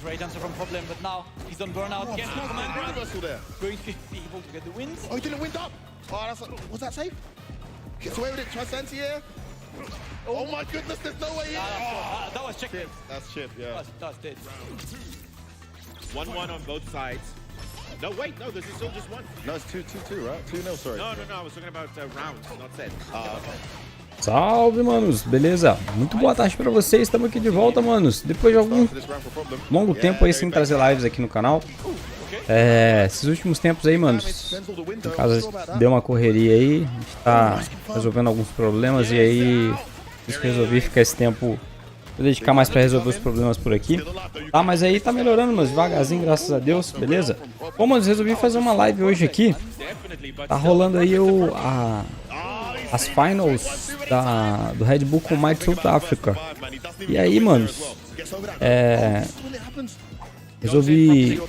Great answer from Problem, but now he's on burnout. Gets the command grab. Going to be able to get the wins. Oh, he didn't wind up. Oh, that's was that safe? Gets away with it. Tries Santi here. Oh my goodness, there's no way in. That was checked. That's chip, yeah. That's dead. 1-1 on both sides. No, wait, no, this is still just one. No, it's 2-2, right? 2-0, sorry. No, I was talking about rounds, not set. Okay. Salve, manos, beleza? Muito boa tarde pra vocês, estamos aqui de volta, manos. Depois de algum longo tempo aí sem trazer lives aqui no canal. Esses últimos tempos aí, manos, no caso deu uma correria aí, a gente tá resolvendo alguns problemas e aí resolvi ficar esse tempo, vou dedicar mais pra resolver os problemas por aqui. Tá, mas aí tá melhorando, mas devagarzinho, graças a Deus, beleza? Bom, manos, resolvi fazer uma live hoje aqui. Tá rolando aí as finals do Red Bull Kumite South Africa. E aí, manos, resolvi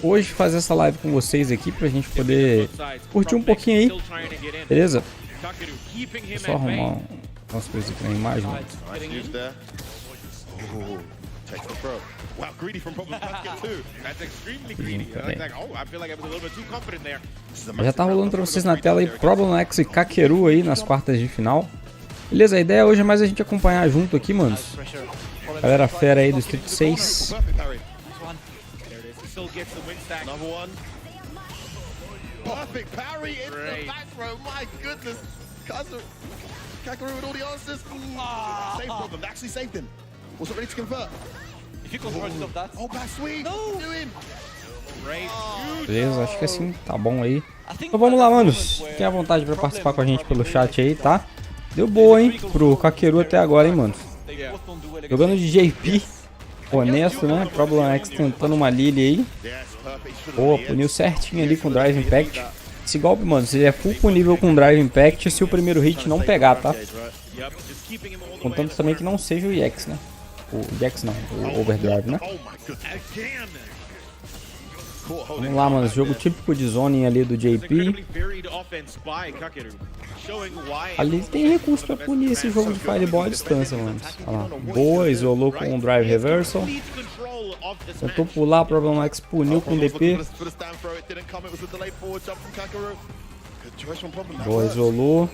hoje fazer essa live com vocês aqui pra gente poder curtir um pouquinho aí, beleza? Vou só arrumar umas coisas aqui na imagem. Wow, greedy from Problem Basket too. That's extremely greedy. I feel like I was a little bit too confident there. Já tá rolando pra vocês na tela aí ProblemX e Kakeru aí nas quartas de final. Beleza, a ideia hoje é mais a gente acompanhar junto aqui, manos. Galera fera aí do Street 6. Perfect parry into the back row. My goodness. Kakeru with all the answers. Save Problem. Actually saved him. Was it ready to convert? If you convert of that. Oh, back sweep. No. Do him. Beleza, acho que assim tá bom aí. Então vamos lá, manos. Fiquem à vontade pra participar com a gente pelo chat aí, tá? Deu boa, hein, pro Kakeru até agora, hein, mano. Jogando de JP. Honesto, né? ProblemX tentando uma Lily aí. Boa, puniu certinho ali com Drive Impact. Esse golpe, mano, você é full punível com Drive Impact se o primeiro hit não pegar, tá? Contanto também que não seja o EX, né? O EX não, o Overdrive, né? Vamos lá, mano, jogo típico de zoning ali do JP. Ali tem recurso pra punir esse jogo de Fireball à distância, mano. Olha lá. Boa, isolou com um Drive Reversal. Tentou pular, ProblemX puniu com DP. Boa, isolou.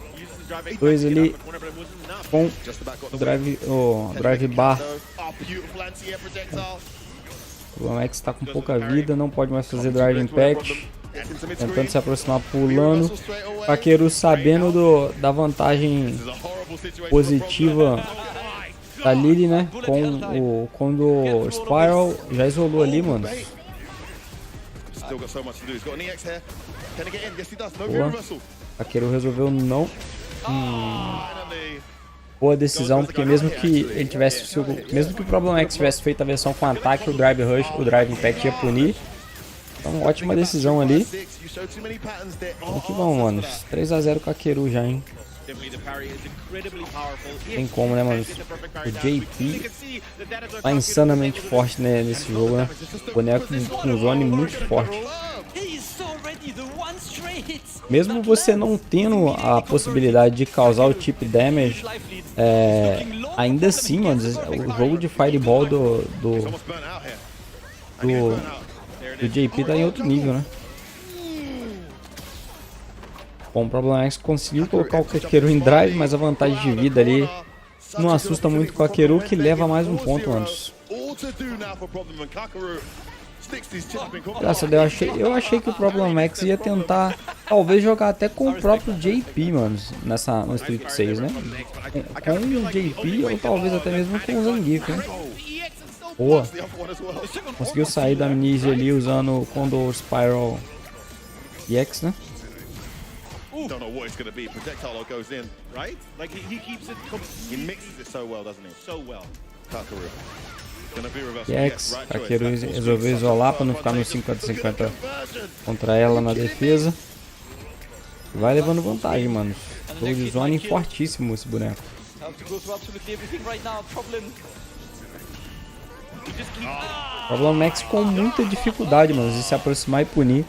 Dois ali com o drive bar. O ProblemX tá com pouca vida, não pode mais fazer Drive Impact. Tentando se aproximar pulando. Kakeru sabendo da vantagem positiva da Lily, né? Quando o Spiral já isolou ali, mano. Boa. Kakeru resolveu não. Boa decisão, porque mesmo que ele tivesse, mesmo que o ProblemX tivesse feito a versão com ataque, o Drive Rush, o Drive Impact ia punir. Então, ótima decisão ali. Vamos que vamos, mano. 3 a 0 Kakeru já, hein? Tem como, né, mano? O JP tá insanamente forte, né, nesse jogo, né? O boneco com zone muito forte. Mesmo você não tendo a possibilidade de causar o chip damage, ainda assim, mano, o jogo de Fireball do JP tá em outro nível, né? Bom, o ProblemX conseguiu colocar o Kakeru em drive, mas a vantagem de vida ali não assusta muito o Kakeru, que leva mais um ponto antes. Graças a Deus, eu achei que o ProblemX ia tentar talvez jogar até com o próprio JP, mano, no Street 6, né? Com o JP ou talvez até mesmo com o Zangief, né? Boa. Conseguiu sair da amnesia ali usando o Condor Spiral EX, né? Don't know what it's going to be. Projectile goes in, right? Like he keeps it. He mixes it so well, doesn't he? So well. Kakeru. EX, Kakeru resolveu isolar para não ficar no 50-50 contra ela na defesa. Vai levando vantagem, mano. Jogo de zone fortíssimo esse boneco. ProblemX com muita dificuldade, mano, de se aproximar e punir.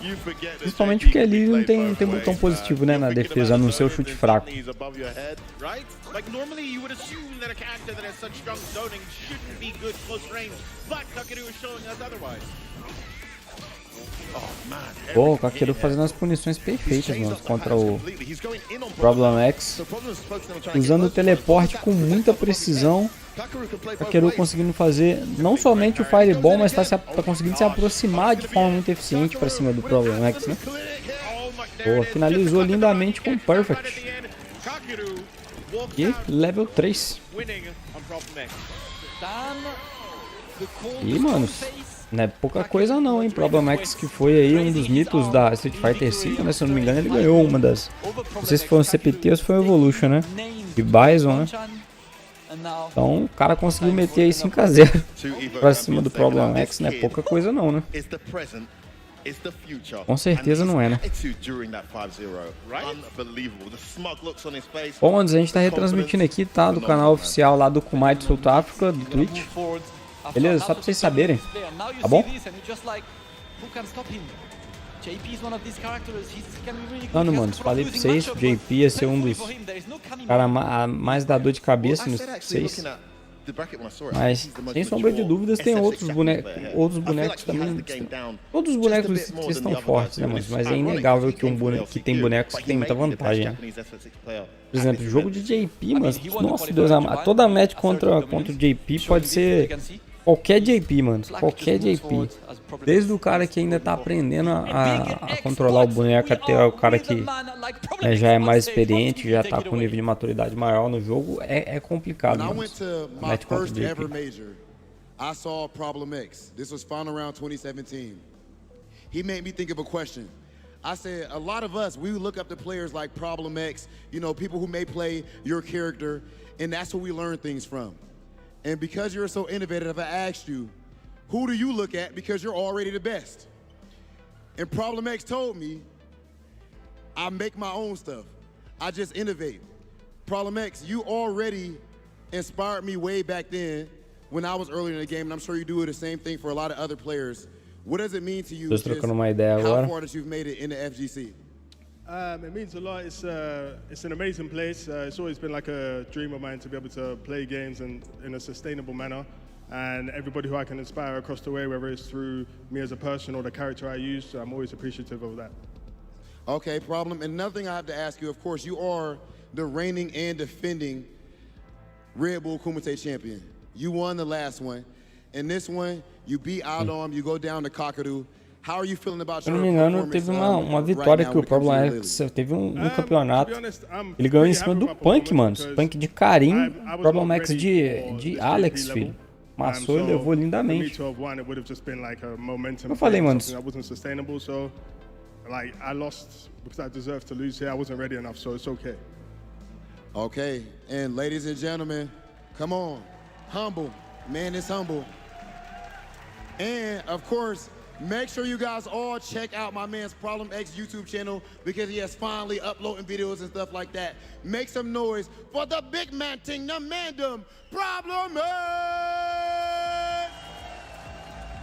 Principalmente porque ali não tem botão positivo, né, na defesa, a não ser o chute fraco. Like normally you would assume that a character that has such strong zoning shouldn't be good close range, but Kakeru is showing us otherwise. Pô, o Kakeru fazendo as punições perfeitas, mano, contra o ProblemX. Usando o teleporte com muita precisão. Kakeru conseguindo fazer não somente o Fireball, mas tá conseguindo se aproximar de forma muito eficiente pra cima do ProblemX, né? Pô, finalizou lindamente com Perfect. E level 3. E, manos, não é pouca coisa não, hein? ProblemX, que foi aí um dos mitos da Street Fighter 5, né? Se eu não me engano, ele ganhou uma das... Não sei se foi um CPT ou se foi um Evolution, né? De Bison, né? Então, o cara conseguiu meter aí 5 a 0 pra cima do ProblemX, não é pouca coisa não, né? Com certeza não é, né? Bom, antes a gente tá retransmitindo aqui, tá? Do canal oficial lá do Kumite South Africa, do Twitch. Beleza? Só pra vocês saberem. Tá bom? Mano, mano, falei pra vocês, o JP ia ser um dos caras mais da dor de cabeça nos 6. Mas, sem sombra de dúvidas, tem outros bonecos também. Todos os bonecos estão fortes, né, mano? Mas é inegável que tem bonecos que tem muita vantagem, né? Por exemplo, o jogo de JP, mano. Nossa, Deus amado. Toda match contra o JP pode ser qualquer JP, mano. Qualquer JP. Desde o cara que ainda tá aprendendo a controlar o boneco até o cara que já é mais experiente, já tá com um nível de maturidade maior no jogo, é complicado, mano. Match contra o JP. I saw ProblemX. This was final round 2017. He made me think of a question. I said, a lot of us, we look up to players like ProblemX, you know, people who may play your character, and that's where we learn things from. And because you're so innovative, I asked you, who do you look at because you're already the best? And ProblemX told me, I make my own stuff. I just innovate. ProblemX, you already inspired me way back then when I was early in the game, and I'm sure you do the same thing for a lot of other players. What does it mean to you, just how far that you've made it in the FGC? It means a lot. It's an amazing place. It's always been like a dream of mine to be able to play games in a sustainable manner. And everybody who I can inspire across the way, whether it's through me as a person or the character I use, I'm always appreciative of that. Okay, Problem. And another thing I have to ask you, of course, you are the reigning and defending Red Bull Kumite champion. You won the last one. In this one, you beat Aldom, you go down to Kakeru. How are you feeling about your performance? Se eu não me engano, teve uma vitória que o ProblemX teve um campeonato. Ele ganhou em cima do Punk, mano. Punk de Karim, ProblemX de Alex, filho. Massou e levou lindamente. Eu falei, mano. Like I lost because I deserved to lose here. I wasn't ready enough, so it's okay. Okay, and ladies and gentlemen, come on, humble, man is humble. And of course, make sure you guys all check out my man's ProblemX YouTube channel because he has finally uploading videos and stuff like that. Make some noise for the big man ting, the mandem, ProblemX!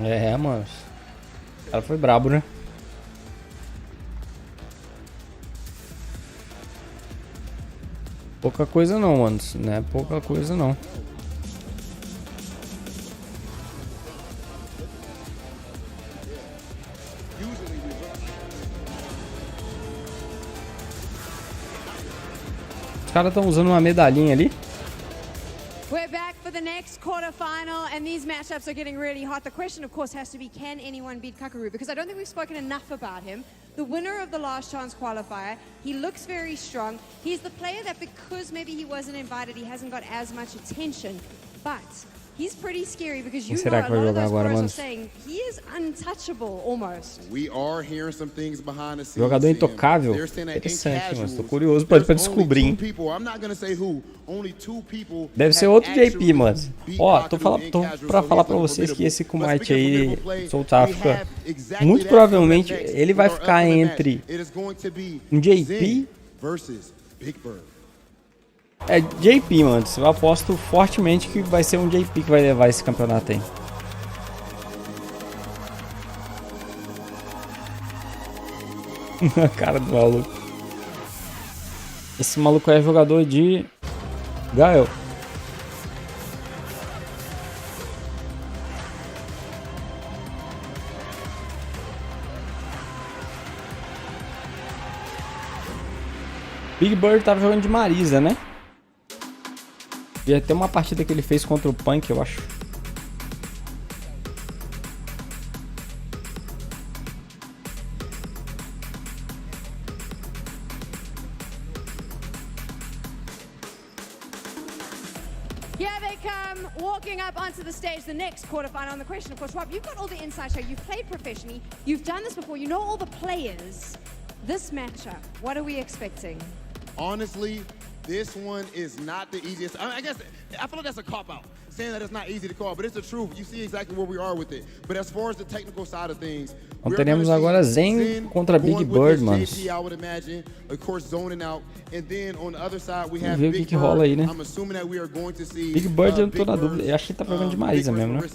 É, mano. O cara foi brabo, né? Pouca coisa não, mano. Não é pouca coisa não. Os caras estão usando uma medalhinha ali. We're back for the next quarterfinal, and these matchups are getting really hot. The question, of course, has to be, can anyone beat Kakeru? Because I don't think we've spoken enough about him. The winner of the last chance qualifier, he looks very strong. He's the player that, because maybe he wasn't invited, he hasn't got as much attention. But he's pretty scary because you know a lot of those pros are saying he is untouchable almost. We are hearing some things behind the scenes. Jogador intocável. Interessante, mas tô curioso pra descobrir, hein? Deve ser outro JP, mano. Ó, tô pra falar pra vocês que esse Kumite aí, South Africa, muito provavelmente ele vai ficar entre um JP versus Big Bird. É JP, mano. Eu aposto fortemente que vai ser um JP que vai levar esse campeonato aí. A cara do maluco. Esse maluco é jogador de Guile. Big Bird tava jogando de Marisa, né? E até uma partida que ele fez contra o Punk, eu acho. Here they come, walking up onto the stage, the next quarterfinal. And the question, of course, Rob, you've got all the inside show. You've played professionally. You've done this before. You know all the players. This matchup, what are we expecting? Honestly, this one is not the easiest. I feel like that's a cop-out, saying that it's not easy to call, but it's the truth. You see exactly where we are with it. But as far as the technical side of things, então teremos agora Zhen contra Big Bird, mano. Vamos ver o que rola aí, né? Big Bird, eu não tô na dúvida. Eu acho que ele tá jogando de Marisa mesmo, né?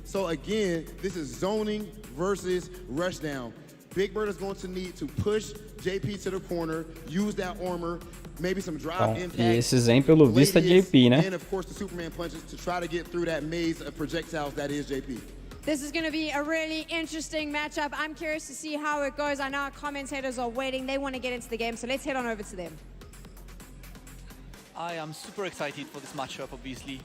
So again, this is zoning versus rushdown. Big Bird is going to need to push JP to the corner, use that armor, maybe some drive impact. E esse Zhen, pelo visto, é JP, né? And of course the Superman punches to try to get through that maze of projectiles that is JP. This is going to be a really interesting matchup. I'm curious to see how it goes. I know our commentators are waiting. They want to get into the game, so let's head on over to them. I am super excited for this matchup, obviously.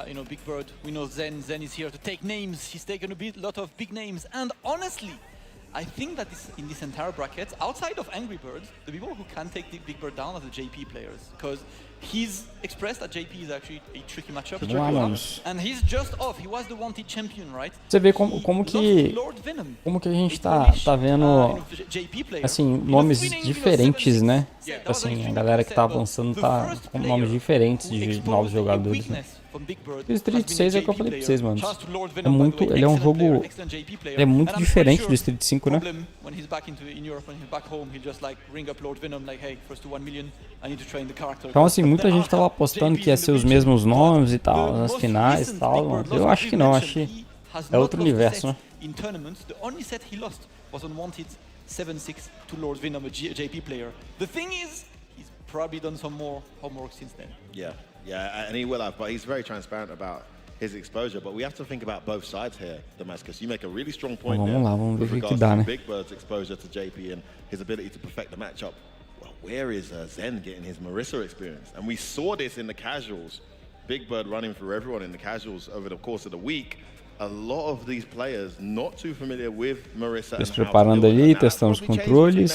You know, Big Bird, we know Zhen is here to take names. He's taken a lot of big names. And honestly, I think that in this entire bracket, outside of Angry Birds, the people who can take the Big Bird down are the JP players. Because he's expressed that JP is actually a tricky matchup. And he's just off. He was the wanted champion, right? Você vê como que a gente tá vendo, assim, nomes diferentes, né? Assim, a galera que tá avançando tá com nomes diferentes de novos jogadores, né? O Street 6 é o que eu falei pra vocês, mano. Ele é um jogo, ele é muito diferente do Street 5, né? Então, assim, muita gente tava apostando que ia ser os mesmos nomes e tal, nas finais e tal, mano. Eu acho que não, acho que é outro universo, né? Probably done some more homework since then. Yeah, and he will have, but he's very transparent about his exposure. But we have to think about both sides here, Damascus. You make a really strong point there with regards to Big Bird's exposure to JP and his ability to perfect the matchup. Well, where is Zhen getting his Marisa experience? And we saw this in the casuals. Big Bird running through everyone in the casuals over the course of the week. A lot of these players not too familiar with Marisa. Eles preparando ali, testando os controles.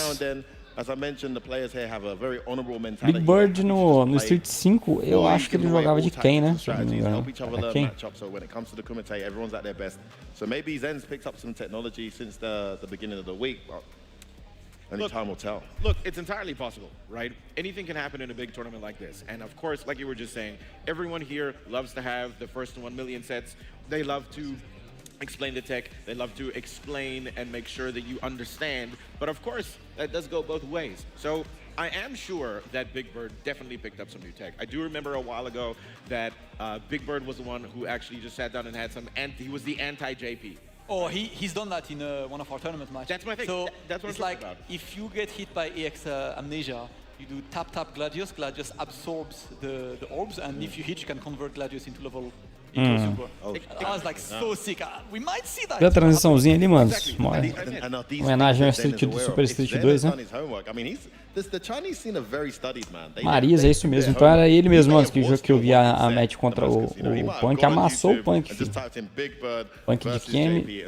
As I mentioned, the players here have a very honorable mentality. Big Bird no Street 5, eu acho que ele jogava de Ken, né? Se não me engano. É Ken. So when it comes to the Kumite, everyone's at their best. So maybe Zen's picked up some technology since the beginning of the week. But only time will tell. Look, it's entirely possible, right? Anything can happen in a big tournament like this. And of course, like you were just saying, everyone here loves to have the first 1 million sets. They love to explain the tech, they love to explain and make sure that you understand, but of course that does go both ways. So I am sure that Big Bird definitely picked up some new tech. I do remember a while ago that Big Bird was the one who actually just sat down and had some, and he was the anti-JP. Oh, he's done that in one of our tournament matches. That's my thing. So that's what it's I'm like about. If you get hit by EX Amnesia, you do tap Gladius, Gladius absorbs the orbs, and if you hit, you can convert Gladius into level. I was like so sick. We might see that. Viu a transiçãozinha ali, mano? Homenagem ao Super Street 2, né? Marisa, é isso mesmo. Então era ele mesmo, mano, que eu vi a match contra o Punk. Amassou o Punk, filho. Punk de Kemi.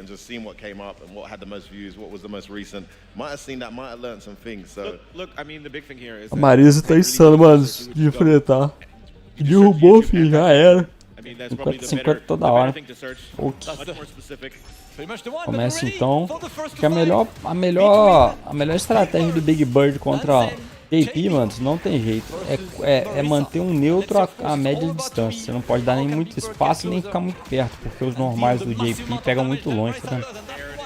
A Marisa tá insano, mano, de enfrentar. Derrubou, filho, já era. 50-50 toda hora. Começa então. Que a melhor estratégia do Big Bird contra JP, mano, não tem jeito. É manter um neutro a média distância. Você não pode dar nem muito espaço nem ficar muito perto, porque os normais do JP pegam muito longe, tá vendo?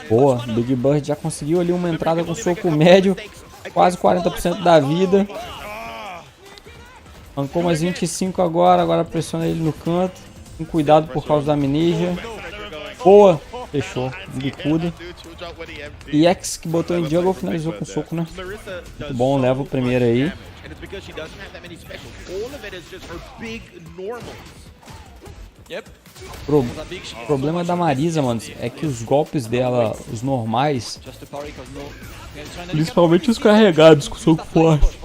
Boa, Big Bird já conseguiu ali uma entrada com soco médio, quase 40% da vida. Arrancou mais 25 agora pressiona ele no canto. Com cuidado por causa da amnesia. Boa! Fechou. Bicuda. E X que botou em jungle finalizou com soco, né? Muito bom, leva o primeiro aí. O problema da Marisa, mano, é que os golpes dela, os normais, principalmente os carregados com soco forte,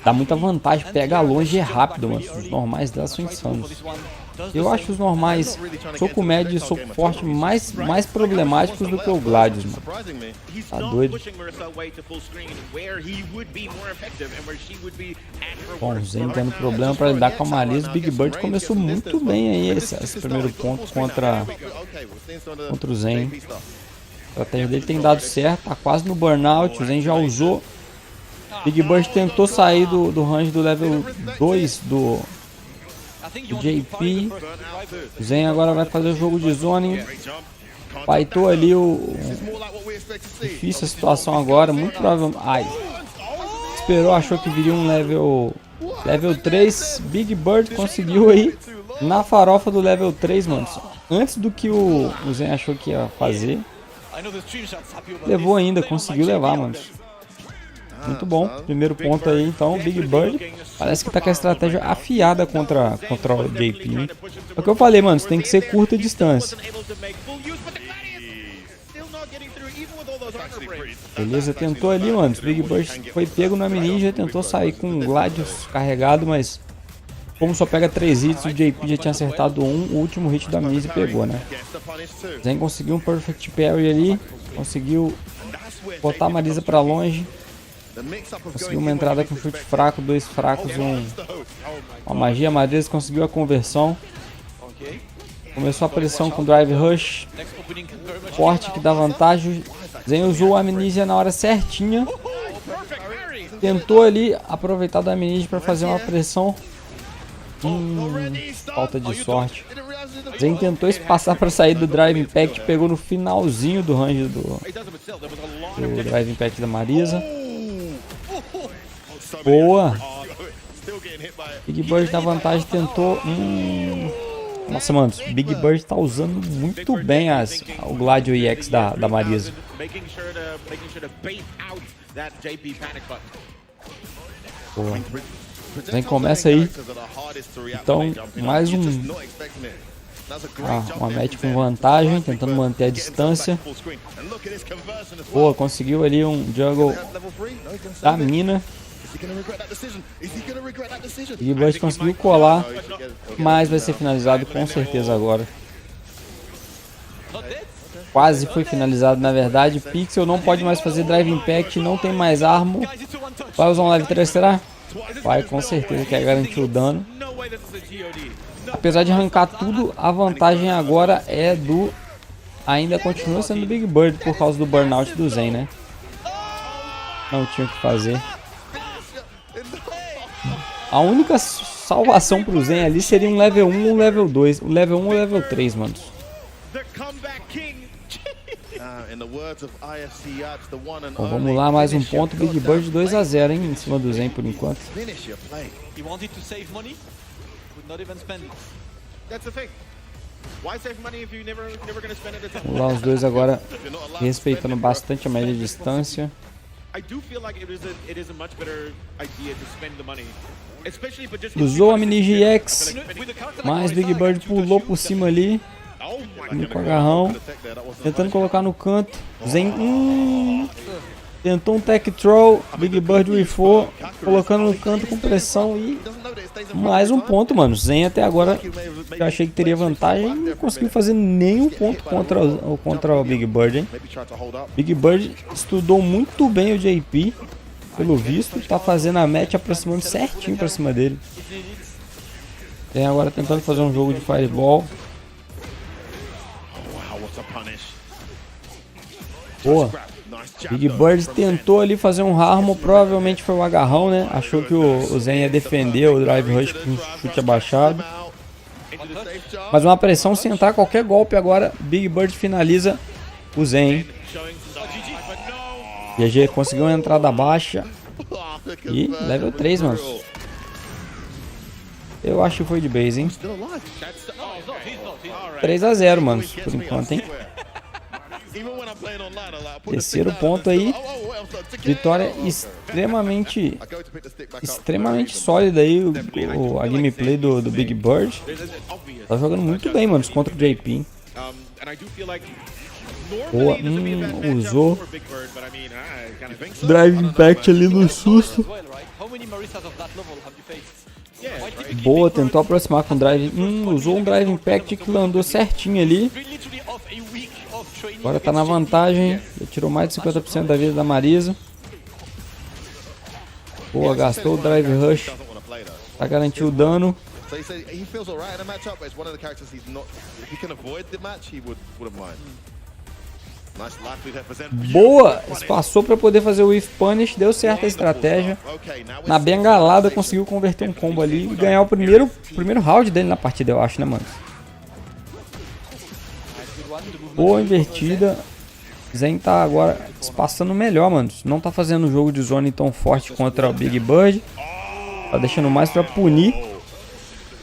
dá muita vantagem, pega longe e é rápido, mano. Os normais dela são insanos. Eu acho os normais, soco médio e soco forte, mais problemáticos do que o Gladius, mano. Tá doido. Bom, o Zhen tendo problema pra lidar com a Marisa. O Big Bird começou muito bem aí esse primeiro ponto contra o Zhen. A estratégia dele tem dado certo, tá quase no burnout. O Zhen já usou. Big Bird tentou sair do range do level 2 do JP. O Zhen agora vai fazer o jogo de zoning. Paitou ali difícil a situação agora, muito provavelmente. Ai. Esperou, achou que viria um level 3. Big Bird conseguiu aí na farofa do level 3, mano. Antes do que o Zhen achou que ia fazer. Levou ainda, conseguiu levar, mano. Muito bom, primeiro ponto aí, então, Big Bird parece que tá com a estratégia afiada contra o JP. É o que eu falei, mano, tem que ser curta distância. Beleza, tentou ali, mano, o Big Bird foi pego na ninja, tentou sair com um Gladius carregado, mas como só pega 3 hits, o JP já tinha acertado o último hit da Misa e pegou, né? Zhen conseguiu um Perfect Parry ali, conseguiu botar a Marisa pra longe. Conseguiu uma entrada com chute fraco, 2 fracos, uma magia. A Marisa conseguiu a conversão. Começou a pressão com Drive Rush. Forte que dá vantagem. Zhen usou a amnésia na hora certinha. Tentou ali aproveitar da amnésia para fazer uma pressão. Falta de sorte. Zhen tentou espaçar para sair do Drive Impact. Pegou no finalzinho do range do Drive Impact da Marisa. Boa. Big Bird na vantagem tentou. Nossa, mano, Big Bird tá usando muito bem o Gladio EX da Marisa. Boa. Vem, começa aí. Então, mais uma match com vantagem, tentando manter a distância. Boa, conseguiu ali um jungle da mina. Big Bird conseguiu colar, mas vai ser finalizado com certeza agora. Quase foi finalizado, na verdade. Pixel não pode mais fazer Drive Impact, não tem mais arma. Vai usar um Live 3, será? Vai, com certeza, quer garantir o dano. Apesar de arrancar tudo, a vantagem agora é do... Ainda continua sendo do Big Bird por causa do burnout do Zhen, né? Não tinha o que fazer. A única salvação pro Zhen ali seria um level 1 ou um level 2. Um level 1 ou level 3, mano. Bom, vamos lá, mais um ponto. Big Bird 2 a 0, hein, em cima do Zhen por enquanto. Vamos lá, os dois agora respeitando bastante a média de distância. Usou a mini GX, mas Big Bird pulou por cima ali. Com o agarrão, tentando colocar no canto. Zhen tentou um tech throw. Big Bird rifou, colocando no canto com pressão e mais um ponto, mano. Zhen até agora eu achei que teria vantagem, não conseguiu fazer nenhum ponto contra o Big Bird, hein? Big Bird estudou muito bem o JP, pelo visto, tá fazendo a match aproximando certinho pra cima dele. Zhen agora tentando fazer um jogo de fireball. Boa. Big Bird tentou ali fazer um harmo, provavelmente foi um agarrão, né? Achou que o Zhen ia defender o Drive Rush com um chute abaixado. Mas uma pressão sem entrar qualquer golpe agora. Big Bird finaliza o Zhen. GG conseguiu uma entrada baixa. E level 3, mano. Eu acho que foi de base, hein? 3 a 0, mano, por enquanto, hein? Terceiro ponto aí. Vitória extremamente sólida aí. A gameplay do Big Bird. Tá jogando muito bem, mano, contra o JP. Boa, usou Drive Impact ali no susto. Boa, tentou aproximar com Drive. Usou um Drive Impact que landou certinho ali. Agora tá na vantagem. Já tirou mais de 50% da vida da Marisa. Boa, gastou o Drive Rush. Pra garantir o dano. Boa! Passou para poder fazer o Whiff Punish, deu certo a estratégia. Na bengalada conseguiu converter um combo ali e ganhar o primeiro round dele na partida, eu acho, né, mano? Boa invertida. Zhen tá agora se passando melhor, mano. Não tá fazendo um jogo de zone tão forte contra o Big Bird. Tá deixando mais pra punir.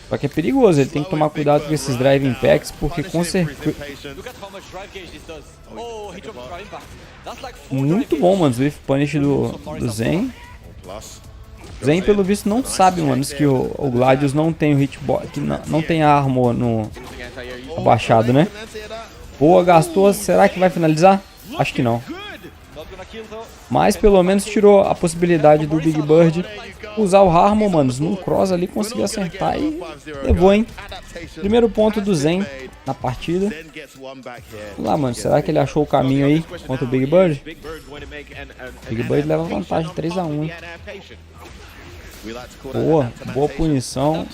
Só que é perigoso, ele tem que tomar cuidado com esses Drive Impacts, porque com certeza... Muito bom, mano, o Whiff Punish do Zhen. Zhen, pelo visto, não sabe, mano, que o Gladius não tem o hitbox, que não tem a armor no abaixado, né? Boa, gastou. Será que vai finalizar? Acho que não. Mas pelo menos tirou a possibilidade do Big Bird usar o Harmon, mano. No cross ali conseguiu acertar e levou, hein? Primeiro ponto do Zhen na partida. Vamos lá, mano. Será que ele achou o caminho aí contra o Big Bird? Big Bird leva vantagem 3 a 1, hein? Boa punição.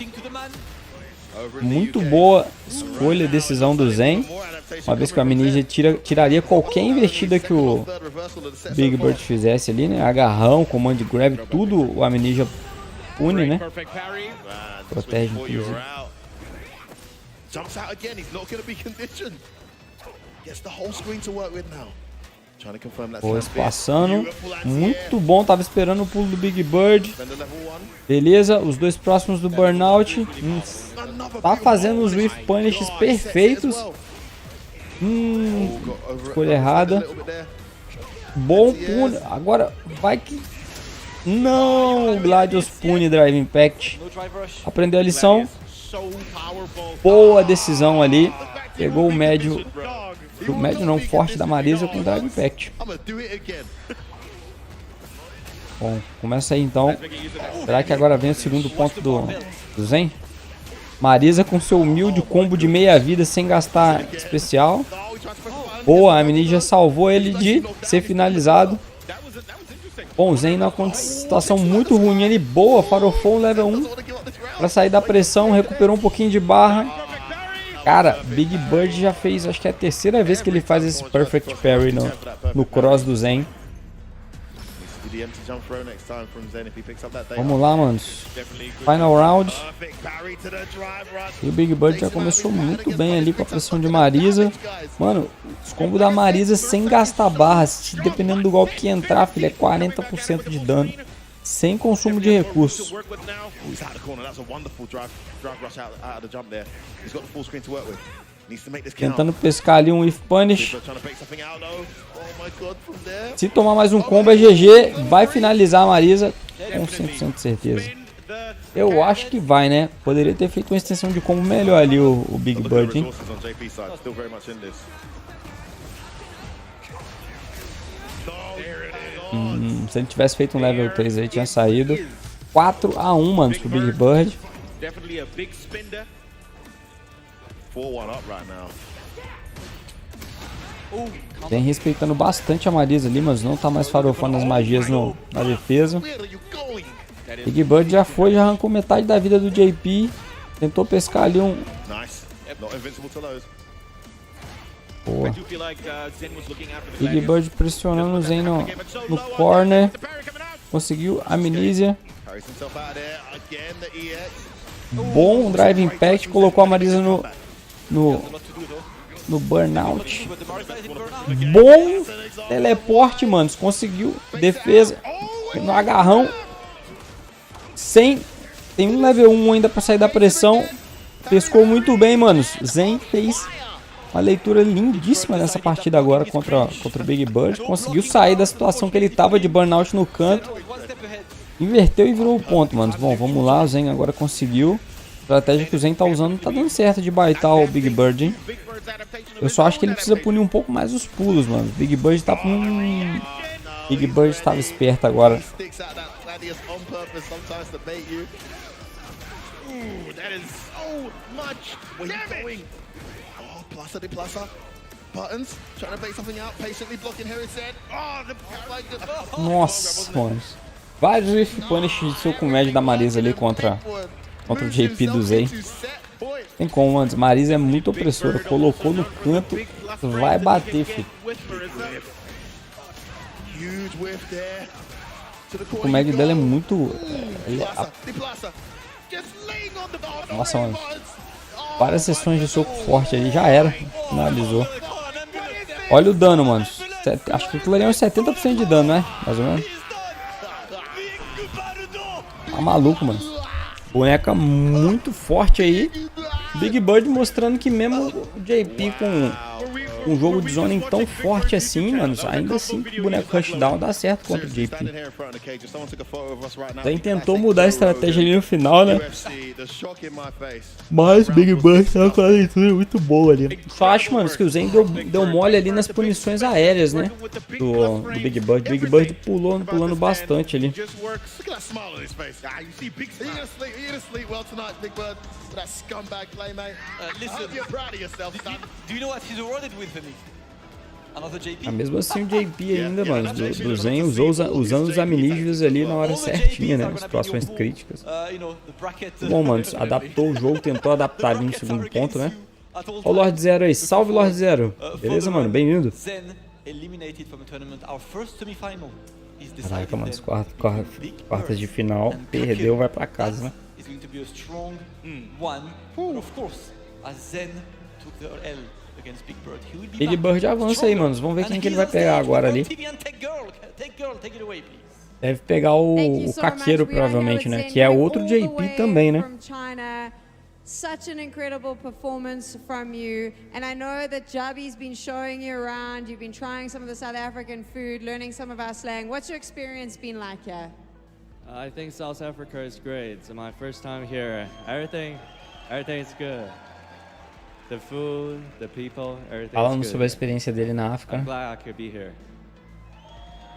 Muito boa escolha, decisão do Zhen. Uma vez que o Amnesia tiraria qualquer investida que o Big Bird fizesse ali, né? Agarrão, Command Grab, tudo o Amnesia pune, né? Protege, inclusive. Boa, passando. Muito bom, tava esperando o pulo do Big Bird. Beleza, os dois próximos do Burnout. Tá fazendo os Whiff Punishes perfeitos. Escolha errada. Bom pune. Agora vai que... Não, o Gladius pune Drive Impact. Aprendeu a lição. Boa decisão ali. Pegou o médio. O médio não, forte da Marisa com Drive Impact. Bom, começa aí então. Será que agora vem o segundo ponto do Zhen? Marisa com seu humilde combo de meia vida sem gastar especial. Boa, a Amnesia salvou ele de ser finalizado. Bom, o Zhen numa situação muito ruim ali. Boa, farofou level 1 para sair da pressão, recuperou um pouquinho de barra. Cara, Big Bird já fez, acho que é a terceira vez que ele faz esse Perfect Parry no cross do Zhen. Vamos lá, manos. Final round. E o Big Bird já começou muito bem ali com a pressão de Marisa. Mano, os combos da Marisa sem gastar barras, dependendo do golpe que entrar, filho, é 40% de dano. Sem consumo de recursos. Tentando pescar ali um Whiff Punish. Se tomar mais um combo é GG. Vai finalizar a Marisa com 100% de certeza. Eu acho que vai, né? Poderia ter feito uma extensão de combo melhor ali o Big Bird, hein? Se ele tivesse feito um level 3 aí, tinha saído. 4 a 1, mano, pro Big Bird. Vem respeitando bastante a Marisa ali, mas não tá mais farofando as magias na defesa. Big Bird já foi, já arrancou metade da vida do JP. Tentou pescar ali um... Boa. Big Bird pressionando o Zhen no corner. Conseguiu a Amnesia. Bom Drive Impact. Colocou a Marisa no Burnout. Bom teleporte, mano. Conseguiu defesa no agarrão. Tem um level 1 ainda pra sair da pressão. pescou muito bem, manos. Zhen fez uma leitura lindíssima nessa partida agora contra o Big Bird. Conseguiu sair da situação que ele tava de burnout no canto. Inverteu e virou o ponto, manos. Bom, vamos lá. O Zhen agora conseguiu. A estratégia que o Zhen tá usando tá dando certo de baitar o Big Bird, hein? Eu só acho que ele precisa punir um pouco mais os pulos, mano. O Big Bird tá Big Bird estava esperto agora. Nossa, mano. Vários Rift Punish de seu comédia da Marisa ali contra o JP do Zhen. Tem como, mano. Marisa é muito opressora. Colocou no canto, vai bater, filho. O comédia dela é muito... Nossa, mano. Várias sessões de soco forte ali, já era. Finalizou. Olha o dano, mano. Acho que aquilo ali é uns 70% de dano, né? Mais ou menos. Tá maluco, mano. Boneca muito forte aí. Big Bird mostrando que mesmo o JP com um jogo de zoning tão forte assim, mano, ainda assim o boneco rushdown dá certo contra o JP. Zhen tentou mudar a estratégia ali no final, né? Mas o Big Bird tava com a leitura muito boa ali. Só acho, mano, que o Zhen deu mole ali nas punições aéreas, né? Do Big Bird. O Big Bird pulando bastante ali. Mesmo assim o JP ainda, mano, do Zhen usando os aminígeos ali na hora certinha, né? Situações críticas. Bom, mano, adaptou o jogo, tentou adaptar ali no segundo ponto, né? Olha o Lord Zero aí, salve Lord Zero. Beleza, mano, bem-vindo. Caraca, mano, as quartas de final, perdeu, vai pra casa, né? Big Bird avança aí, mano. Vamos ver quem que ele vai pegar agora ali. Deve pegar o Kakeru, provavelmente, né? Que é outro JP também, né? Such an incredible performance from you, and I know that JHABI's been showing you around. You've been trying some of the South African food, learning some of our slang. What's your experience been like here? I think South Africa is great. It's my first time here. Everything is good. The food, the people, everything is Falando good. sobre a experiência dele na África. I'm glad I could be here.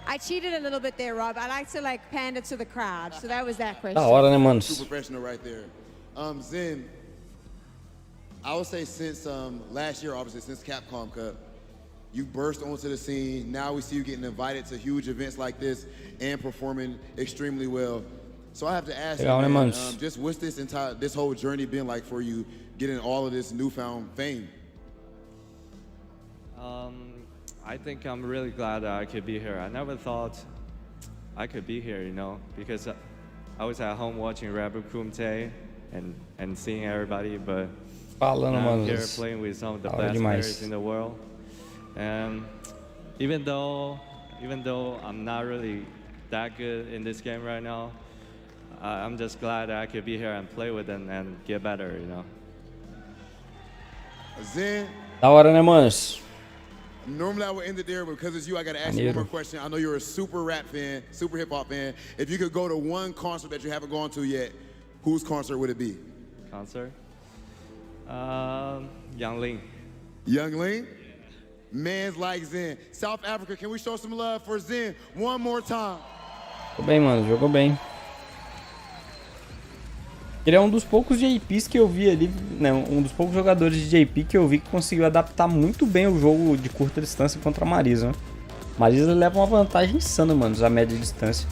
I cheated a little bit there, Rob. I like to pander to the crowd, so that was that question. Da hora, né, mano? Super professional right there. Zhen, I would say since last year, obviously, since Capcom Cup, you burst onto the scene. Now we see you getting invited to huge events like this and performing extremely well. So I have to ask you, man, just what's this whole journey been like for you, getting all of this newfound fame? I think I'm really glad that I could be here. I never thought I could be here, you know, because I was at home watching rapper Kumite and seeing everybody, but now I'm here playing with some of the best players in the world. And even though I'm not really that good in this game right now, I'm just glad that I could be here and play with them and get better, you know. Zhen, da hora, né, manos? normally I would end it there, but because it's you, I gotta ask you one more question. I know you're a super rap fan, super hip hop fan. If you could go to one concert that you haven't gone to yet, whose concert would it be? Concert? Young Ling. Young Ling? Man's like Zhen. South Africa, can we show some love for Zhen one more time? Jogou bem, mano, jogou bem. Ele é um dos poucos JPs que eu vi ali, né, um dos poucos jogadores de JP que eu vi que conseguiu adaptar muito bem o jogo de curta distância contra a Marisa, né? Marisa leva uma vantagem insana, mano, a média distância.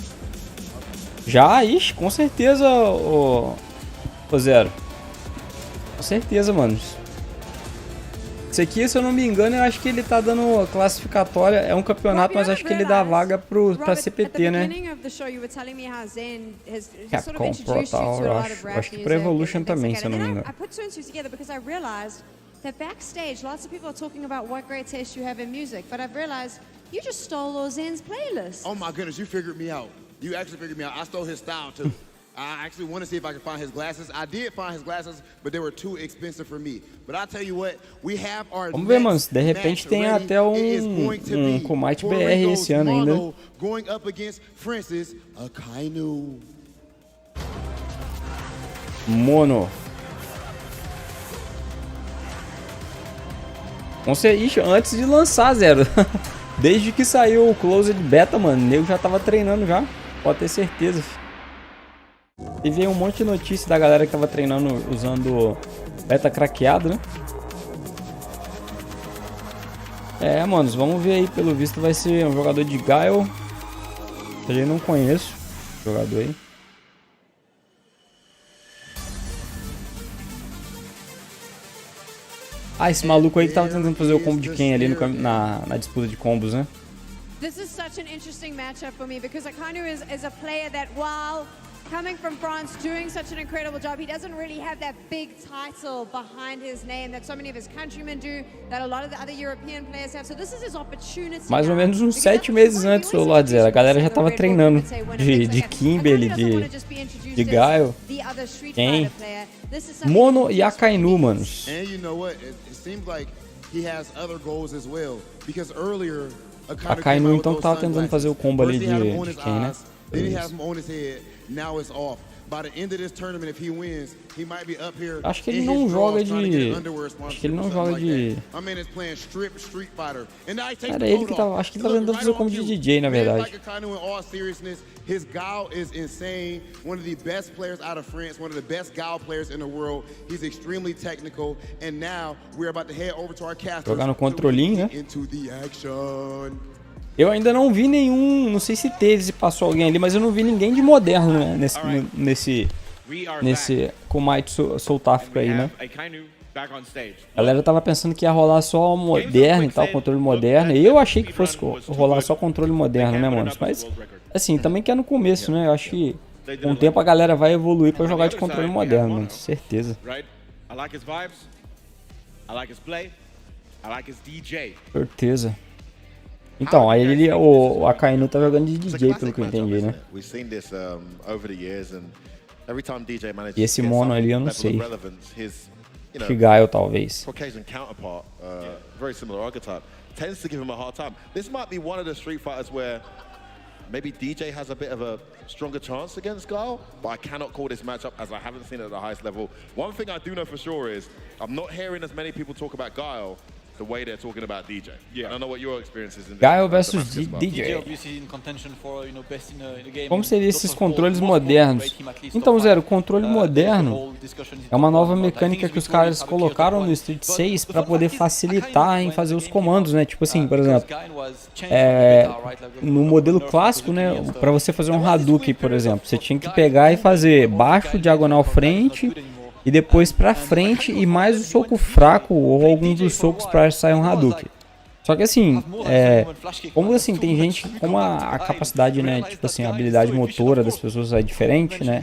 Já, ixi, com certeza, o Zero. Com certeza, mano. Esse aqui, se eu não me engano, eu acho que ele tá dando classificatória. É um campeonato, mas acho que ele dá vaga pra CPT, né? Capcom Pro tal, eu acho que pra Evolution também, se eu não me engano. That backstage, lots of people are talking about what great taste you have in music, but I've realized you just stole Zen's playlist. Oh my goodness, you figured me out. You actually figured me out. I stole his style too. I actually want to see if I can find his glasses. I did find his glasses, but they were too expensive for me. But I'll tell you what, we have our Vamos ver, mano, de repente tem até um Kumite BR esse ano ainda. Going up against Francis AKAINU. Mono. Vamos ser, ixi, antes de lançar, Zero. Desde que saiu o Closed Beta, mano, eu já tava treinando já. Pode ter certeza, filho. Teve um monte de notícia da galera que tava treinando usando beta craqueado, né? É, manos, vamos ver aí. Pelo visto vai ser um jogador de Guile. Eu não conheço o jogador aí. Ah, esse maluco aí que tava tentando fazer o combo de quem ali na disputa de combos, né? This is such an interesting matchup for me because AKAINU is a player that, while coming from France, doing such an incredible job, he doesn't really have that big title behind his name that so many of his countrymen do, that a lot of the other European players have. So this is his opportunity. Mais ou menos uns 7 meses antes, o Lord Zero, a galera já tava treinando de Kimberly, de Guile, Zhen, Mono e AKAINU, manos. And you know what? It seems like he has other goals as well because earlier AKAINU então tava tentando fazer o combo ali de quem, né? Acho que ele não joga de... Acho que ele não joga de... Era ele que tava... Acho que ele tava tentando fazer o combo de DJ, na verdade. His Guile is insane. One of the best players out of France, one of the best Guile players in the world. He's extremely technical. And now we're about to head over to our casters. Jogar no controlinho, né? Eu ainda não vi nenhum, não sei se teve, se passou alguém ali, mas eu não vi ninguém de moderno, né? Nesse Kumite South-Africa aí, né? A galera tava pensando que ia rolar só moderno e tal, controle moderno. E eu achei que fosse rolar só controle moderno, né, mano? Mas, assim, também que é no começo, né? Eu acho que com o tempo a galera vai evoluir pra jogar de controle moderno, mano. Certeza. Certeza. Então, aí o AKAINU tá jogando de DJ, pelo que eu entendi, né? E esse Mono ali eu não sei. Guile, talvez. Caucasian counterpart, very similar archetype, tends to give him a hard time. This might be one of the Street Fighters where maybe DJ has a bit of a stronger chance against Guile, but I cannot call this matchup as I haven't seen it at the highest level. One thing I do know for sure is I'm not hearing as many people talk about Guile the way they're talking about DJ. Yeah. I don't know what your experience is in Guile versus DJ. Como seriam esses controles modernos? Então, Zero, controle moderno é uma nova mecânica que os caras colocaram no Street 6 para poder facilitar em fazer os comandos, né? Tipo assim, por exemplo, no modelo clássico, né, para você fazer um Hadouken, por exemplo, você tinha que pegar e fazer baixo, diagonal, frente, e depois pra frente e mais o soco fraco ou alguns dos socos pra sair um Hadouken. Só que assim, como assim, tem gente, como a capacidade, né, tipo assim, a habilidade motora das pessoas é diferente, né,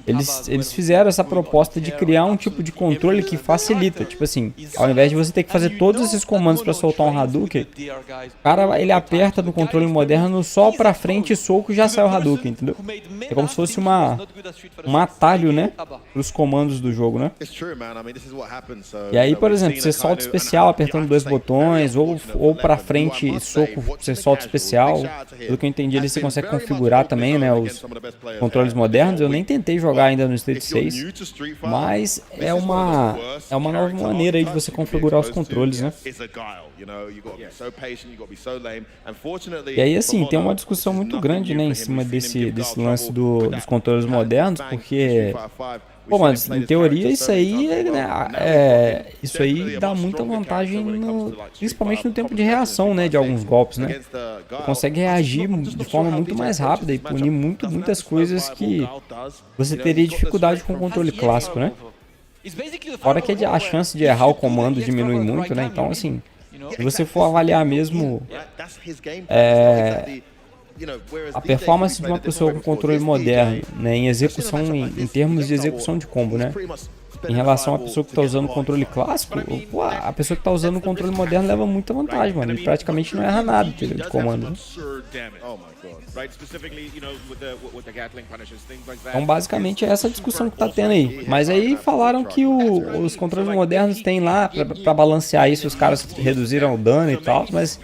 eles fizeram essa proposta de criar um tipo de controle que facilita, tipo assim, ao invés de você ter que fazer todos esses comandos para soltar um Hadouken, o cara, ele aperta no controle moderno só pra frente e soco e já sai o Hadouken, entendeu? É como se fosse um atalho, né, pros comandos do jogo, né? E aí, por exemplo, você solta especial apertando 2 botões, ou pra frente e soco você solta especial. Pelo que eu entendi, ali você consegue configurar também, né, os controles modernos. Eu nem tentei jogar ainda no Street 6, mas é uma nova maneira aí de você configurar os controles, né? E aí, assim, tem uma discussão muito grande, né, em cima desse lance dos controles modernos, porque... Pô, mas em teoria isso aí, né, isso aí dá muita vantagem, principalmente no tempo de reação, né, de alguns golpes, né? Você consegue reagir de forma muito mais rápida e punir muitas coisas que você teria dificuldade com o controle clássico, né? Fora que a chance de errar o comando diminui muito, né? Então, assim, se você for avaliar mesmo a performance de uma pessoa com controle moderno, né, em execução, em termos de execução de combo, né, Em relação à pessoa que tá usando o controle clássico, pô, a pessoa que tá usando o controle moderno leva muita vantagem, mano. Ele praticamente não erra nada, entendeu, de comando. Então, basicamente, é essa discussão que tá tendo aí. Mas aí falaram que os controles modernos tem lá pra balancear isso, os caras reduziram o dano e tal, mas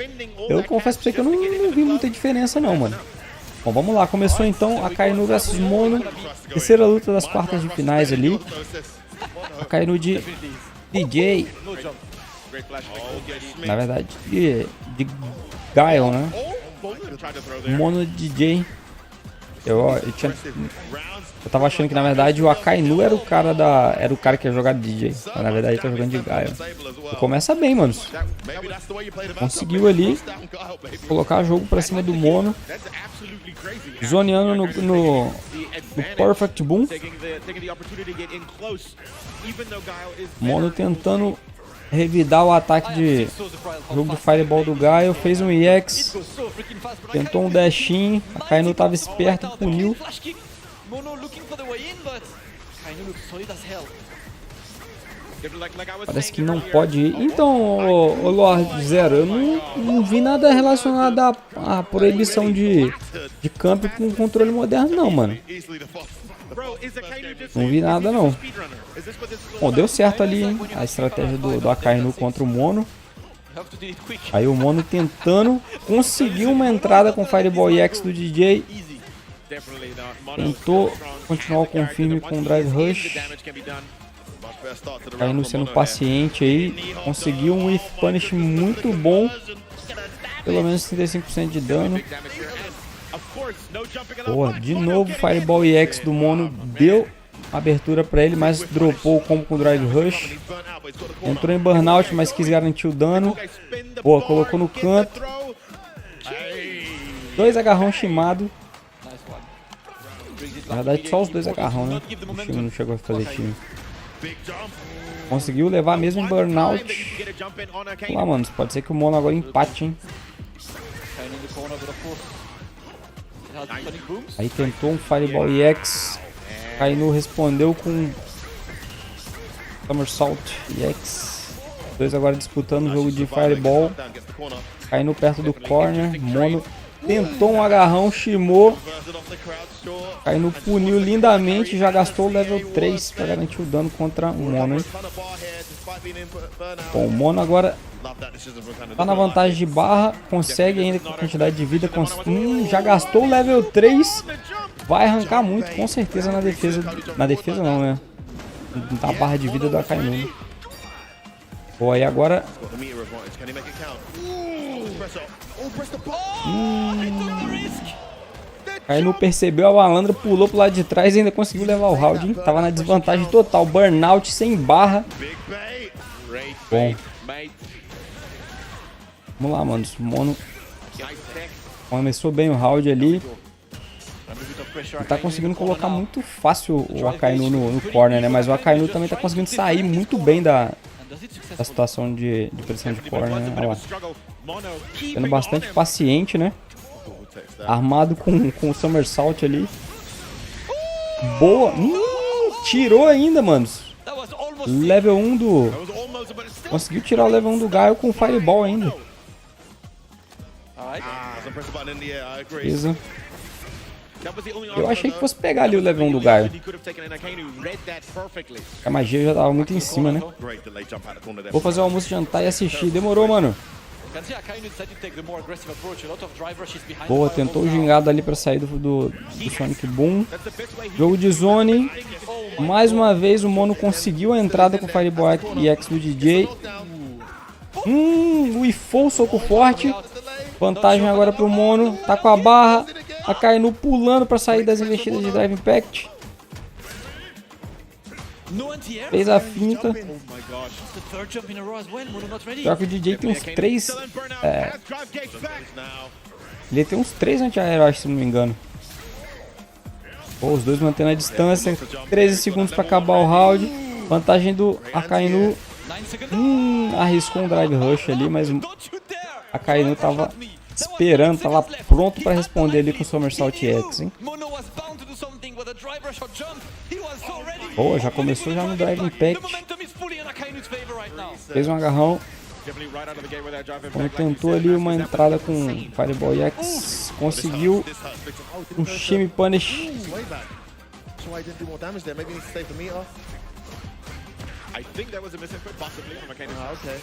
eu confesso pra você que eu não vi muita diferença não, mano. Bom, vamos lá, começou então AKAINU vs Mono, terceira luta das quartas de finais ali. AKAINU de DJ, na verdade de Guile, né? Mono DJ. Eu tava achando que na verdade o AKAINU era o cara que ia jogar de DJ, mas na verdade ele tá jogando de Guile. E começa bem, mano. Conseguiu ali colocar o jogo pra cima do Mono, zoneando no Perfect Boom. Mono tentando revidar o ataque de jogo do Fireball do Guile, fez um EX, tentou um dashin, AKAINU tava esperto, puniu. Parece que não pode ir. Então, ô Lord Zero, eu não vi nada relacionado à proibição de camp com controle moderno não, mano. Não vi nada não. Bom, deu certo ali, hein? A estratégia do AKAINU contra o Mono. Aí o Mono tentando conseguir uma entrada com Fireball EX do DJ. Tentou continuar o confirme com o Drive Rush. AKAINU sendo paciente aí. Conseguiu um Whiff Punish muito bom. Pelo menos 35% de dano. Boa, de novo Fireball EX do Mono. Deu abertura pra ele, mas dropou o combo com o Drive Rush. Entrou em Burnout, mas quis garantir o dano. Boa, colocou no canto. 2 agarrão chimado. Na verdade só os 2 agarrão, né? O time não chegou a fazer time. Conseguiu levar mesmo em Burnout. Vamos lá, mano. Pode ser que o Mono agora empate, hein? Aí tentou um Fireball EX. AKAINU respondeu com Somersault EX. 2 agora disputando o jogo de Fireball. AKAINU perto do corner. Mono tentou um agarrão, shimou. AKAINU puniu lindamente. Já gastou o level 3 para garantir o dano contra o Mono, hein? Bom, o Mono agora tá na vantagem de barra. Consegue ainda com a quantidade de vida. Já gastou o level 3. Vai arrancar muito, com certeza, na defesa. Na defesa não, né? Na barra de vida do AKAINU. Pô, aí agora... AKAINU percebeu a malandra, pulou pro lado de trás e ainda conseguiu levar o round, hein? Tava na desvantagem total. Burnout sem barra. Bom. Vamos lá, mano. O Mono começou bem o round ali. Ele tá conseguindo colocar muito fácil o AKAINU no corner, né? Mas o AKAINU também tá conseguindo sair muito bem da situação de pressão de corner, né? Olha lá. Sendo bastante paciente, né? Armado com o Somersault ali. Boa! Tirou ainda, mano. Level 1 do... Conseguiu tirar o level 1 do Guile com o Fireball ainda. Beleza. Eu achei que fosse pegar ali o level 1 do Guile. A magia já tava muito em cima, né? Vou fazer o almoço, jantar e assistir. Demorou, mano. Boa, tentou o gingado ali pra sair do Sonic Boom. Jogo de zone. Mais uma vez o Mono conseguiu a entrada com o Fireball EX do DJ. Uifou o soco forte. Vantagem agora pro Mono. Tá com a barra. AKAINU pulando pra sair das investidas de Drive Impact. Fez a finta. Pior que o DJ tem uns 3. Ele tem uns 3 anti-aero, se não me engano. Pô, os dois mantendo a distância. 13 segundos pra acabar o round. Vantagem do AKAINU. Arriscou um Drive Rush ali, mas o AKAINU tava esperando, tava pronto pra responder ali com o Somersault EX, hein? Boa, já começou já no Drive Impact. Fez um agarrão. Quando tentou ali uma entrada com Fireball EX, conseguiu um shimmy punish.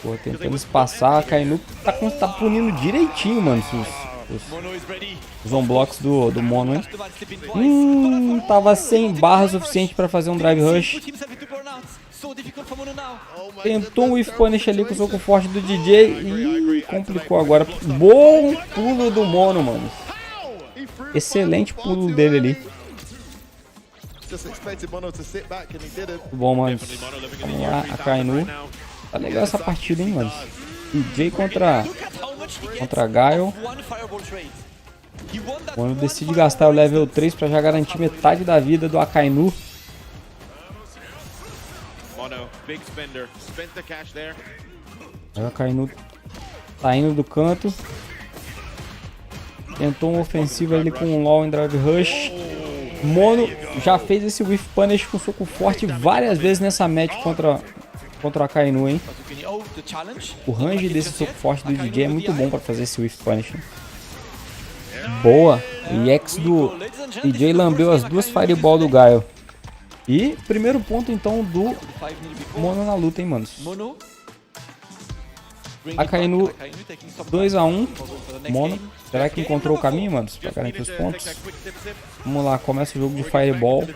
Pô, tentando espaçar, a AKAINU tá punindo direitinho, mano, os on-blocks do Mono, hein? Tava sem barra suficiente pra fazer um Drive Rush. Tentou um Whiff Punish ali com o soco forte do DJ e complicou agora. Bom pulo do Mono, mano. Excelente pulo dele ali. Bom, mano. Vamos lá, AKAINU. Tá legal essa partida, hein, mano. DJ contra Guile. Mano, decide gastar o level 3 pra já garantir metade da vida do AKAINU. O AKAINU tá indo do canto. Tentou um ofensivo ali com um LOL em Drive Rush. Mono já fez esse Whiff Punish com soco forte várias vezes nessa match contra o AKAINU, hein? O range desse soco forte do DJ é muito bom pra fazer esse Whiff Punish. Boa! O EX do DJ lambeu as duas Fireball do Guile. E primeiro ponto então do Mono na luta, hein, manos? AKAINU 2 a 1. Mono, será que encontrou o caminho, manos, pra garantir os pontos? Vamos lá, começa o jogo de Fireball.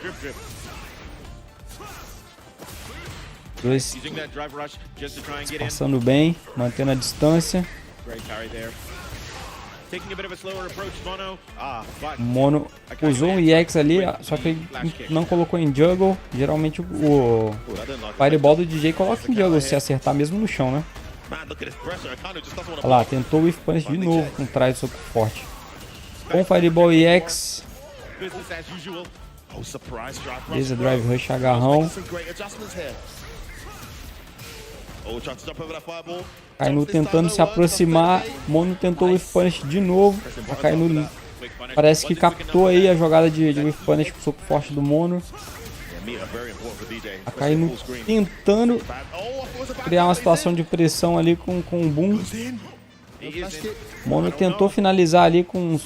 Dois passando bem, mantendo a distância. Mono usou um EX ali, só que ele não colocou em jungle. Geralmente o Fireball do DJ coloca em jungle se acertar mesmo no chão, né? Olha lá, tentou o Whiff Punish de novo com trás de soco forte. Com Fireball EX. Beleza, Drive Rush agarrão. AKAINU tentando se aproximar. Mono tentou o Whiff Punish de novo. AKAINU parece que captou aí a jogada de Whiff Punish com o soco forte do Mono. AKAINU tentando criar uma situação de pressão ali com o boom. Mono tentou finalizar ali com uns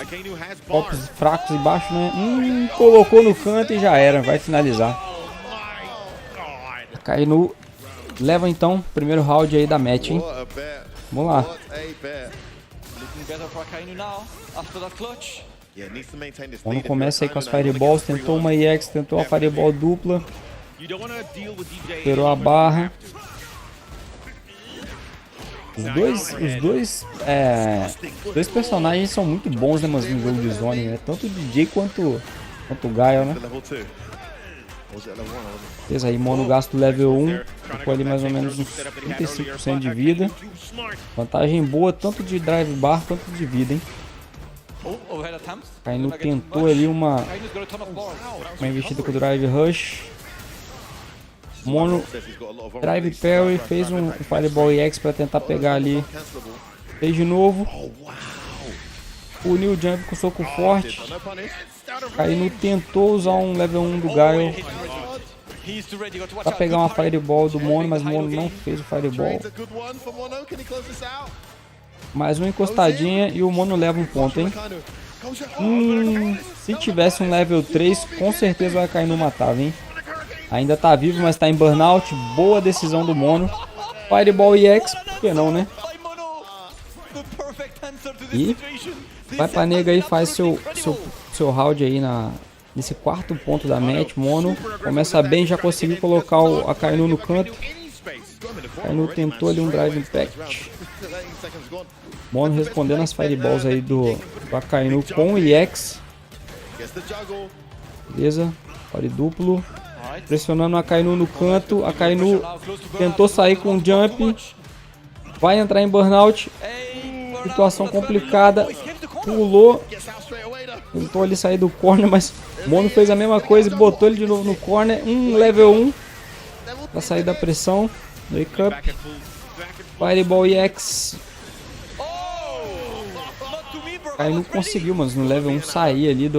golpes fracos embaixo, né? Colocou no canto e já era, vai finalizar. AKAINU leva então o primeiro round aí da match, hein? Vamos lá. Mono começa aí com as Fireballs, tentou uma EX, tentou a Fireball dupla. Esperou a barra. Os dois personagens são muito bons, né, mas no jogo de zone, né? Tanto o DJ quanto o Guile, né? Beleza, aí Mono gasta o level 1, ficou ali mais ou menos uns 35% de vida. Vantagem boa tanto de drive bar quanto de vida, hein? AKAINU tentou ali uma investida com o Drive Rush. Mono Drive Parry, fez um Fireball EX para tentar pegar ali. Fez de novo. Uniu o jump com soco forte. AKAINU tentou usar um level 1 do Guile para pegar uma Fireball do Mono, mas o Mono não fez o Fireball. Mais uma encostadinha e o Mono leva um ponto, hein? Se tivesse um level 3, com certeza o AKAINU matava, hein? Ainda tá vivo, mas tá em burnout. Boa decisão do Mono. Fireball EX, por que não, né? E vai pra nega aí, faz seu round aí nesse quarto ponto da match. Mono começa bem, já conseguiu colocar o AKAINU no canto. AKAINU tentou ali um Drive Impact. Mono respondendo as Fireballs aí do AKAINU com o EX. Beleza, fire duplo. Pressionando o AKAINU no canto. AKAINU tentou sair com um jump. Vai entrar em burnout. Situação complicada. Pulou. Tentou ali sair do corner, mas Mono fez a mesma coisa e botou ele de novo no corner. Level 1. Pra sair da pressão. Wake up. Fireball EX. AKAINU conseguiu, mano, no level 1 sair ali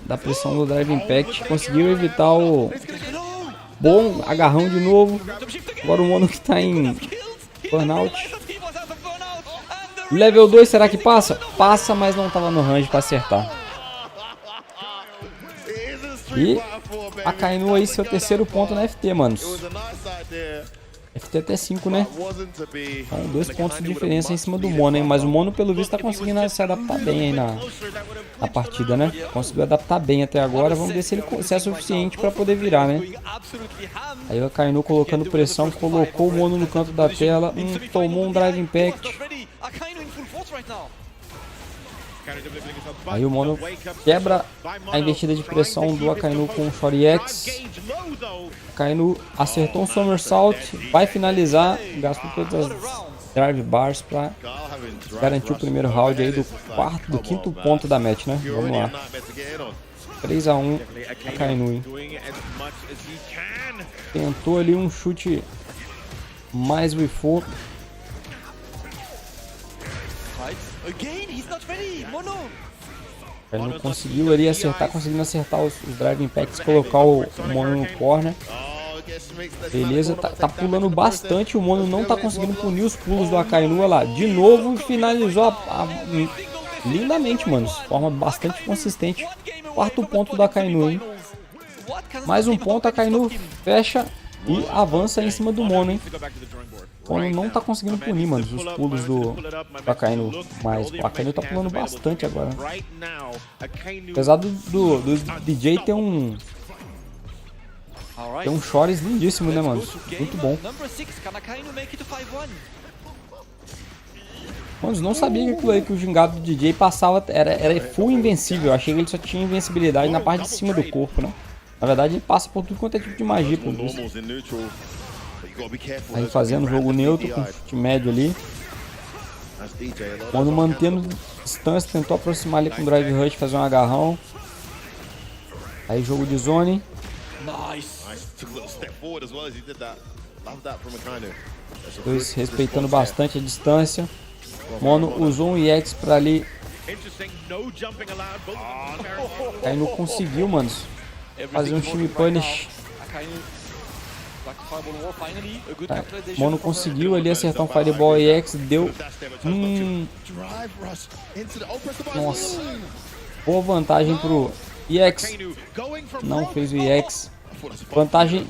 da pressão do Drive Impact. Conseguiu evitar o bom agarrão de novo. Agora o Mono que tá em burnout. Level 2, será que passa? Passa, mas não tava no range pra acertar. E AKAINU aí, seu terceiro ponto na FT, manos. FT até 5, né? Então, 2 pontos de diferença em cima do Mono, hein? Mas o Mono, pelo visto, tá conseguindo se adaptar bem aí na partida, né? Conseguiu adaptar bem até agora. Vamos ver se é suficiente pra poder virar, né? Aí o AKAINU colocando pressão, colocou o Mono no canto da tela. Tomou um Drive Impact. Aí o Mono quebra a investida de pressão do AKAINU com o Shorty X. AKAINU acertou um somersault, vai finalizar, gastou todas as drive bars para garantir o primeiro round aí do quinto ponto da match, né? Vamos lá. 3 a 1 AKAINU, hein? Tentou ali um chute mais before. Ele não conseguiu ali acertar, conseguindo acertar os drive impacts, colocar o Mono no corner. Beleza, tá pulando bastante, o Mono não tá conseguindo punir os pulos do AKAINU, olha lá. De novo, finalizou lindamente, mano, de forma bastante consistente. Quarto ponto do AKAINU, hein? Mais um ponto, AKAINU fecha e avança em cima do Mono, hein? O Mono não tá conseguindo punir, mano, os pulos do AKAINU, mas o AKAINU tá pulando bastante agora. Apesar do DJ ter um shorts lindíssimo, né, mano? Muito bom. Mano, não sabia que aquilo aí que o gingado do DJ passava era full invencível. Eu achei que ele só tinha invencibilidade na parte de cima do corpo, né? Na verdade, ele passa por tudo quanto é tipo de magia, por isso. Aí fazendo jogo neutro, com chute médio ali. Quando mantendo distância, tentou aproximar ali com o Drive Rush, fazer um agarrão. Aí jogo de zone. Dois respeitando bastante a distância. Mono usou um EX pra ali. Aí não conseguiu, mano, fazer um shimmy punish. Mono conseguiu ali acertar um Fireball EX, deu nossa, boa vantagem pro EX, não fez o EX, vantagem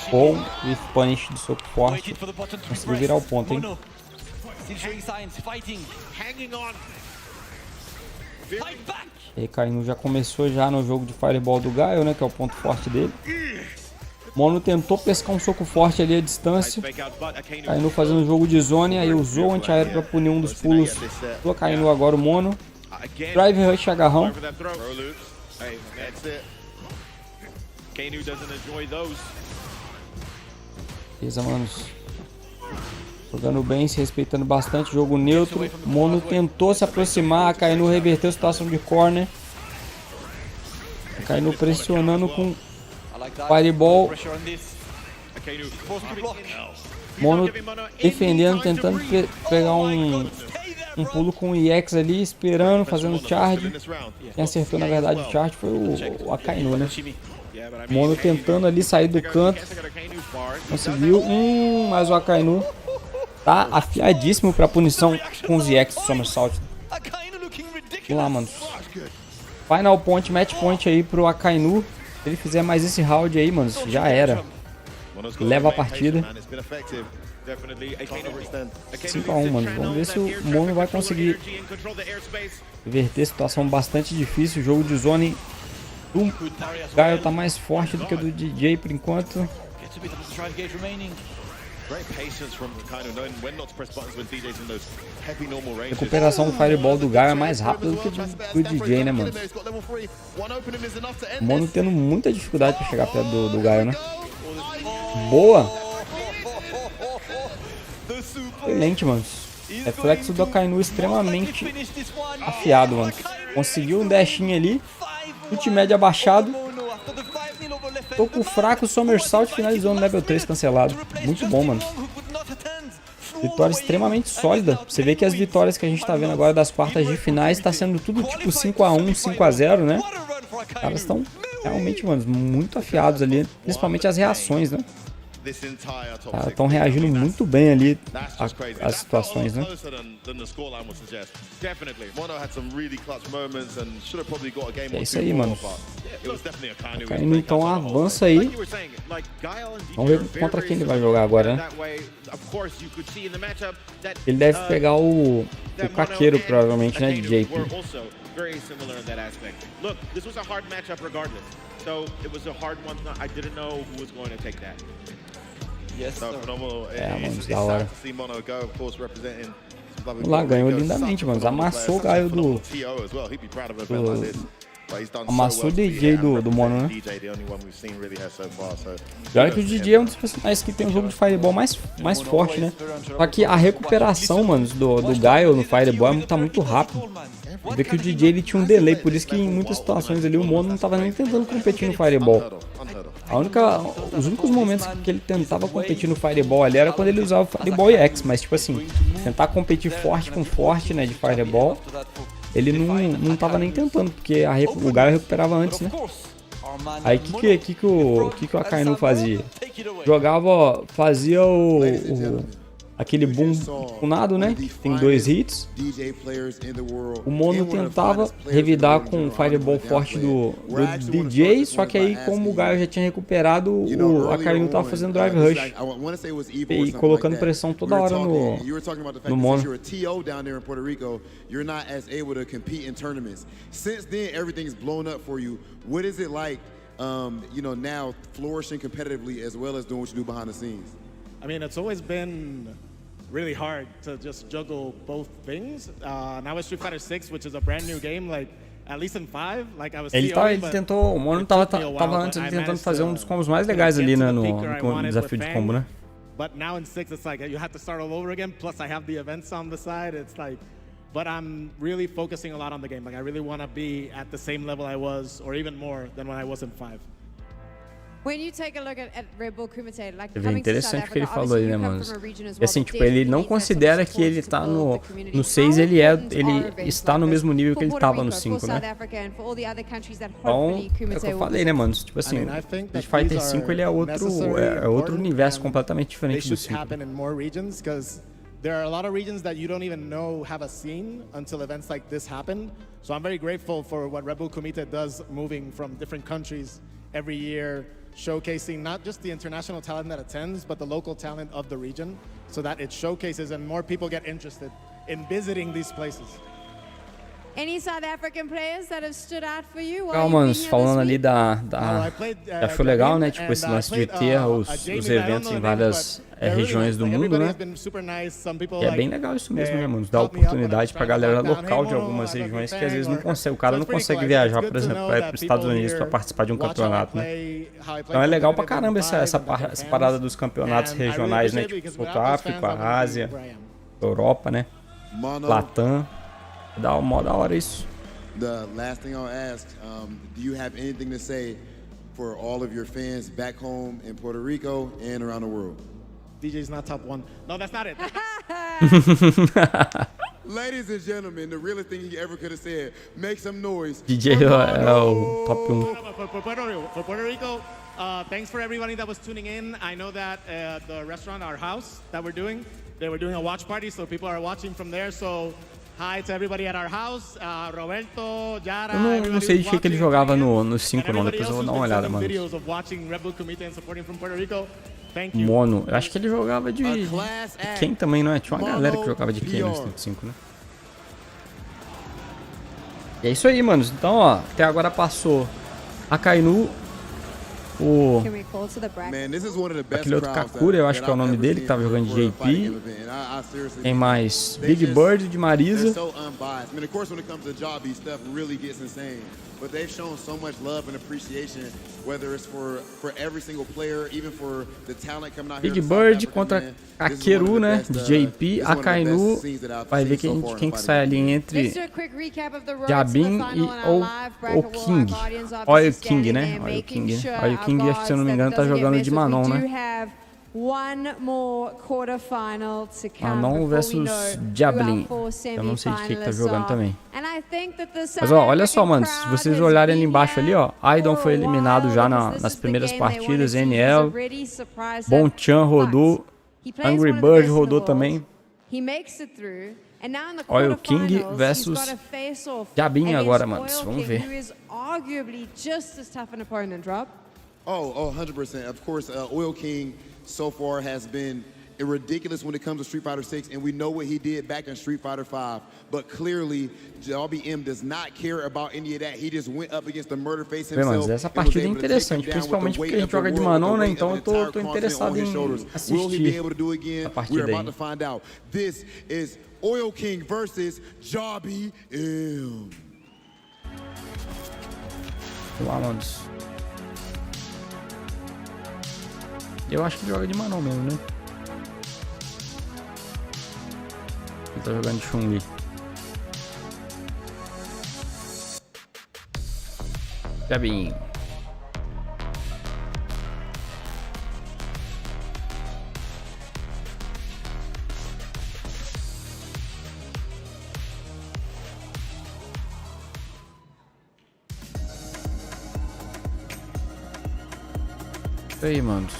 bom, with punish do soco forte, conseguiu virar o ponto, hein? E AKAINU já começou já no jogo de Fireball do Guile, né, que é o ponto forte dele. Mono tentou pescar um soco forte ali à distância. AKAINU fazendo um jogo de zone, aí usou o antiaéreo para punir um dos pulos do AKAINU agora o Mono. Drive Rush agarrão. Beleza, manos. Jogando bem, se respeitando bastante, jogo neutro. Mono tentou se aproximar, AKAINU reverteu a situação de corner. AKAINU pressionando com Fireball. Mono defendendo, tentando pegar um pulo com o EX ali, esperando, fazendo charge. Quem acertou na verdade o charge foi o AKAINU, né? Mono tentando ali sair do canto. Conseguiu. Mas o AKAINU tá afiadíssimo pra punição com os EX do Somersault. Vamos lá, mano. Final point, match point aí pro AKAINU. Se ele fizer mais esse round aí, mano, já era. Leva a partida. 5 a 1, mano. Vamos ver se o Mono vai conseguir reverter a situação bastante difícil. O jogo de zone do Guile tá mais forte do que o do DJ por enquanto. A recuperação do Fireball do Guile é mais rápida do que do DJ, né, mano? O Mono tendo muita dificuldade para chegar perto do Guile, né? Boa! Excelente, mano. Reflexo do AKAINU extremamente afiado, mano. Conseguiu um dashinho ali. Chute médio abaixado. Toco fraco, somersault, finalizou no level 3 cancelado. Muito bom, mano. Vitória extremamente sólida. Você vê que as vitórias que a gente tá vendo agora das quartas de finais tá sendo tudo tipo 5-1, 5-0, né? Os caras estão realmente, mano, muito afiados ali, principalmente as reações, né? Estão reagindo muito bem ali às situações, né? É isso aí, mano. AKAINU então avança aí. Vamos ver contra quem ele vai jogar agora, né? Ele deve pegar o Kakeru, provavelmente, né, de JP. Very similar in that aspect. Look, this was a hard matchup regardless. So it was a hard one. I didn't know who was going to take that. Yes, So phenomenal. Mano, It's da sad hora. to see Mono go, of course, representing. Vamos lá, ganhou lindamente, mano. Amassou o Guile do... Amassou o DJ do Mono, né? E olha que o DJ é um dos personagens que tem um jogo de Fireball mais forte, né? Só que a recuperação, mano, do Guile no Fireball tá muito rápido. Vê que o DJ ele tinha um delay, por isso que em muitas situações ali o Mono não tava nem tentando competir no Fireball. Os únicos momentos que ele tentava competir no Fireball ali era quando ele usava o Fireball X, mas tipo assim, tentar competir forte com forte, né, de Fireball, ele não tava nem tentando, porque o Guile recuperava antes, né? Aí o que o AKAINU fazia? Fazia aquele boom tunado, né? Tem 2 hits. O Mono tentava revidar com o Fireball forte do DJ, só que aí como o Guile já tinha recuperado, o AKAINU tava fazendo Drive Rush e colocando pressão toda hora no Mono. Now flourishing competitively as well as doing what you do behind the scenes? I mean, it's always been really hard to just juggle both things. Now with Street Fighter 6, which is a brand new game, like at least in 5, like I was. Ele tentou, o Mono tava antes ele tentando fazer um dos combos mais legais ali, né, no desafio de combo, né? But now in 6, it's like you have to start all over again. Plus, I have the events on the side. It's like, but I'm really focusing a lot on the game. Like I really want to be at the same level I was, or even more than when I was in 5. When you take a look at Red Bull Kumite, like É bem interessante o que ele falou aí, né, mano? E assim, tipo, ele não considera que ele tá no 6, ele está no mesmo nível que ele tava no 5, né? Então, é o que eu falei, né, mano? Tipo assim, o Street Fighter 5 ele é outro universo completamente diferente do 5. There are a lot of regions that you don't even know have a scene until events like this happen. So I'm very grateful for what Red Bull Kumite does, moving from different countries every year, showcasing not just the international talent that attends, but the local talent of the region, so that it showcases and more people get interested in visiting these places. Any South African players that have stood out for you? Legal, mano, falando ali achou legal, né, tipo esse lance de ter os eventos em várias regiões do mundo, né? E é bem legal isso mesmo, né, mano? Dá oportunidade pra galera local de algumas regiões que às vezes não consegue. O cara não consegue viajar, por exemplo, para os Estados Unidos pra participar de um campeonato, né? Então é legal pra caramba essa parada dos campeonatos regionais, né? Tipo, South África, Ásia, Europa, né? Latam. Dá uma da hora isso. The last thing I'll ask, do you have anything to say for all of your fans back home in Puerto Rico and around the world? DJ's not top 1. No, that's not it. Ladies and gentlemen, the realest thing he ever could have said. Make some noise. DJ é o top 1. For Puerto Rico, thanks for everybody that was tuning in. I know that the restaurant, our house, that we're doing, they were doing a watch party, so people are watching from there. So hi to everybody at our house. Roberto, Yara. Eu não sei de que ele jogava no 5 não, depois eu vou dar uma olhada, mano. Mono, eu acho que ele jogava de quem também, não é? Tinha uma galera que jogava de quem no 5, né? E é isso aí, manos. Então, ó, até agora passou AKAINU, aquele outro Kakeru, eu acho que é o nome dele, que tava jogando de JP. Tem mais Big Bird de Marisa. But they've shown so much love and appreciation, whether it's for every single player, even for the talent coming out here. Big Bird contra Kakeru, né? De JP, AKAINU. Vai ver quem que sai ali entre JHABIM e OilKing, né? OilKing, acho que se eu não me engano tá jogando de MANON, né? One more quarterfinal to come MANON versus JHABIM. Eu não sei de que tá jogando também. Mas ó, olha só, mano, se vocês olharem ali embaixo ali, ó, Aidon foi eliminado já nas primeiras partidas, NL, Bom Chan rodou, Angry Bird rodou também. OilKing versus JHABIM agora, mano. Vamos ver. Oh, 100%. Of course, OilKing so far has been ridiculous when it comes to Street Fighter 6, and we know what he did back in Street Fighter 5. But clearly, JHABIM does not care about any of that. He just went up against the murder face himself. Mas essa partida é interessante, principalmente porque a gente joga de Manon, né? Então eu tô interessado em assistir a partida aí. This is OilKing versus JHABIM. Vamos lá, manos. Eu acho que joga de Manon mesmo, né? Ele tá jogando de CHUN-LI. JHABIM. E aí, manos?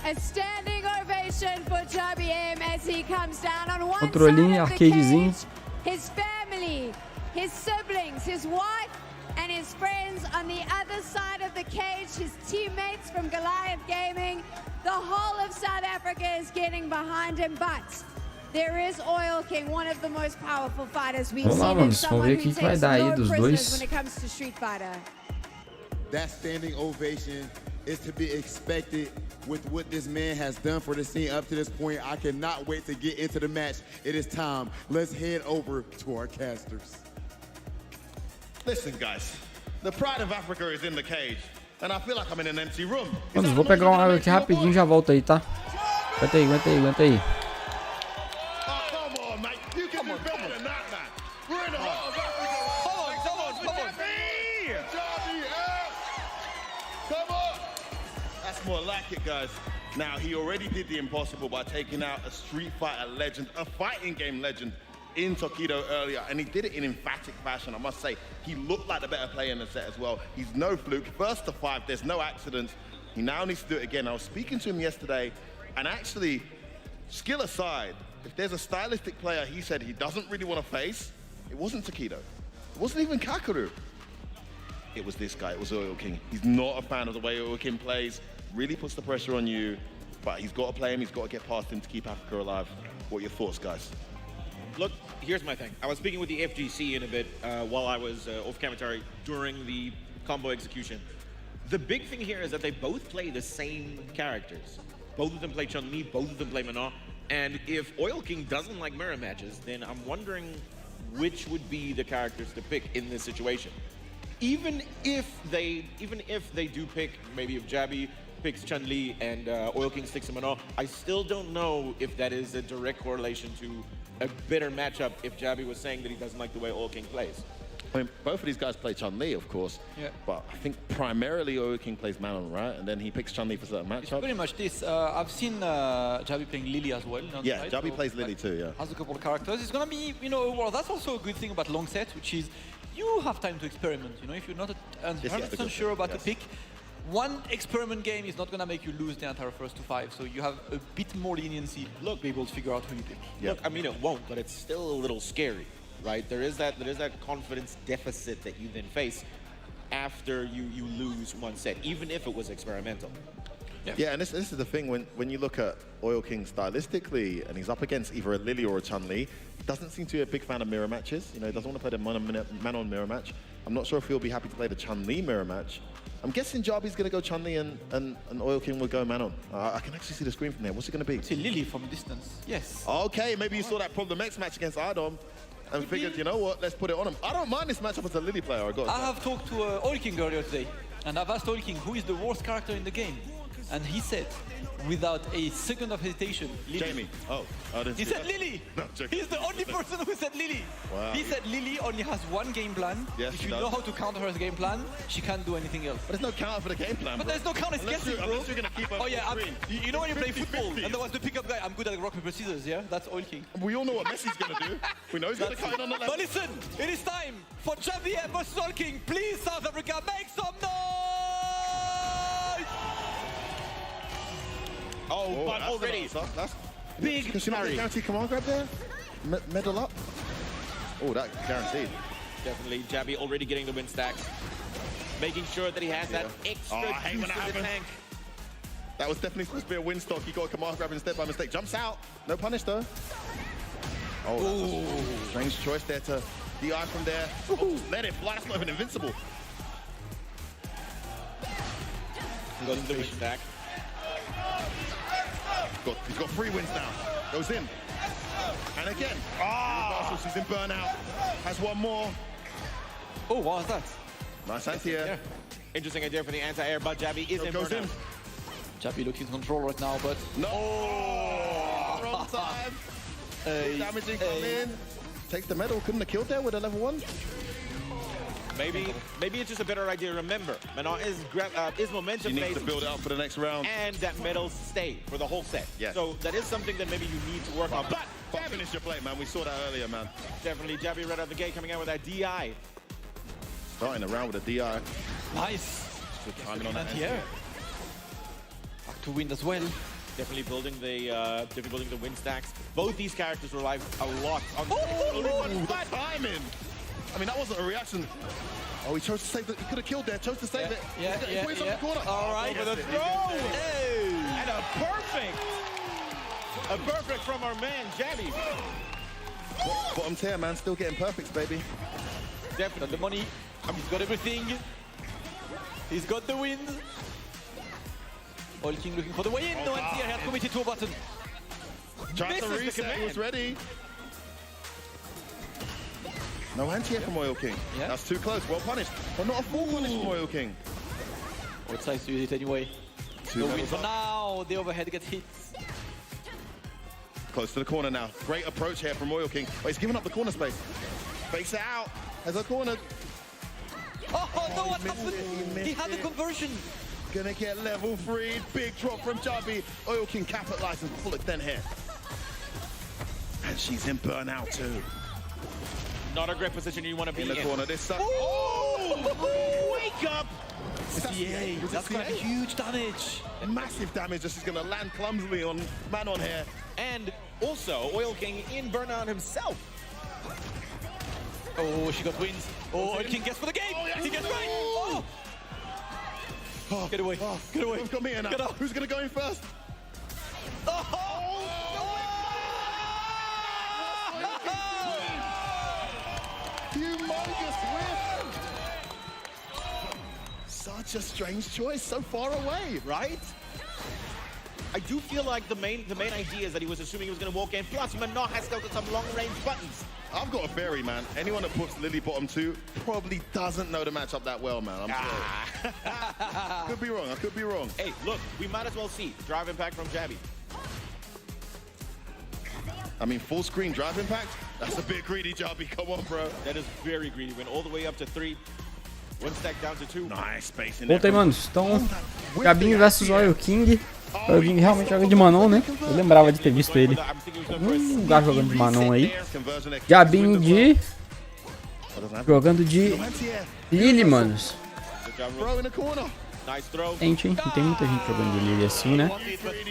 A standing ovation for JHABIM as he comes down on one Controlinho, side of the arcadezinho. cage. His family, his siblings, his wife, and his friends on the other side of the cage. His teammates from Goliath Gaming. The whole of South Africa is getting behind him, but there is OilKing, one of the most powerful fighters we've seen, and someone who takes no prisoners when it comes to Street Fighter. That standing ovation is to be expected with what this man has done for the scene up to this point. I cannot wait to get into the match. It is time. Let's head over to our casters. Listen, guys, the pride of Africa is in the cage, and I feel like I'm in an empty room. Mano, vou pegar uma água aqui rapidinho e já volto aí, tá? Aguenta aí. Oh, come on, mate. You can do better than that, man. We're in the heart of Africa. Come on. That's more like it, guys. Now, he already did the impossible by taking out a Street Fighter legend, a fighting game legend in Tokido earlier, and he did it in emphatic fashion. I must say, he looked like the better player in the set as well. He's no fluke. First to 5, there's no accidents. He now needs to do it again. I was speaking to him yesterday, and actually, skill aside, if there's a stylistic player he said he doesn't really want to face, it wasn't Tokido. It wasn't even Kakeru. It was this guy, it was OilKing. He's not a fan of the way OilKing plays, really puts the pressure on you, but he's got to play him, he's got to get past him to keep Africa alive. What are your thoughts, guys? Look, here's my thing. I was speaking with the FGC in a bit while I was off commentary during the combo execution. The big thing here is that they both play the same characters. Both of them play Chun-Li, both of them play MANON, and if OilKing doesn't like mirror matches, then I'm wondering which would be the characters to pick in this situation. Even if they do pick, maybe if JHABIM picks Chun-Li and OilKing sticks to MANON, I still don't know if that is a direct correlation to a better matchup if JHABIM was saying that he doesn't like the way OilKing plays. I mean, both of these guys play Chun-Li, of course, but I think primarily OilKing plays Manon, right? And then he picks Chun-Li for certain matchups. It's pretty much this. I've seen JHABIM playing Lily as well. Yeah, JHABIM plays Lily too, yeah. Has a couple of characters. It's gonna be, well, that's also a good thing about long set, which is you have time to experiment. If you're not 100% sure about a pick, one experiment game is not going to make you lose the entire first to 5, so you have a bit more leniency to be able to figure out who you pick. Look, I mean, it won't, but it's still a little scary, right? There is that confidence deficit that you then face after you lose one set, even if it was experimental. Yeah, and this is the thing, when you look at OilKing stylistically, and he's up against either a Lily or a Chun-Li, doesn't seem to be a big fan of mirror matches. He doesn't want to play the Manon mirror match. I'm not sure if he'll be happy to play the Chun-Li mirror match. I'm guessing JHABIM's going to go Chun-Li and OilKing will go Manon. I can actually see the screen from there. What's it going to be? See Lily from a distance, yes. Okay, maybe you saw that ProblemX match against Aidon and figured, you know what, let's put it on him. I don't mind this matchup as a Lily player, I have talked to OilKing earlier today, and I've asked OilKing who is the worst character in the game. and he said, without a second of hesitation, Lily. Jamie. Oh, I didn't He see said that. Lily. No, joking. He's the only person who said Lily. Wow. He said Lily only has one game plan. Yes, if she you does. know how to counter her game plan, she can't do anything else. But there's no counter for the game plan, But bro. there's no counter, it's guessing, bro. Unless you're gonna keep her Oh yeah, on screen. you know when you play football 50-50. and there was the pickup guy, I'm good at rock, paper, scissors, yeah? That's OilKing. We all know what Messi's gonna do. We know he's gonna cut in on the left. But listen, it is time for JHABIM versus OilKing. Please, South Africa, make some noise! Oh, but that's already. the answer. That's Big Can she not parry. get guaranteed command grab there? Medal up. Oh, that guaranteed. Definitely, Jabby already getting the win stacks. Making sure that he has that extra Oh, I hate juice when in that the happens. tank. That was definitely supposed to be a win stock. He got a command grab instead by mistake. Jumps out. No punish though. Oh, that's a strange choice there to DI from there. Oh, let it fly. That's not even invincible. He goes to the win stack. He's got 3 wins now. Goes in. And again. Reversal. She's in burnout. Has one more. Oh, what was that? Nice anti-air. Interesting idea for the anti-air, but Jabby is in Goes in. burnout. JHABIM looking in control right now, but No! Wrong time. Damaging come in. Takes the medal. Couldn't have killed there with a level 1. Maybe it's just a better idea. Remember, Manon is momentum You need based, to build it up for the next round. and that medal stay for the whole set. Yes. So that is something that maybe you need to work on. But Finish your plate, man. We saw that earlier, man. definitely Jabby right out of the gate coming out with that DI. Starting the round with a DI. nice. Good timing on that Anti-air. Back to win as well. Definitely building the win stacks. Both these characters rely a lot on the timing. I mean, that wasn't a reaction. Oh, he chose to save it. He could have killed there. Chose to save it. Yeah, He put it on the corner. All right. for the throw. And a perfect from our man, Jabby. Bottom tier, man. Still getting perfects, baby. Definitely. Got the money. He's got everything. He's got the win. OilKing looking for the way in. No anti-air. He had Kumite to a button. Tried to Misses the reset. He command. was ready. No anti-air from OilKing. Yeah. That's too close. Well punished. But not a full punish from OilKing. Oh, it's nice to use it anyway. Two No win levels for up. now. The overhead gets hit. Close to the corner now. Great approach here from OilKing. But he's giving up the corner space. Fakes it out. Has a corner. Oh, no, what he missed happened? it, he He had the missed it. conversion. Gonna get level 3. Big drop from JHABIM. OilKing capitalizing full extent here. And she's in burnout too. Not a great position you want to be In in. the corner. This sucks. Wake up! CA. That's gonna be huge damage. Massive damage. This is gonna land clumsily on MANON here. And also, OilKing in burnout himself. Oh, she got wins. Oh, OilKing gets for the game. He gets right. Oh. Get away. Get away. We've got me here now. Get up. Who's gonna go in first? Humongous win! Such a strange choice, so far away, right? I do feel like the main idea is that he was assuming he was going to walk in. Plus, Manon has still got some long-range buttons. I've got a theory, man. Anyone that puts Lily bottom 2 probably doesn't know the matchup that well, man. I'm sorry. Could be wrong. I could be wrong. Hey, look, we might as well see drive impact from JHABIM. I mean, full screen drive impact? That's a bit greedy, JHABIM. Come on, bro. That is very greedy. Went all the way up to 3. One stack down to 2. Nice space in there. Voltei, manos. Então, JHABIM versus OilKing. OilKing realmente joga de Manon, né? Eu lembrava de ter visto ele em algum lugar jogando de Manon aí. JHABIM jogando de Lily, manos. Throw in the corner. Nice throw. Gente, hein? Não tem muita gente jogando de Lily assim, né?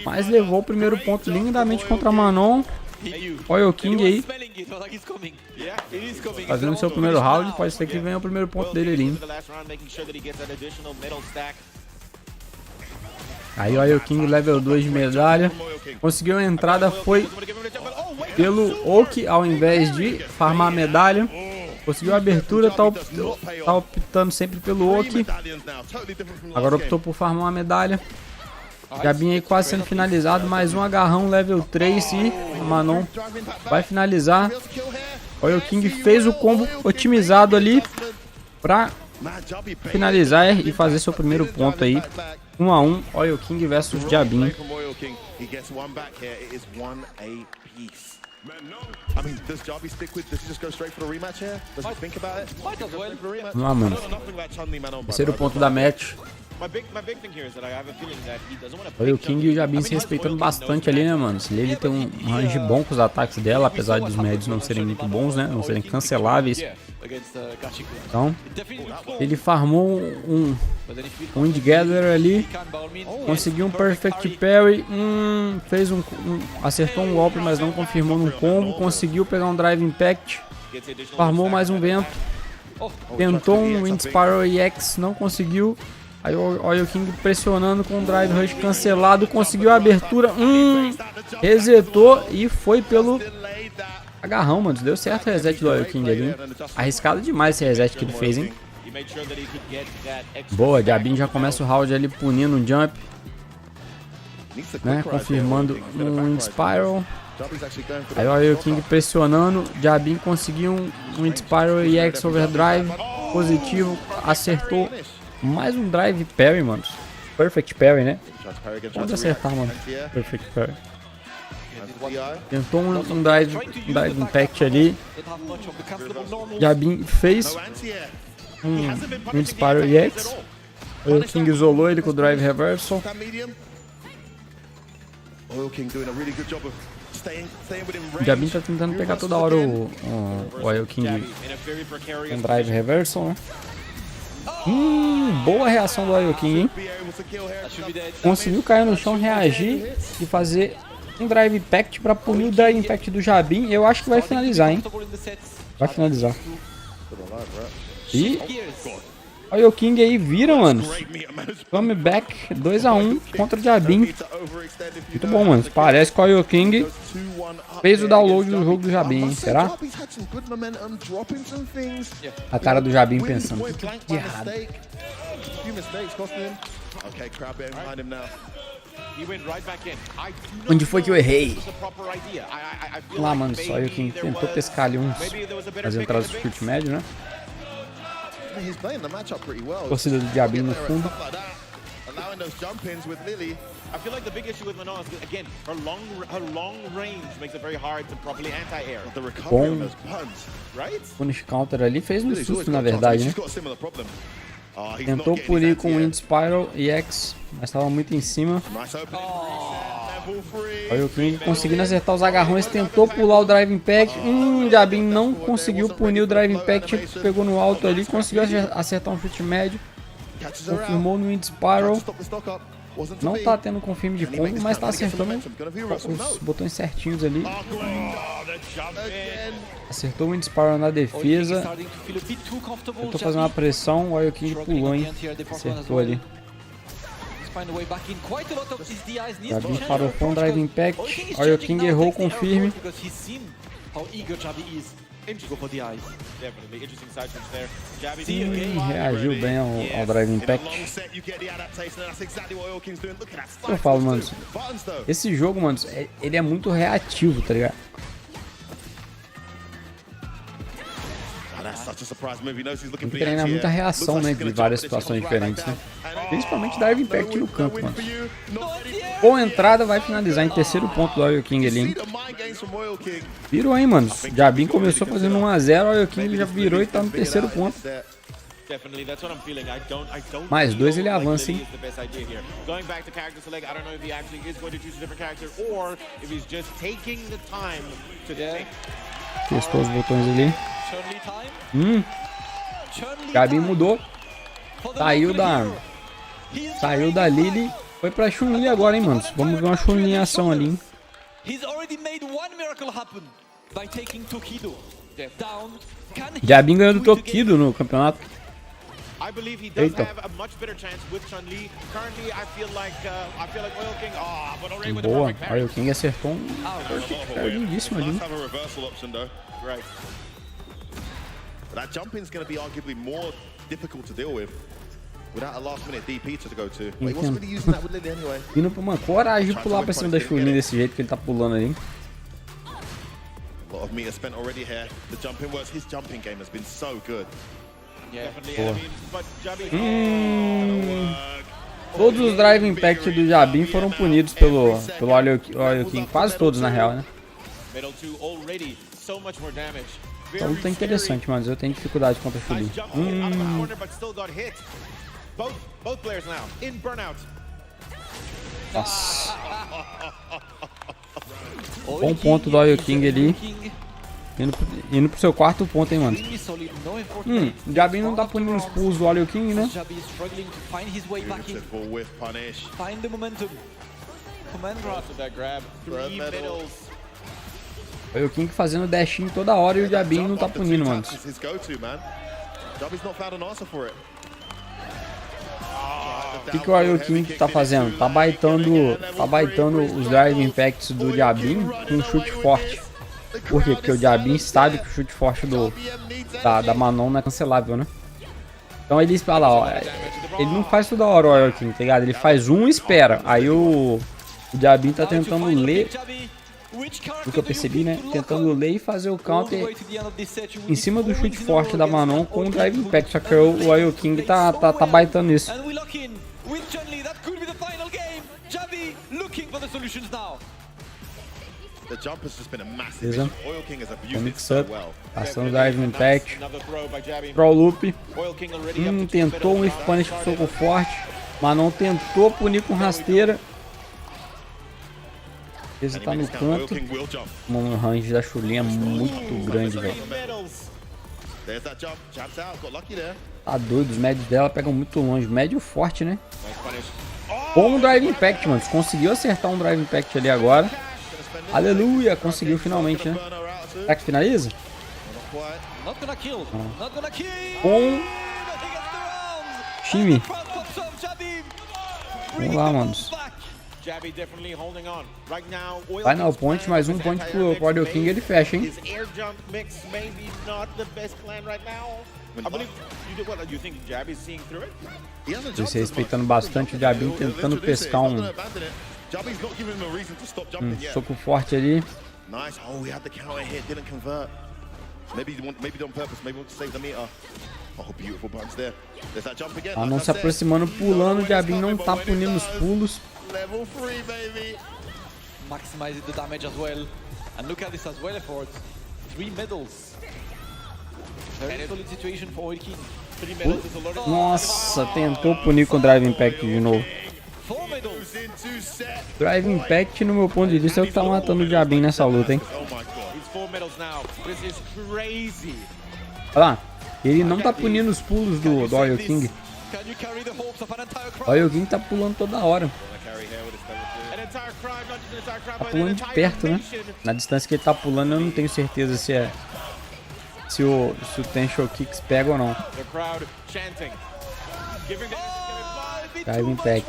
Mas levou o primeiro ponto lindamente contra a Manon. OilKing aí, fazendo seu primeiro round. Pode ser que venha o primeiro ponto dele ali. Aí o OilKing level 2 de medalha. Conseguiu a entrada, foi pelo Oki ao invés de farmar a medalha. Conseguiu a abertura, tá optando sempre pelo Oki. Agora optou por farmar uma medalha. JHABIM aí quase sendo finalizado. Mais um agarrão level 3 e a Manon vai finalizar. O OilKing fez o combo otimizado ali pra finalizar e fazer seu primeiro ponto aí. 1 a 1, OilKing versus JHABIM. Vamos lá, mano. Terceiro ponto da match. OilKing e o JHABIM se respeitando bastante ali, né, mano? Ele tem um range bom com os ataques dela, apesar dos médios não serem muito bons, né? Não serem canceláveis. Então, ele farmou um Wind Gather ali, conseguiu um Perfect Parry, acertou um golpe, mas não confirmou no combo, conseguiu pegar um Drive Impact, farmou mais um vento, tentou um Wind Spiral EX, não conseguiu. Aí o OilKing pressionando com o Drive Rush cancelado, conseguiu a abertura, resetou e foi pelo agarrão, mano. Deu certo o reset do OilKing ali, hein? Arriscado demais esse reset que ele fez, hein? Boa, JHABIM já começa o round ali punindo um jump, né? Confirmando um Wind Spiral. Aí o OilKing pressionando, JHABIM conseguiu um Wind Spiral e EX Overdrive positivo, acertou mais um Drive Parry, mano. Perfect Parry, né? Pode acertar, mano. Perfect Parry. Tentou um Drive Impact ali. JHABIM fez um Spiral EX. O OilKing isolou ele com o Drive Reversal. O JHABIM tá tentando pegar toda hora o OilKing com Drive Reversal, né? Boa reação do OilKing, hein? Conseguiu cair no chão, reagir e fazer um Drive Impact pra punir o Drive Impact do JHABIM. Eu acho que vai finalizar, hein? Vai finalizar. E o OilKing aí vira, mano. Comeback 2 a 1 contra o JHABIM. Muito bom, mano. Parece que o OilKing fez o download do jogo do JHABIM, hein? Será? A cara do JHABIM pensando, o que de errado? Onde foi que eu errei? Vamos lá, mano. Só o OilKing tentou pescar ali as entradas do chute médio, né? Torcida do JHABIM no fundo. I feel like the big issue with Manon is, again, her long range makes it very hard to properly anti-air. The recovery on those puns, right? Punish counter ali fez no susto, na verdade, né? Tentou punir com Wind Spiral e X, mas estava muito em cima. O OilKing conseguindo acertar os agarrões, tentou pular o Drive Impact. JHABIM não conseguiu punir o Drive Impact, pegou no alto ali, conseguiu acertar um chute médio. Confirmou no Wind Spiral. Não tá tendo confirme de combo, mas tá acertando os botões certinhos ali. Acertou o Wind Spiral na defesa. Tentou fazer uma pressão, o OilKing pulou, hein? Acertou ali. JHABIM parou com o Drive Impact. OilKing errou o confirme. Reagiu bem ao Drive Impact. Eu falo, mano, esse jogo, mano, ele é muito reativo, tá ligado? Tem que treinar muita reação, né, de várias situações diferentes, né? Principalmente Drive Impact no campo, mano. Boa entrada, vai finalizar em terceiro ponto do OilKing ali, hein? Virou, hein, mano. JHABIM começou fazendo 1 a 0, o OilKing já virou e tá no terceiro ponto. Mais 2 ele avança, hein? Testou os botões ali. JHABIM mudou. Saiu da Lily. Foi pra CHUN-LI agora, hein, mano. Vamos ver uma CHUN-LI em ação ali, hein? JHABIM ganhou do Tokido no campeonato. Eita. Boa, o OilKing acertou um lindíssimo ali. That jumping's going to be arguably more difficult to deal with without a last-minute DP to go to. But he wasn't really using that with Lily anyway. Indo pra uma coragem de pular pra cima da CHUN-LI desse jeito que ele tá pulando ali. A lot of meter spent already here. The jumping works. His jumping game has been so good. Todos os Drive Impact do JHABIM foram punidos pelo OilKing, quase todos na real, né? Essa luta é interessante, mas eu tenho dificuldade contra o CHUN-LI. Nossa. Bom ponto do OilKing ali. Indo pro seu quarto ponto, hein, mano. O JHABIM não tá punindo os pulls do OilKing, né? O OilKing fazendo dashinho toda hora e o JHABIM não tá punindo, mano. O que o OilKing tá fazendo? Tá baitando os Drive Impacts do JHABIM com um chute forte. Por quê? Porque o JHABIM sabe que o chute forte da Manon não é cancelável, né? Então ele fala, ó, ele não faz toda hora o OilKing, tá ligado? Ele faz um e espera. Aí o JHABIM tá tentando ler, o que eu percebi, né? Tentando ler e fazer o counter em cima do chute forte da Manon com o Drive Impact. Só que o OilKing tá baitando isso. Beleza. Mix up. Ação Drive Impact. Pro Loop. Tentou um F-Punish com soco forte. Manon tentou punir com rasteira. Esse tá no canto. O range da Chun-Li é muito grande, velho. Tá doido, os médios dela pegam muito longe. Médio forte, né? Bom Drive Impact, mano. Conseguiu acertar um Drive Impact ali agora. Aleluia, conseguiu finalmente, né? Será que finaliza? Bom time. Vamos lá, manos. Final point, mais um point pro OilKing, ele fecha, hein? Você respeitando bastante o JHABIM, tentando pescar um soco forte ali. Não se aproximando, pulando, o JHABIM não tá punindo os pulos. Maximize the damage as well. And look at this as well effort. 3 medals. Very solid situation for OilKing. Nossa, tentou punir com o Drive Impact de novo. Drive Impact, no meu ponto de vista, é o que tá matando o JHABIM nessa luta, hein? Olha lá, ele não tá punindo os pulos do OilKing. O OilKing tá pulando toda hora. Tá pulando de perto, né? Na distância que ele tá pulando, eu não tenho certeza se o Tension Kicks pega ou não. Drive Impact.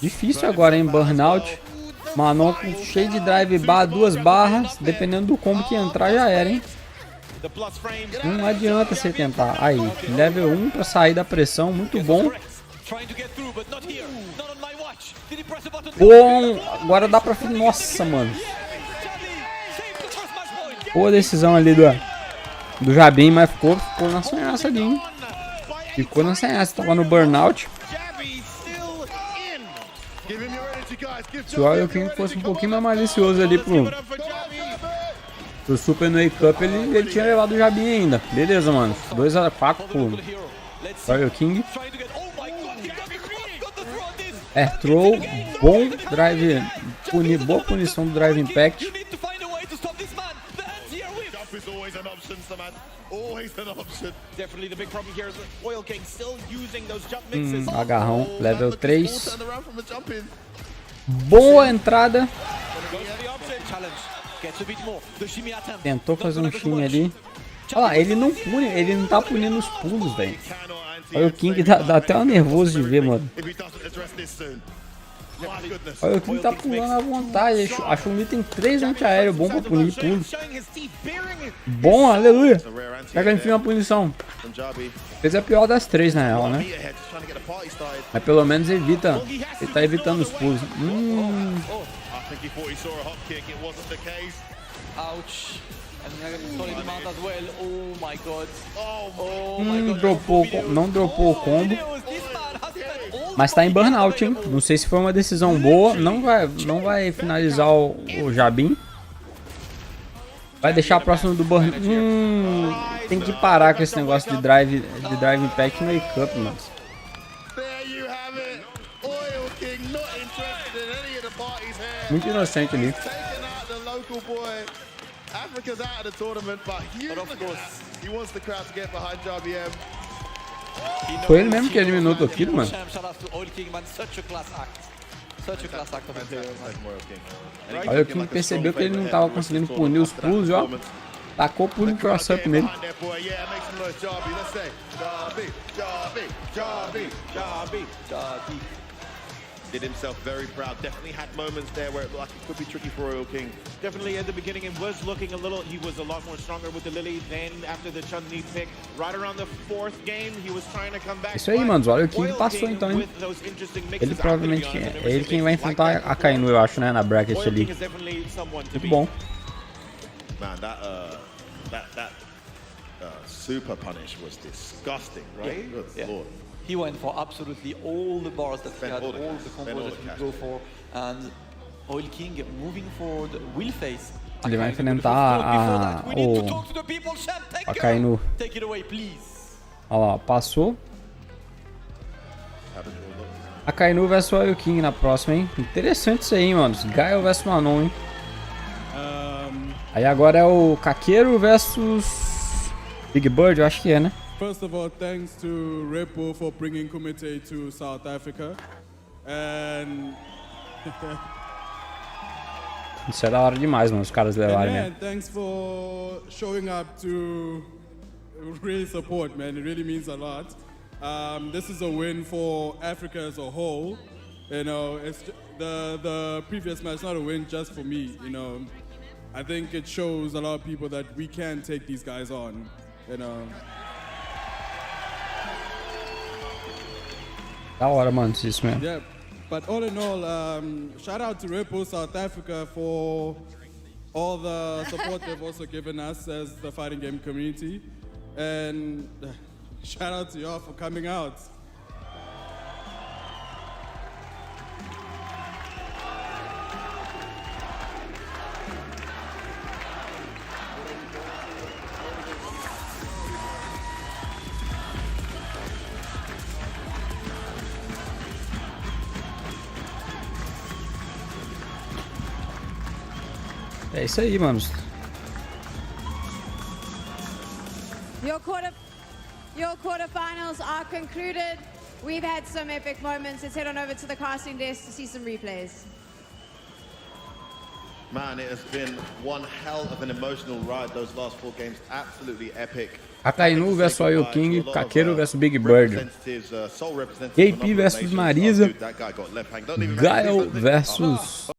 Difícil agora, hein? Burnout. Manon cheio de drive bar, 2 barras. Dependendo do combo que entrar, já era, hein? Não adianta você tentar. Aí, level 1 pra sair da pressão, muito bom. Bom, agora dá pra... Nossa, mano. Boa decisão ali do JHABIM, mas ficou na sonhaça ali, hein? Ficou na sonhaça, tava no burnout. Se o OilKing fosse um pouquinho mais malicioso ali pro Super no A-Cup, ele tinha levado o JHABIM ainda. Beleza, mano. 2-4 pro OilKing. Air throw, bom drive, boa punição do Drive Impact. Agarrão, level 3. Boa entrada. Tentou fazer um shim ali. Olha lá, ele não pune, ele não tá punindo os pulos, velho. O OilKing dá até um nervoso de ver, mano. O OilKing tá pulando à vontade. A Chun-Li tem 3 antiaéreo bom pra punir pulo. Bom, aleluia. Pega enfim uma punição. Fez a pior das 3 na real, né? Mas pelo menos evita. Ele tá evitando os pulos. Ouch. And solid mount as well. Oh my god. Oh my god. Não dropou o combo. Mas tá em burnout, hein? Não sei se foi uma decisão boa. Não vai finalizar o JHABIM. Vai deixar a próxima do burn. Tem que parar com esse negócio de drive impact no wake-up, mano. Muito inocente ali. Africa's out of the tournament, but of course, he wants the crowd to get behind JHABIM. Foi ele mesmo que eliminou o Tokido, mano. Olha, o OilKing percebeu que ele não tava conseguindo punir os pulos, ó. Tacou por um cross-up nele. Did himself very proud. Definitely had moments there where it looked like it could be tricky for OilKing. Definitely at the beginning it was looking a little, he was a lot more stronger with the Lily. Then after the CHUN-LI pick, right around the 4th game, he was trying to come back. Isso aí, mano. Olha o OilKing passou então, hein? Ele provavelmente é ele quem vai enfrentar a AKAINU, eu acho, né? Na bracket ali. Muito bom. Man, that super punish was disgusting, right? Good lord. He went for absolutely all the bars that he had, all the combos that he could go for, and OilKing moving forward will face. Ele vai enfrentar o AKAINU. Take it away, please. Olha lá, passou. AKAINU vs OilKing na próxima, hein? Interessante isso aí, mano. Guile vs MANON, hein? Aí agora é o Kakeru versus Big Bird, eu acho que é, né? First of all, thanks to Repo for bringing Kumite to South Africa. And isso é da hora demais, mano, os caras levarem mesmo. Thanks for showing up to really support, man. It really means a lot. This is a win for Africa as a whole. You know, it's the previous match, not a win just for me. You know, I think it shows a lot of people that we can take these guys on. You know. Da hora, mano, isso mesmo. Yeah, but all in all, shout out to Repo South Africa for all the support they've also given us as the fighting game community. And shout out to y'all for coming out. É isso aí, manos. Your quarterfinals are concluded. We've had some epic moments. Let's head on over to the casting desk to see some replays. Man, it has been one hell of an emotional ride. Those last 4 games, absolutely epic. AKAINU vs OilKing, Kakeru vs Big Bird, KP vs MARISA, Guile vs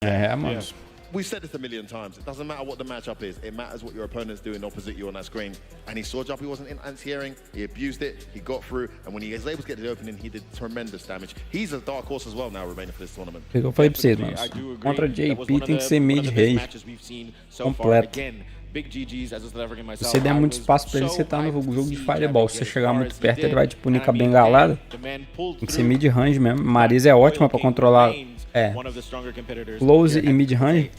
É, mano. We've said this a million times. It doesn't matter what the matchup is. It matters what your opponent's doing opposite you on that screen. And he saw JHABIM wasn't in anti-airing. He abused it. He got through. And when he was able to get to the opening, he did tremendous damage. He's a dark horse as well now remaining for this tournament. Eu falei pra vocês, mano. Contra JP tem que ser mid-range. Completo. Se você der muito espaço pra ele, você tá no jogo de fireball. Se você chegar muito perto, ele vai te punir com a bengalada. Tem que ser mid-range mesmo. Marisa é ótima pra controlar close e mid-range.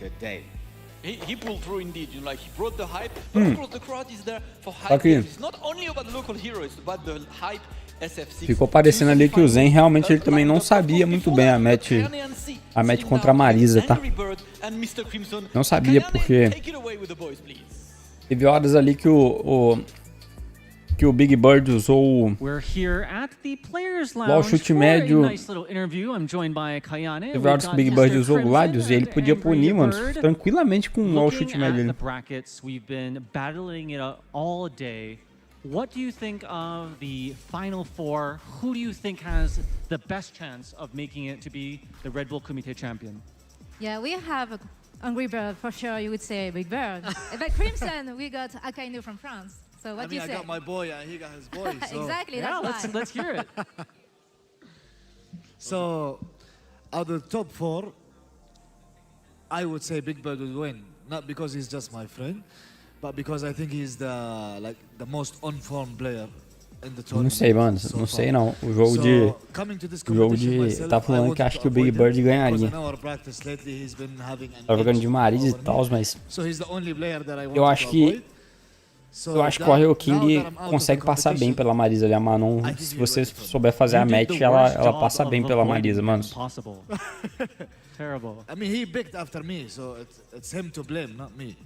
He pulled through indeed, you know, like he brought the hype, but of course the crowd is there for hype. It's not only about the local heroes, but the hype SF6. Ficou parecendo ali que o Zhen realmente ele também não sabia muito bem a match contra a Marisa, tá? Não sabia porque teve horas ali que o Big Bird usou o chute médio. Teve horas que o Big Bird usou o Gladius e ele podia punir, mano, tranquilamente com o chute médio ali. What do you think of the Final Four? Who do you think has the best chance of making it to be the Red Bull Kumite champion? Yeah, we have Angry Bird for sure. You would say Big Bird. But Crimson, we got AKAINU from France. So what do you say? I got my boy and he got his boy. So. Exactly. Yeah, that's let's hear it. So, out of the top 4, I would say Big Bird would win. Not because he's just my friend, but because I think he's the most on-form player in the tournament. Não sei, mano. Não sei não. O jogo de tá falando que acho que o Big Bird ganharia. Tá jogando de Marisa e tal, mas eu acho que o OilKing consegue passar bem pela Marisa ali. A Manon, se você souber fazer a match, ela passa bem pela Marisa, mano. Terrible. I mean, he picked after me, so it's him to blame, not me.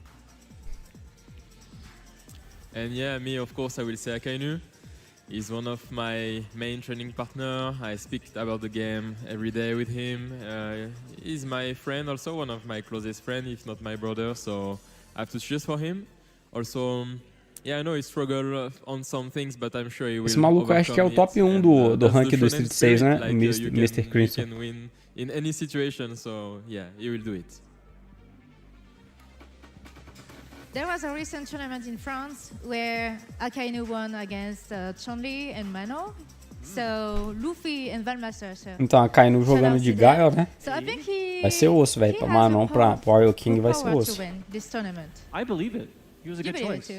And yeah, me, of course, I will say AKAINU. He's one of my main training partner. I speak about the game every day with him. He's my friend, also one of my closest friends, if not my brother. So I have to choose for him. Also, yeah, I know he struggled on some things, but I'm sure he will. Esse maluco acho que é o top 1 do ranking do Street 6, né? Like, Mr. Crimson. You can win in any situation, so yeah, he will do it. There was a recent tournament in France where AKAINU won against CHUN-LI and MANON. So Luffy and Valmaster. Então a AKAINU jogando de Guile, né? Vai ser osso, velho. Pra Manon, pro OilKing vai ser osso. I believe it. He was a good choice.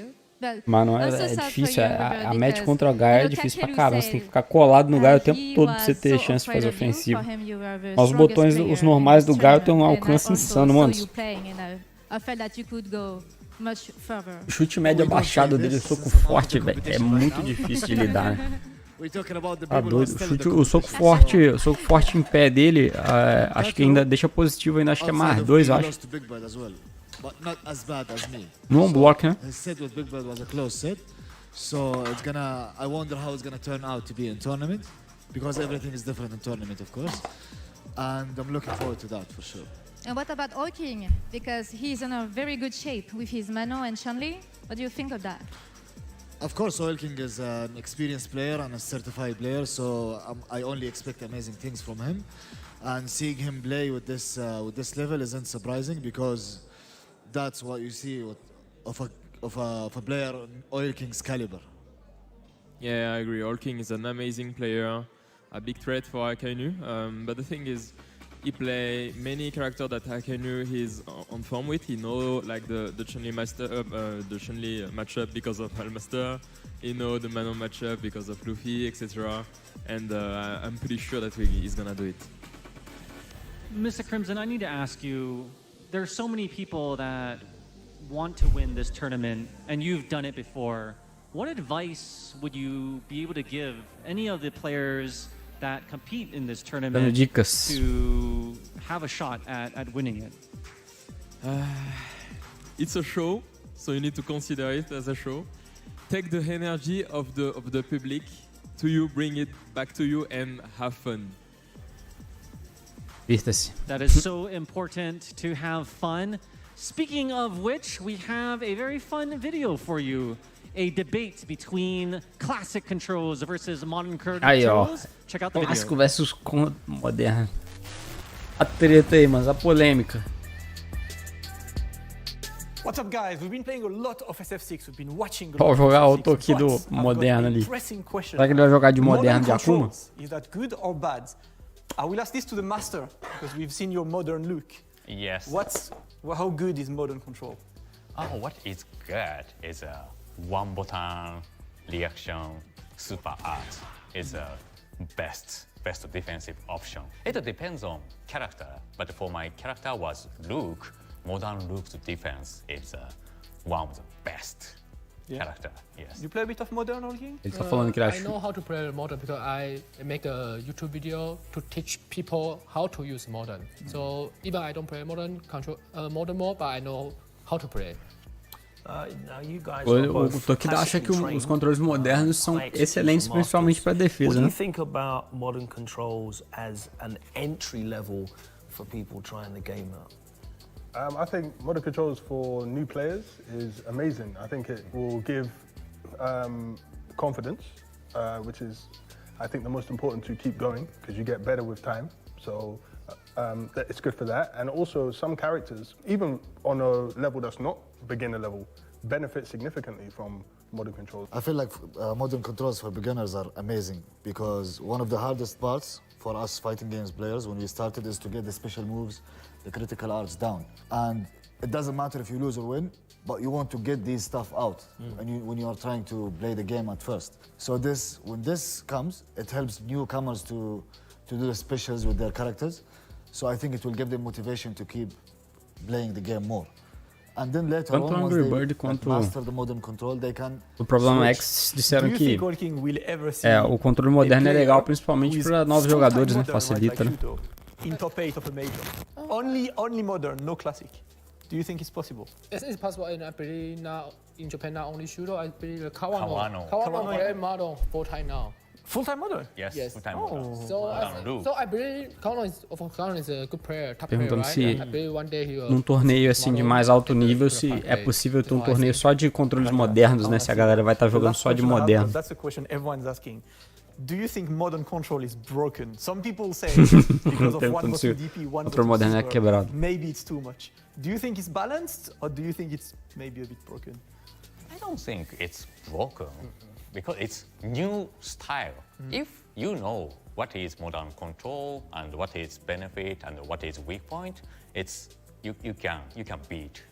Manon é difícil, a match contra o Guile é difícil pra caramba. Você tem que ficar colado no Guile o tempo todo pra você ter chance de fazer ofensivo. Mas os botões, os normais do Guile tem um alcance insano, mano. O chute médio abaixado dele, o soco forte, velho, é muito difícil de lidar, né? Tá doido. O soco forte em pé dele, acho que ainda deixa positivo, ainda acho que é mais 2, eu acho. No on block, né? So it's gonna. I wonder how it's gonna turn out to be in tournament, because everything is different in tournament, of course, and I'm looking forward to that for sure. And what about OilKing? Because he's in a very good shape with his Manon and CHUN-LI. What do you think of that? Of course, OilKing is an experienced player and a certified player, so I only expect amazing things from him. And seeing him play with this level isn't surprising, because that's what you see of a player on OilKing's caliber. Yeah, I agree. OilKing is an amazing player, a big threat for AKAINU. But the thing is, he play many characters that AKAINU is on form with. He know like the CHUN-LI matchup because of Master. He know the Manon matchup because of Luffy, etc. And I'm pretty sure that he's gonna do it. Mr. Crimson, I need to ask you, there are so many people that want to win this tournament, and you've done it before. What advice would you be able to give any of the players that compete in this tournament to have a shot at winning it? It's a show, so you need to consider it as a show. Take the energy of the public to you, bring it back to you, and have fun. That is so important, to have fun. Speaking of which, we have a very fun video for you. A debate between classic controls versus modern controls. Aí, ó. Check out the video. Clássico versus moderno. A treta aí, mas a polêmica. What's up, guys? We've been playing a lot of SF6. We've been watching a Ó, lot jogar of o Toki do SF6, moderno ali. pressing question. Será que ele vai jogar de moderno de Akuma? Controls, is that good or bad? I will ask this to the master because we've seen your modern look. Yes. How good is modern control? Oh, what is good is a one button reaction super art is a best defensive option. It depends on character, but for my character was look, modern look's defense is one of the best character. Yes. You play a bit of modern, OilKing? Ele tá falando que ele I acha. know how to play modern because I make a YouTube video to teach people how to use modern. So even I don't play modern mode, but I know how to play. O Toki acha que os controles modernos são excelentes, principalmente para defesa, What do né? you think about modern controls as an entry level for people trying the game out? I think modern controls for new players is amazing. I think it will give confidence, which is, I think, the most important to keep going because you get better with time. So it's good for that. And also some characters, even on a level that's not beginner level, benefit significantly from modern controls. I feel like modern controls for beginners are amazing because one of the hardest parts for us fighting games players when we started is to get the special moves, the critical arts down. And it doesn't matter if you lose or win, but you want to get these stuff out when you are trying to play the game at first. So when this comes, it helps newcomers to do the specials with their characters. So I think it will give them motivation to keep playing the game more. And then later Tanto on, once Angry they Bird quanto master the modern control, they can o ProblemX disseram que o controle moderno é legal, principalmente para novos jogadores, né? Facilita, né? In top 8 of a major. Only modern, no classic. Do you think it's possible? Yes, it's possible, and I believe now in Japan not only Shooter, I believe Kawano play modern full-time now. Full-time modern? Yes. Full-time modern. So I believe Kawano is a good player, top player, Perguntando right? se I believe one day he will num torneio assim de mais alto nível, se é possível ter um torneio só de controles modernos, né? Se a galera vai estar jogando só de moderno. That's the question everyone's asking. Do you think modern control is broken? Some people say because of one goes to DP, one goes to moderno é super, quebrado. maybe it's too much. Do you think it's balanced or do you think it's maybe a bit broken? I don't think it's broken because it's new style. If you know what is modern control and what is benefit and what is weak point, it's you can beat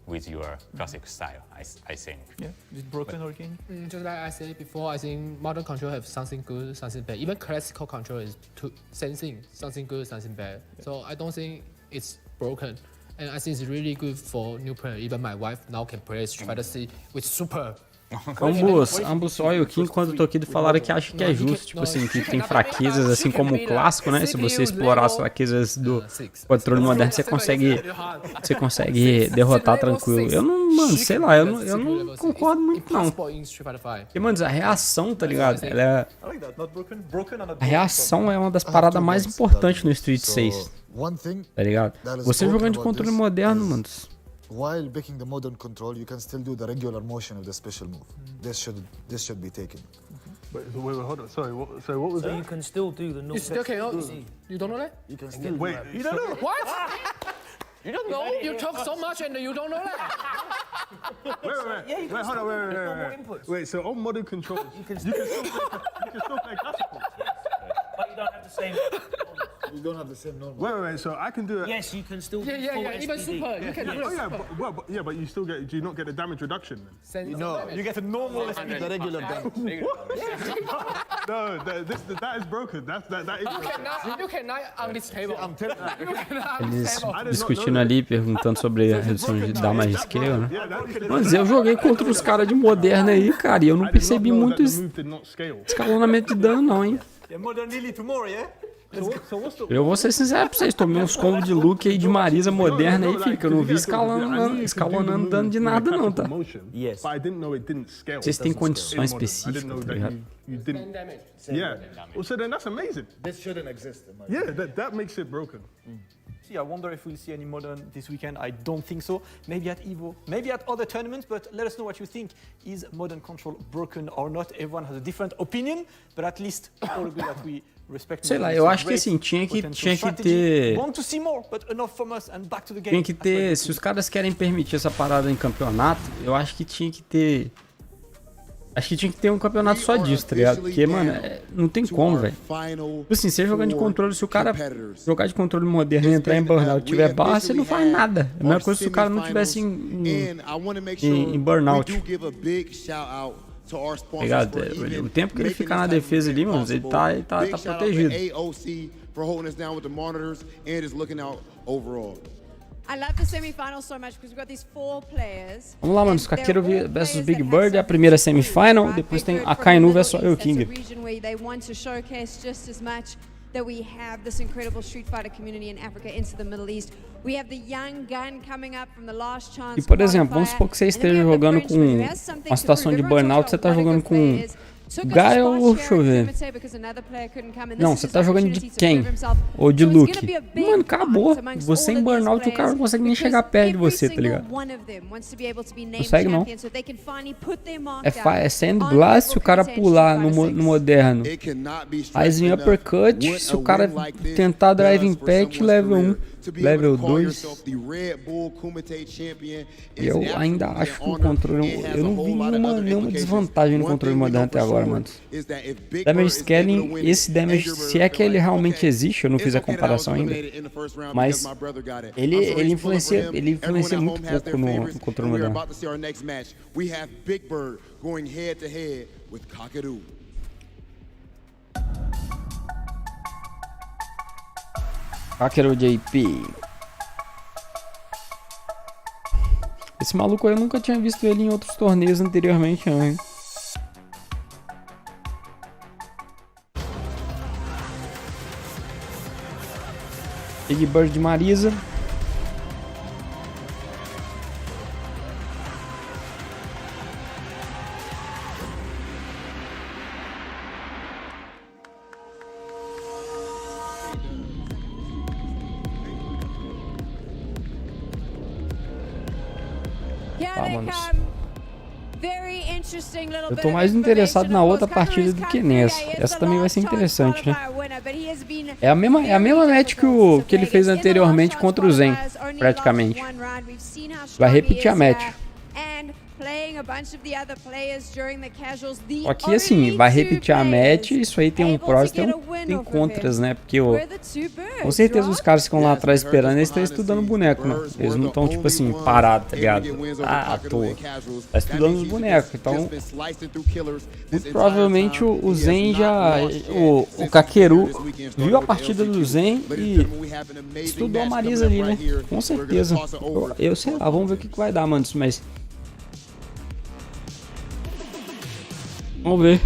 with your classic style, I think. Yeah, is it broken, OilKing? Just like I said before, I think modern control have something good, something bad. Even classical control is same thing, something good, something bad. Yeah. So I don't think it's broken. And I think it's really good for new players. Even my wife now can play Street Fighter C with super. Ambos o OilKing quanto o Tokido falaram que acha que é justo, tipo assim, que tem fraquezas assim como o clássico, né? Se você explorar as fraquezas do controle moderno, você consegue derrotar tranquilo. Eu não, mano, sei lá, eu não concordo muito não. Porque, mano, a reação, tá ligado? A reação é uma das paradas mais importantes no Street 6, tá ligado? Você jogando de controle moderno, mano. While picking the modern control, you can still do the regular motion of the special move. This should be taken. Wait, hold on. Sorry, what was that? So you can still do the You still can. You don't know that? You can still. Wait, You don't know what? You don't know? You talk so much and you don't know that? Wait, hold on, wait. So on modern controls, you can still play classical. But you don't have the same. You don't have the same normal. Wait. So I can do it. Yes, you can still. Yeah. Even super. You can do it. But you still get. Do you not get the damage reduction then? No, you get a normal the regular damage. No, that is broken. That is. You cannot on this table. I'm telling you. Eles discutindo ali, perguntando sobre a redução de damage scale, né? Mas eu joguei contra os caras de moderno aí, cara, e eu não percebi muito escalonamento de dano não, hein? Eu vou ser sincero pra vocês, tomei uns combos de look aí de Marisa moderna aí, filho, que eu não vi escalonando dano de nada não, tá? Vocês têm condições específicas, tá ligado? Yeah. Well, so then that's amazing. This shouldn't exist. Yeah, that makes it broken. See, I wonder if we'll see any modern this weekend. I don't think so. Maybe at EVO, maybe at other tournaments, but let us know what you think. Is modern control broken or not? Everyone has a different opinion, but at least all agree that we Sei lá, eu acho que assim, tinha que ter... Tinha que ter, se os caras querem permitir essa parada em campeonato, eu acho que tinha que ter... Acho que tinha que ter um campeonato só disso, tá ligado? Porque, mano, não tem como, velho. Tipo assim, você jogando de controle, se o cara jogar de controle moderno e entrar em burnout, tiver barra, você não faz nada. É a mesma coisa se o cara não tivesse em burnout. Ligado? O tempo que ele ficar na defesa ali, mano, ele tá protegido. I love the semi-finals so much because we've got these 4 players. Vamos lá, mano, Kakeru versus Big Bird é a primeira semifinal, depois tem AKAINU versus OilKing. That we have this incredible Street Fighter community in Africa into the Middle East. We have the young gun coming up from the last chance. E por exemplo, vamos supor que você esteja jogando com uma situação de burnout, você tá jogando com Guile ou deixa eu ver. Não, você tá jogando de quem? Ou de Luke? Mano, acabou. Você em burnout, o cara não consegue nem chegar perto de você, tá ligado? Consegue não. É Sandblast se o cara pular no moderno. Aí em uppercut, se o cara tentar drive impact, level 1. Level 2. Eu ainda acho que o controle... Eu não vi nenhuma desvantagem no controle moderno até agora, mano. Damage scaling, esse damage, se é que ele realmente existe, eu não fiz a comparação ainda. Mas ele influencia muito pouco no controle moderno. Kakeru JP. Esse maluco eu nunca tinha visto ele em outros torneios anteriormente, hein? Big Bird de Marisa. Eu tô mais interessado na outra partida do que nessa. Essa também vai ser interessante, né? É a mesma match que ele fez anteriormente contra o Zhen, praticamente. Vai repetir a match. Só que assim, vai repetir a match, isso aí tem um prós e tem contras, né? Porque com certeza os caras que ficam lá atrás esperando, eles estão estudando boneco, né? Eles não estão tipo assim, parados, tá ligado? À toa. Tá estudando os bonecos, então muito provavelmente o Zhen já... O Kakeru viu a partida do Zhen e estudou a Marisa ali, né? Com certeza. Eu sei lá, vamos ver o que vai dar, mano, mas... Vamos ver.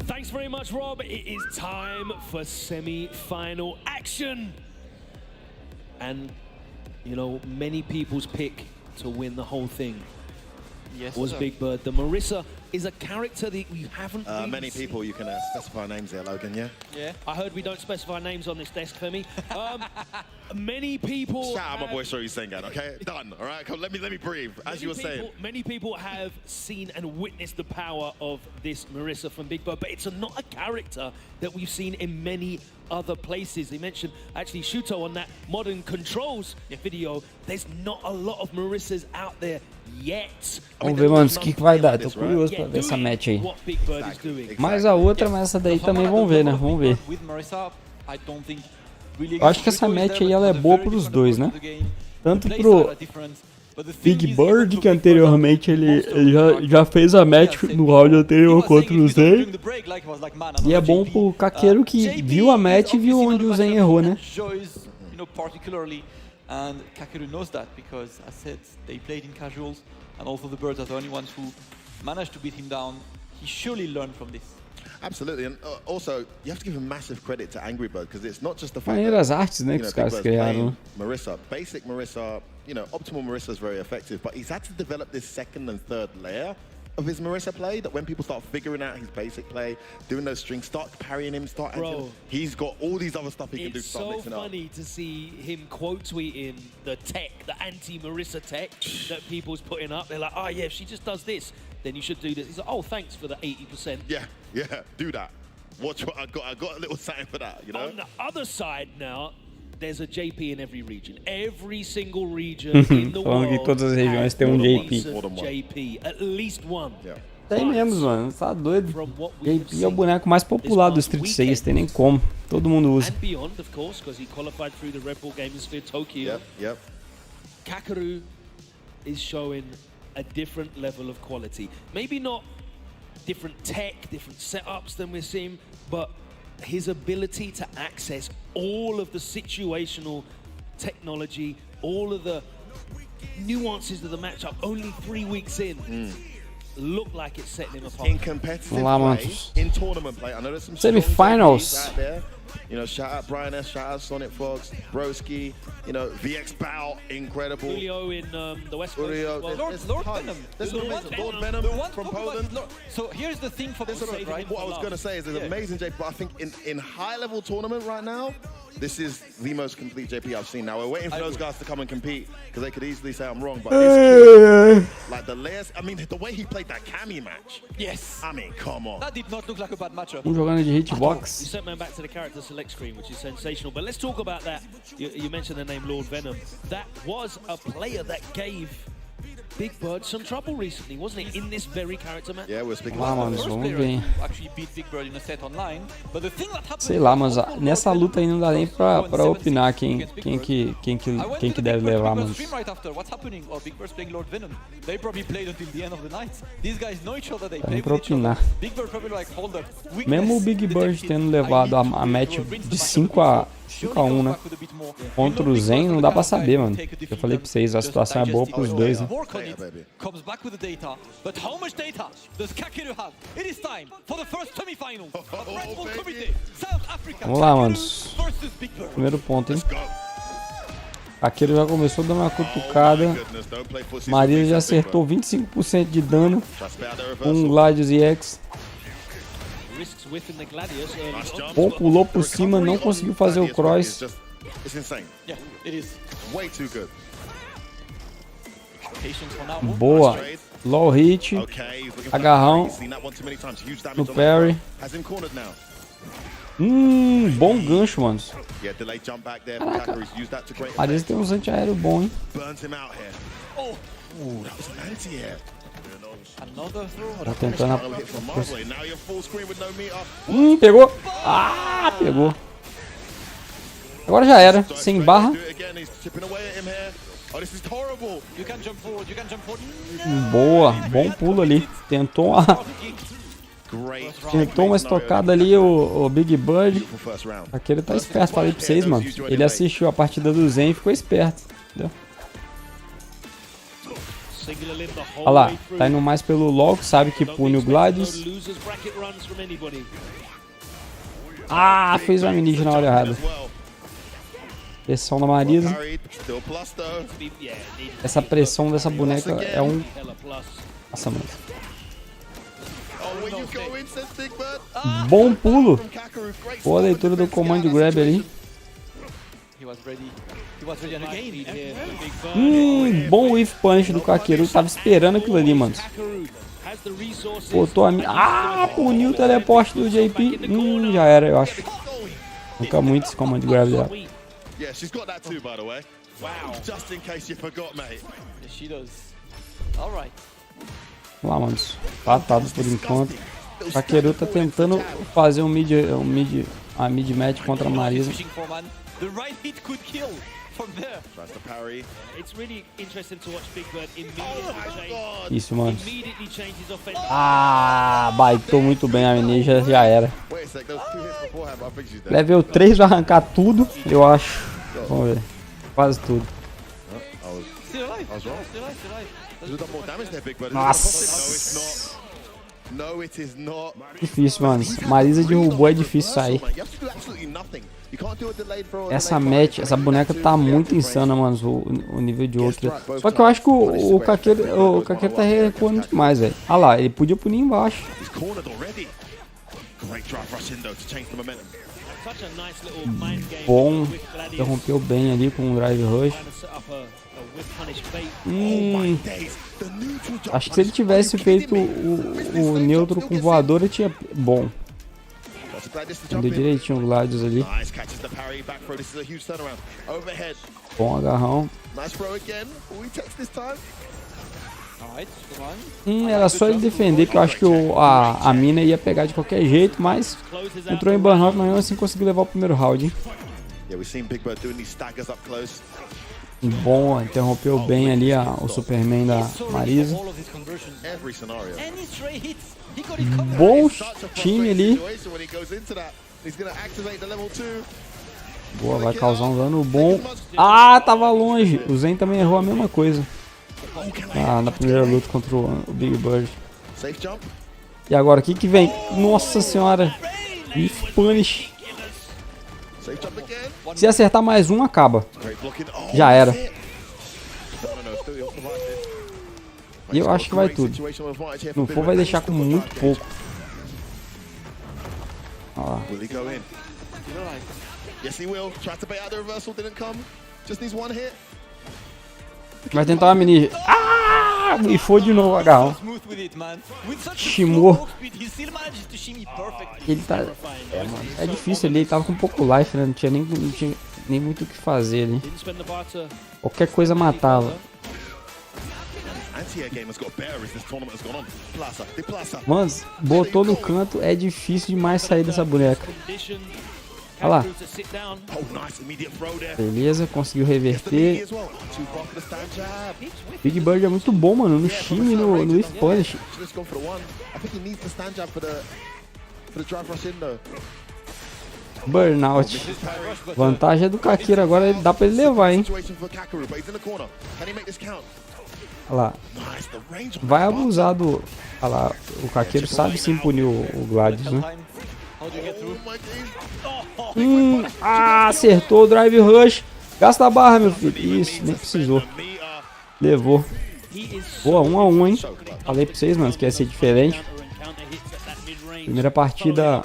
Thanks very much, Rob. It is time for semi-final action. And, you know, many people's pick to win the whole thing was Big Bird. The MARISA is a character that we haven't really many people, you can specify names there, Logan, yeah? Yeah. I heard we don't specify names on this desk, Femi. Many people... Shout out my boy Shory Sengan, okay? Done, all right? Come, let me breathe, as you were saying. Many people have seen and witnessed the power of this MARISA from Big Bird, but it's not a character that we've seen in many other places. They mentioned, actually, Shuto on that Modern Controls video, there's not a lot of MARISAs out there yet. Vamos ver, mano, o que vai dar. Tô curioso pra ver essa match aí. Mais a outra, mas essa daí também vamos ver, né? Vamos ver. Eu acho que essa match aí ela é boa pros dois, né? Tanto pro Big Bird, que anteriormente ele já fez a match no round anterior contra o Zhen. E é bom pro Kakeru que viu a match e viu onde o Zhen errou, né? And Kakeru knows that because, as said, they played in casuals, and also the Birds are the only ones who managed to beat him down. He surely learned from this. Absolutely, and also you have to give him massive credit to Angry Bird because it's not just the fact that artes, né, que os caras criaram. MARISA, basic MARISA, you know, optimal MARISA is very effective, but he's had to develop this second and third layer of his MARISA play that when people start figuring out his basic play, doing those strings, start parrying him, start acting, he's got all these other stuff he can do to start mixing up. It's so funny to see him quote tweeting the tech, the anti-MARISA tech that people's putting up. They're like, oh yeah, if she just does this, then you should do this. He's like, oh, thanks for the 80%. Yeah, do that. Watch what I got a little sign for that, you know? On the other side now, there's a JP in every region. Every single region in the Falando que world todas as regiões tem JP. At least one. Tem mesmo, mano. Tá doido. JP é o boneco mais popular do Street 6, tem nem como. Todo mundo usa. And beyond, of course, because he qualified through the Red Bull Gaming Sphere Tokyo. Yep. Kakeru is showing a different level of quality. Maybe not different tech, different setups than we're seeing, but his ability to access all of the situational technology, all of the nuances of the matchup only 3 weeks in, look like it's setting him apart. In competitive play, in tournament play, I know there's some semifinals out there. You know, shout out Brian S, shout out Sonic Fox, Broski, you know, VX Bow, incredible. Julio in the West Coast. Lord Venom. Lord Venom from Poland. So here's the thing for this, right? What I was going to say is there's amazing JP, but I think in high-level tournament right now, this is the most complete JP I've seen. Now, we're waiting for those guys to come and compete, because they could easily say I'm wrong, but this kid, like the layers, I mean, the way he played that Kami match. Yes. I mean, come on. That did not look like a bad matchup. Jogando de hitbox. You sent man back to the character select screen, which is sensational. But let's talk about that. You mentioned the name Lord Venom. That was a player that gave Big Bird some trouble recently, wasn't it? In this very character match. Yeah, we're speaking about the vamos ver. Actually beat Big Bird in a set online, but the thing that happened. Sei lá, mas nessa luta aí não dá nem pra opinar quem que deve levar, mano. Right after, what's happening? Oh, Big Bird's playing Lord Venom. They probably played until the end of the night. These guys know each other. They play with each other. Big Bird probably like, hold up. Mesmo o Big Bird tendo levado a match de 5 a 1, né? Contra o Zhen, não dá pra saber, mano. Eu falei pra vocês, a situação é boa pros dois, né? Comes back with the data, but how much data does Kakeru have? It is time for the first semi-final of Red Bull Kumite, South Africa. Vamos lá, manos. Primeiro ponto, hein? Kakeru já começou dando uma cutucada. Marisa já acertou 25% de dano com Gladius EX. Bom, pulou por cima, não conseguiu fazer o cross. Boa. Low hit. Agarrão. No parry. Bom gancho, mano. Caraca. Marisa tem uns antiaéreo bom, hein? Tá tentando. Pegou. Ah, pegou. Agora já era. Sem barra. Boa. Bom pulo ali. Tentou uma estocada ali o Big Bird. Aquele tá esperto, falei pra vocês, mano. Ele assistiu a partida do Zhen e ficou esperto. Entendeu? Olha lá, tá indo mais pelo LoL, sabe que pune o Gladius. Ah, fez uma mini na hora errada. Pressão da Marisa. Essa pressão dessa boneca é um... Nossa, mano. Bom pulo. Boa leitura do Command Grab ali. Bom whiff punch do Kakeru. Tava esperando aquilo ali, mano. Botou a minha. Ah, puniu o teleporte do JP. Já era, eu acho. Nunca muito esse Command Grab dela. Vamos lá, mano. Patado por enquanto. O Kakeru tá tentando fazer a mid match contra a Marisa. The right hit could kill from there. Tries to parry. It's really interesting to watch Big Bird immediately Isso, mano. Ah, baitou muito bem a Ninja, já era. Level 3 vai arrancar tudo, eu acho. Vamos ver. Quase tudo. Nossa. Difícil, mano. Marisa de robô é difícil sair. Essa match, essa boneca tá muito insana, mano, o nível de outra. Só que eu acho que o Kakeru tá recuando demais, velho. Ah lá, ele podia punir embaixo. Bom, interrompeu bem ali com o Drive Rush. Acho que se ele tivesse feito o neutro com voador, ele tinha... Bom. Deu direitinho o Gladius ali. Nice, catches the parry, back throw. This is a huge turnaround. Overhead. Bom agarrão. Nice throw again. We text this time. Era só ele defender, que eu acho que a mina ia pegar de qualquer jeito, mas entrou em burnout, mas assim conseguiu levar o primeiro round, hein? Bom, interrompeu bem ali o Superman da Marisa. Bom time ali. Boa, vai causar um dano bom. Ah, tava longe. O Zhen também errou a mesma coisa. Na primeira luta contra o Big Bird. E agora, o que vem? Nossa senhora. If Punish. Se acertar mais um, acaba. Já era. E eu acho que vai tudo. No for vai deixar com muito pouco. Ó. Vai tentar uma mini. Ah! E foi de novo o agarrão. Shimou. Ele tá. É difícil ali, ele tava com pouco life, né? Não tinha nem muito o que fazer ali. Qualquer coisa matava. Mano, botou no canto, é difícil demais sair dessa boneca. Olha lá. Beleza, conseguiu reverter. Big Bird é muito bom, mano, no shimmy e no If Punish. Burnout. Vantagem é do Kakeru, agora dá pra ele levar, hein. Olha lá. Vai abusar do... Olha lá, o Kakeru sabe sim punir o Gladius, né. Acertou o Drive Rush. Gasta a barra, meu filho. Isso, nem precisou. Levou. Boa, 1 a 1, hein. Falei pra vocês, mano, que ia ser diferente. Primeira partida,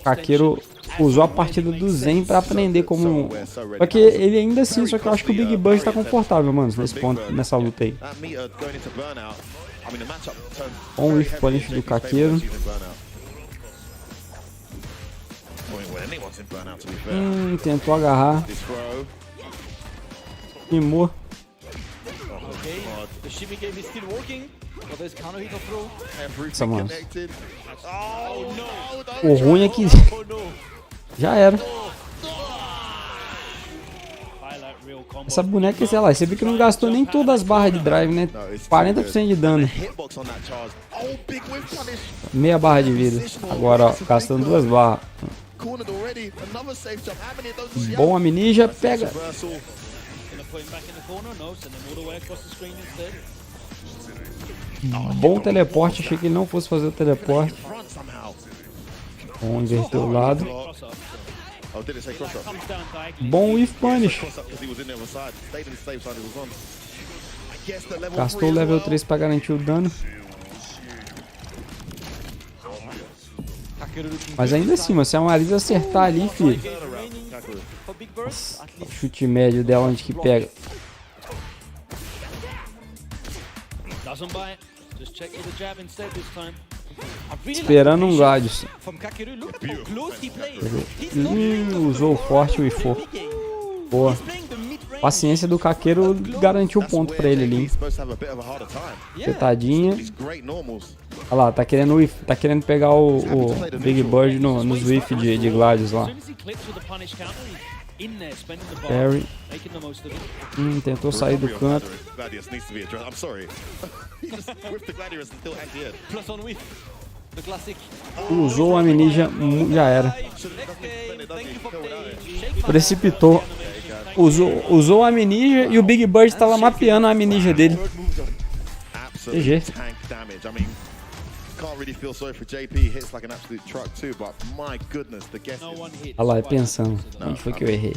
Kakeru usou a partida do Zhen pra aprender como... Só que ele ainda assim, só que eu acho que o Big Bird tá confortável, mano, nesse ponto, nessa luta aí. Bom o If Punish do Kakeru. Tentou agarrar. Queimou. Nossa, mano. O ruim é que já era. Essa boneca, sei lá, você viu que não gastou nem todas as barras de drive, né? 40% de dano. Meia barra de vida. Agora, ó, gastando 2 barras. Bom, a Ninja pega. Bom teleporte, achei que ele não fosse fazer o teleporte. Bom, inverter o lado. Bom If Punish. Gastou o level 3 para garantir o dano. Mas ainda assim, mano, se a Marisa acertar ali, filho. Nossa, o chute médio dela onde que pega. Esperando um Gladius. Usou o forte o Ifo. Boa. Paciência do Kakeru garantiu o ponto pra ele ali. Petadinha. Olha lá, tá querendo pegar o Big Bird nos whiff de Gladius lá. Parry. Tentou sair do canto. Usou a Ninja, já era. Precipitou. Usou a Ninja e o Big Bird estava mapeando a Ninja dele. GG. Olha lá, pensando. Onde foi que eu errei?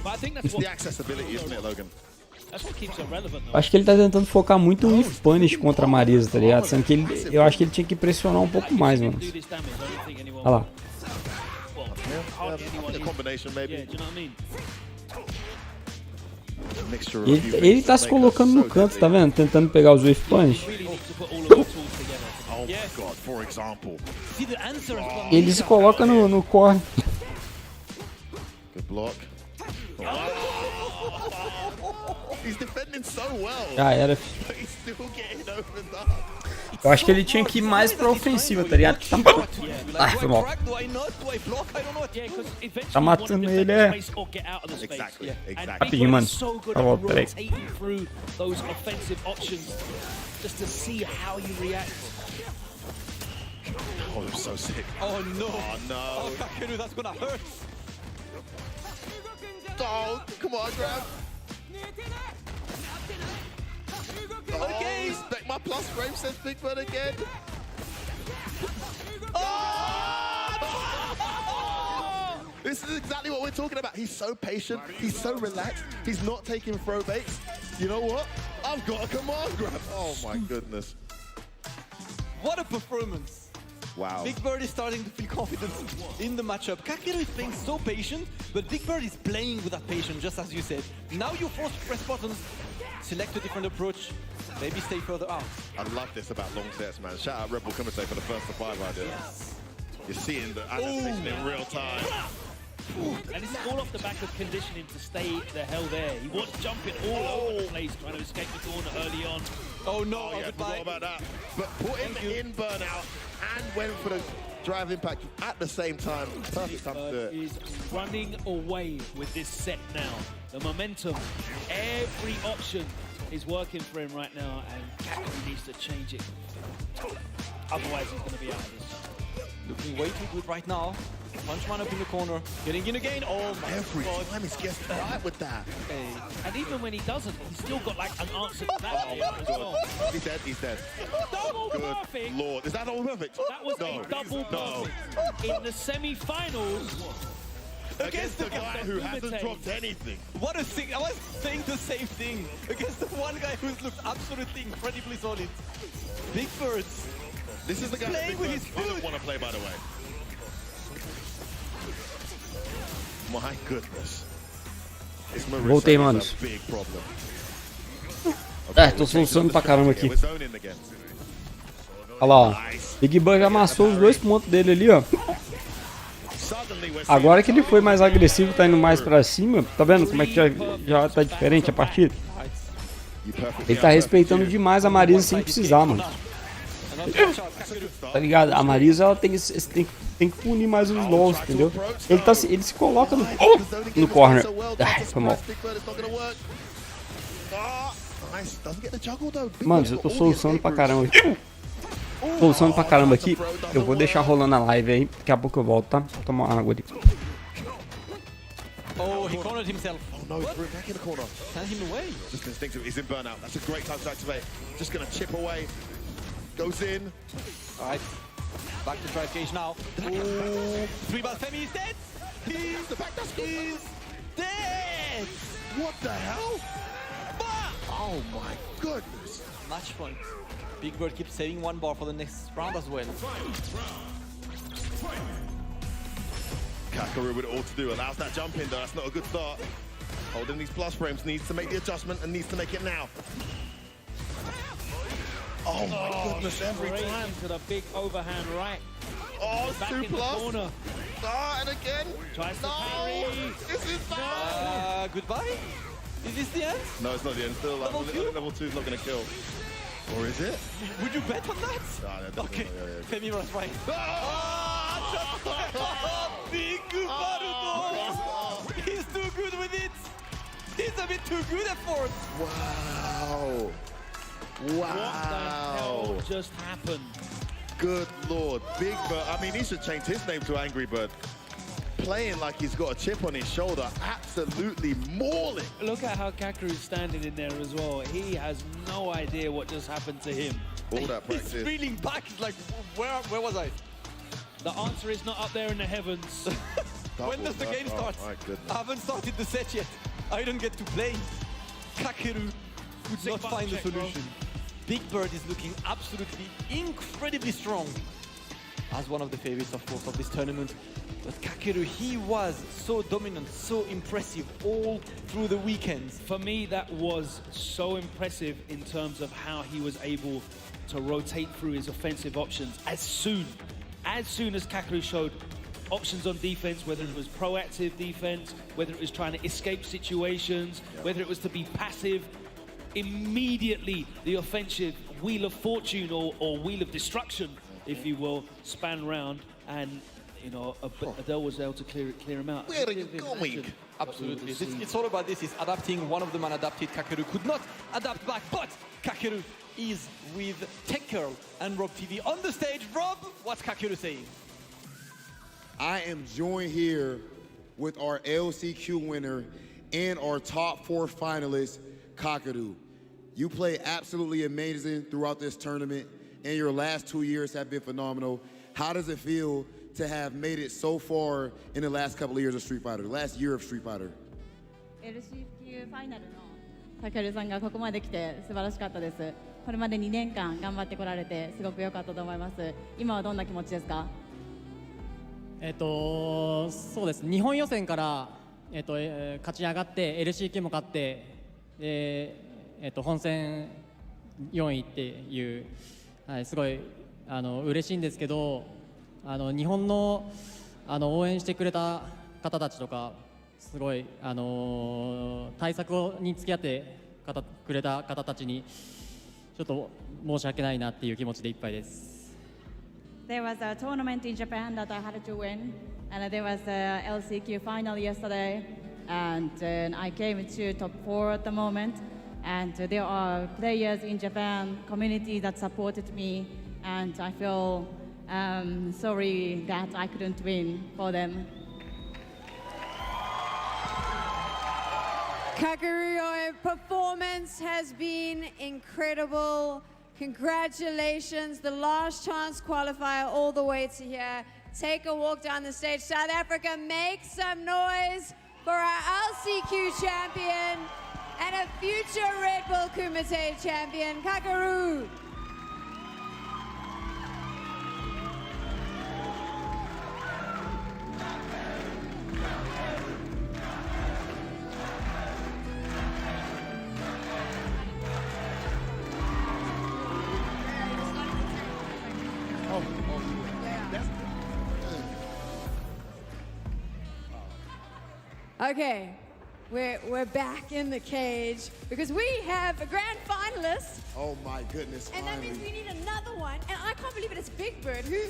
Acho que ele tá tentando focar muito no If Punish contra a Marisa, tá ligado? Sendo que eu acho que ele tinha que pressionar um pouco mais, mano. Olha lá. Ele tá se colocando no canto, tá vendo? Tentando pegar os If Punish. God, for example. See the answer. Ele se coloca no corner. Good block. He's defending so well. Já era. He's still getting opened up. Eu acho que ele tinha que ir mais pra ofensiva, tá ligado? Ah, foi mal. Tá matando ele, é. Rapidinho, mano. Tá bom, peraí. Oh, I'm so sick. Oh no. Oh no. Oh, Kakeru, that's gonna hurt. Oh, come on, grab. Okay. Oh, respect my plus frame, says Big Bird again. Oh! This is exactly what we're talking about. He's so patient. He's so relaxed. He's not taking throw baits. You know what? I've got a command grab. Oh my goodness. What a performance. Wow. Big Bird is starting to feel confident in the matchup. Kakeru is playing so patient, but Big Bird is playing with that patience, just as you said. Now you're forced to press buttons, select a different approach, maybe stay further out. I love this about long sets, man. Shout out Rebel Kumite for the first to 5 idea. Yes. You're seeing the adaptation in real time. And it's all off the back of conditioning to stay the hell there. He was jumping all over the place, trying to escape the corner early on. Oh no, yeah, forgot about that. But put him in burnout and went for the drive impact at the same time. Perfect time to do it. Is running away with this set now. The momentum, every option is working for him right now, and Kakeru needs to change it. Otherwise, he's going to be out of this. Looking way too good right now. Punch man up in the corner, getting in again. Oh my Every God. time he's getting right with that. Hey. And even when he doesn't, he's still got like an answer to that as well. He's dead, he's dead. Double Good perfect. Lord, is that double perfect? That was a double perfect. In the semi-finals, against the guy who hasn't dropped anything. What a thing! I was saying the same thing against the one guy who's looked absolutely incredibly solid. Big Birds. This is the guy playing that with his Big Bird didn't want to play, by the way. My goodness. This Marisa Voltei, is manos. a big problem. Tô solucionando pra caramba aqui. Olha lá, ó. Big Bird já amassou os 2 pontos dele ali, ó. Agora que ele foi mais agressivo, tá indo mais pra cima, tá vendo como é que já tá diferente a partida? Ele tá respeitando demais a Marisa sem precisar, mano. Tá ligado? A Marisa, ela tem que punir mais os LOLs, entendeu? Ele se coloca no corner. Ai, foi mal. Mano, eu tô solucionando pra caramba aqui. Solucionando pra caramba aqui. Eu vou deixar rolando a live aí. Daqui a pouco eu volto, tá? Vou tomar uma água ali. Oh, he cornered himself. Oh no, he threw it back in the corner. Send him away. Just instinctive, he's in burnout. That's a great time to activate. Just gonna chip away. Goes in. Alright. Back to drive cage now. Ooh. 3-bar Femi is dead. He's dead. What the hell? Oh my goodness. Match point. Big Bird keeps saving 1 bar for the next round as well. Kakeru with it all to do. Allows that jump in though. That's not a good start. Holding these plus frames, needs to make the adjustment and needs to make it now. Oh my goodness, every time. To the big overhand right. Oh, Back 2 in the plus. corner. And again. Tries to parry. This is bad. Goodbye. Is this the end? No, it's not the end. Still, like, level 2 is not going to kill. Or is it? Would you bet on that? No, Okay. yeah. Femi was right. Big Baruto! He's too good with it! He's a bit too good at fourth! Wow! What the hell just happened? Good Lord. Big Bird. I mean, he should change his name to Angry Bird. Playing like he's got a chip on his shoulder. Absolutely mauling. Look at how Kakeru's standing in there as well. He has no idea what just happened to him. All that practice. He's reeling back. He's like, where was I? The answer is not up there in the heavens. When does the game start? Oh, my goodness. I haven't started the set yet. I don't get to play. Kakeru could not find the solution. Big Bird is looking absolutely incredibly strong. as one of the favorites, of course, of this tournament. But Kakeru, he was so dominant, so impressive all through the weekends. For me, that was so impressive in terms of how he was able to rotate through his offensive options as soon as Kakeru showed options on defense, whether it was proactive defense, whether it was trying to escape situations, whether it was to be passive. Immediately, the offensive wheel of fortune or wheel of destruction, if you will, span round, and you know Adele was able to clear him out. Where are you going? Absolutely. It's all about this. Is adapting. One of them unadapted. Kakeru could not adapt back, but Kakeru is with Tech Girl and Rob TV on the stage. Rob, what's Kakeru saying? I am joined here with our LCQ winner and our top 4 finalists, Kakeru. You played absolutely amazing throughout this tournament, and your last 2 years have been phenomenal. How does it feel to have made it so far in the last couple of years of Street Fighter, the last year of Street Fighter? LCQ ファイナルのタケルさんがここまで来て素晴らしかったです。これまで2年間頑張ってこられてすごく良かったと思います。今はどんな気持ちですか？そうです。日本予選から、勝ち上がって LCQ も勝って、本戦4位っていう、はい、すごい嬉しいんですけど、日本の応援してくれた方たちとかすごい対策に付き合ってくれた方たちにちょっと申し訳ないなっていう気持ちでいっぱいです。There was a tournament in Japan that I had to win, and there was a LCQ final yesterday, and I came to top 4 at the moment. And there are players in Japan community that supported me, and I feel sorry that I couldn't win for them. Kakeru, your performance has been incredible. Congratulations, the last chance qualifier all the way to here. Take a walk down the stage. South Africa, make some noise for our LCQ champion and a future Red Bull Kumite champion, Kakeru. Okay, we're back in the cage because we have a grand finalist. Oh my goodness, and finally. that means we need another one. And I can't believe it, it's Big Bird, who,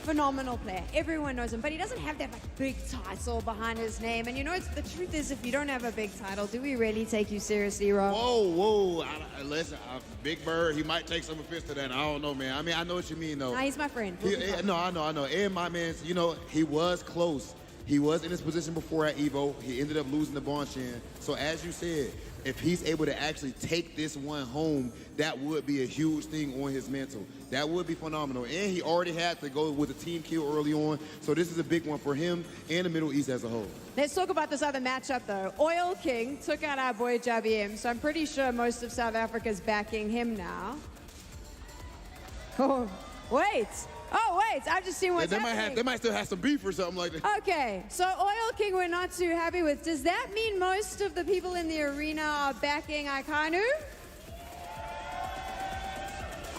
phenomenal player. Everyone knows him, but he doesn't have that like big title behind his name. And you know, the truth is, if you don't have a big title, do we really take you seriously, Rob? Whoa, listen, Big Bird, he might take some offense to that. I don't know, man. I mean, I know what you mean, though. Nah, he's my friend. No, I know. And my man, you know, he was close. He was in his position before at EVO. He ended up losing to Bonshin. So as you said, if he's able to actually take this one home, that would be a huge thing on his mental. That would be phenomenal. And he already had to go with a team kill early on. So this is a big one for him and the Middle East as a whole. Let's talk about this other matchup, though. OilKing took out our boy JHABIM, so I'm pretty sure most of South Africa's backing him now. Oh, wait. I've just seen what's happening. They might still have some beef or something like that. Okay, so OilKing we're not too happy with. Does that mean most of the people in the arena are backing AKAINU?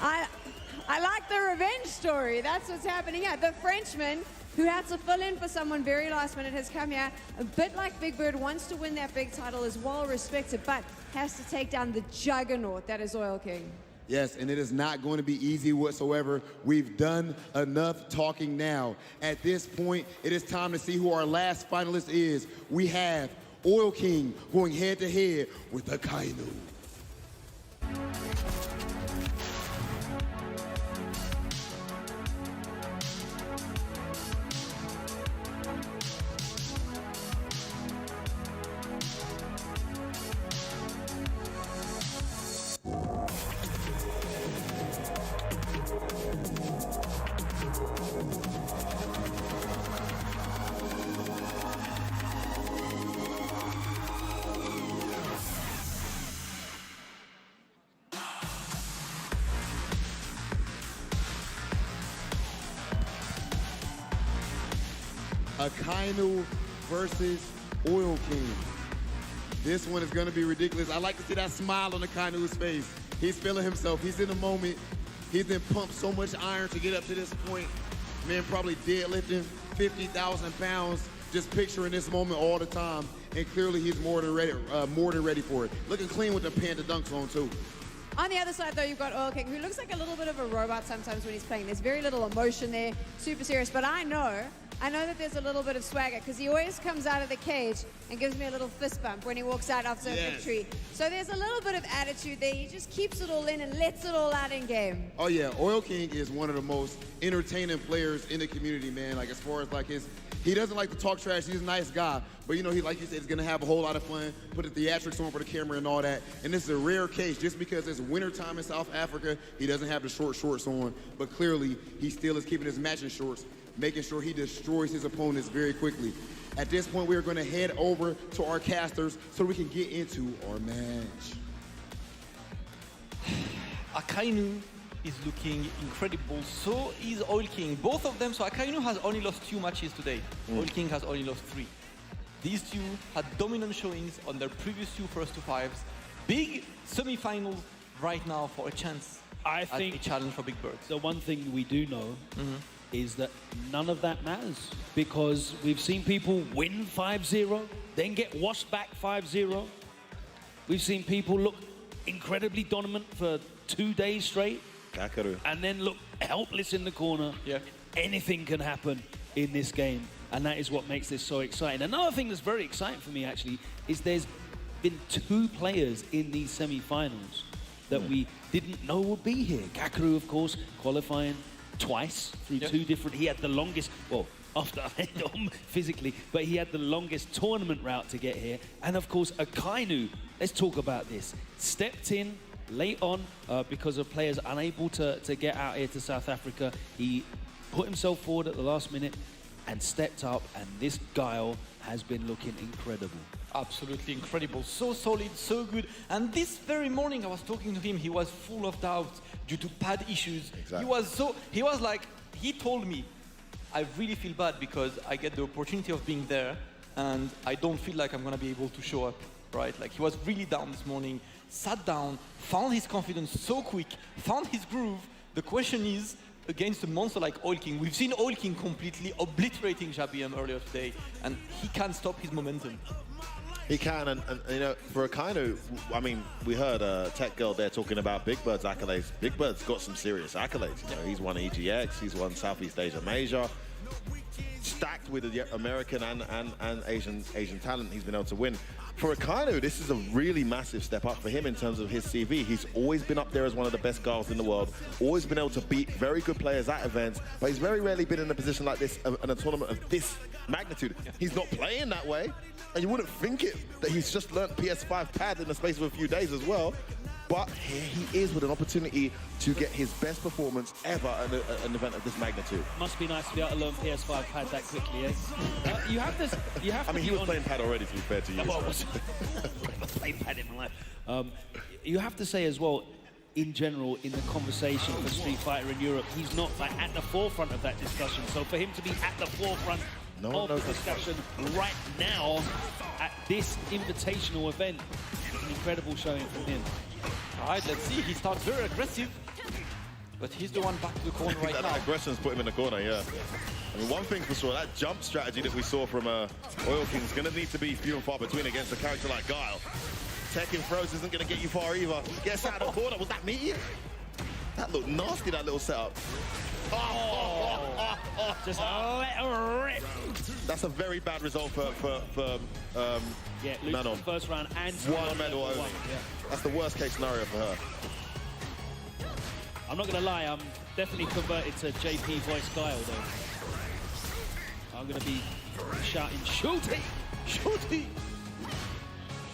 I like the revenge story. That's what's happening here. The Frenchman, who had to fill in for someone very last minute, has come here. A bit like Big Bird, wants to win that big title, is well respected, but has to take down the juggernaut that is OilKing. Yes, and it is not going to be easy whatsoever. We've done enough talking now. At this point, it is time to see who our last finalist is. We have OilKing going head-to-head with AKAINU. AKAINU versus OilKing. This one is going to be ridiculous. I like to see that smile on AKAINU's face. He's feeling himself. He's in the moment. He's been pumped so much iron to get up to this point. Man, probably deadlifting 50,000 pounds, just picturing this moment all the time. And clearly he's more than ready for it. Looking clean with the panda dunks on too. On the other side, though, you've got OilKing, who looks like a little bit of a robot sometimes when he's playing. There's very little emotion there, super serious. But I know that there's a little bit of swagger, because he always comes out of the cage and gives me a little fist bump when he walks out after a victory. So there's a little bit of attitude there. He just keeps it all in and lets it all out in game. Oh yeah, OilKing is one of the most entertaining players in the community, man. Like as far as like he doesn't like to talk trash. He's a nice guy, but you know, he, like you said, he's gonna have a whole lot of fun, put the theatrics on for the camera and all that. And this is a rare case, just because it's wintertime in South Africa, he doesn't have the short shorts on, but clearly he still is keeping his matching shorts, making sure he destroys his opponents very quickly. At this point, we are gonna head over to our casters so we can get into our match. AKAINU is looking incredible, so is OilKing. Both of them, so AKAINU has only lost 2 matches today. OilKing has only lost 3. These two had dominant showings on their previous 2 first 2-5s. Big semi-finals right now for a chance I think a challenge for Big Birds. The one thing we do know is that none of that matters, because we've seen people win 5-0, then get washed back 5-0. We've seen people look incredibly dominant for 2 days straight. Kakeru. And then look helpless in the corner. Yeah. Anything can happen in this game, and that is what makes this so exciting. Another thing that's very exciting for me, actually, is there's been 2 players in these semi-finals that we didn't know would be here. Kakeru, of course, qualifying twice through 2 different... He had the longest... Well, after physically, but he had the longest tournament route to get here. And, of course, AKAINU, let's talk about this. Stepped in late on because of players unable to get out here to South Africa. He put himself forward at the last minute and stepped up, and this Guile has been looking incredible. Absolutely incredible, so solid, so good. And this very morning I was talking to him, he was full of doubts due to pad issues. Exactly. He was like, he told me, I really feel bad because I get the opportunity of being there and I don't feel like I'm gonna be able to show up, right? Like he was really down this morning, sat down, found his confidence so quick, found his groove. The question is, against a monster like OilKing, we've seen OilKing completely obliterating JHABIM earlier today, and he can't stop his momentum. He can, and you know, for AKAINU, I mean, we heard Tech Girl there talking about Big Bird's accolades. Big Bird's got some serious accolades. You know, he's won EGX, he's won Southeast Asia Major, stacked with the American and Asian talent he's been able to win. For AKAINU, this is a really massive step up for him in terms of his CV. He's always been up there as one of the best guards in the world, always been able to beat very good players at events, but he's very rarely been in a position like this, in a tournament of this magnitude. He's not playing that way, and you wouldn't think it, that he's just learnt PS5 pad in the space of a few days as well. But here he is with an opportunity to get his best performance ever at an event of this magnitude. Must be nice to be able to learn PS5 pad that quickly, eh? You have this. You have. I mean, he was playing pad already, to be fair to you. Well, I was playing pad in my life. You have to say as well, in general, in the conversation for Street Fighter in Europe, he's not like at the forefront of that discussion. So for him to be at the forefront of the discussion right now at this invitational event is an incredible showing from him. All right, let's see. He starts very aggressive, but he's the one back to the corner right now. That aggression's put him in the corner, yeah. I mean, one thing for sure, that jump strategy that we saw from OilKing is going to need to be few and far between against a character like Guile. Tech and throws isn't going to get you far either. Gets out of the corner. Was that me? That looked nasty, that little setup. Just let her rip. That's a very bad result for yeah, losing MANON. the first round and one medal only. Yeah. That's the worst case scenario for her. I'm not going to lie, I'm definitely converted to JP voice Guile though. I'm going to be shouting, shooty! Shooty!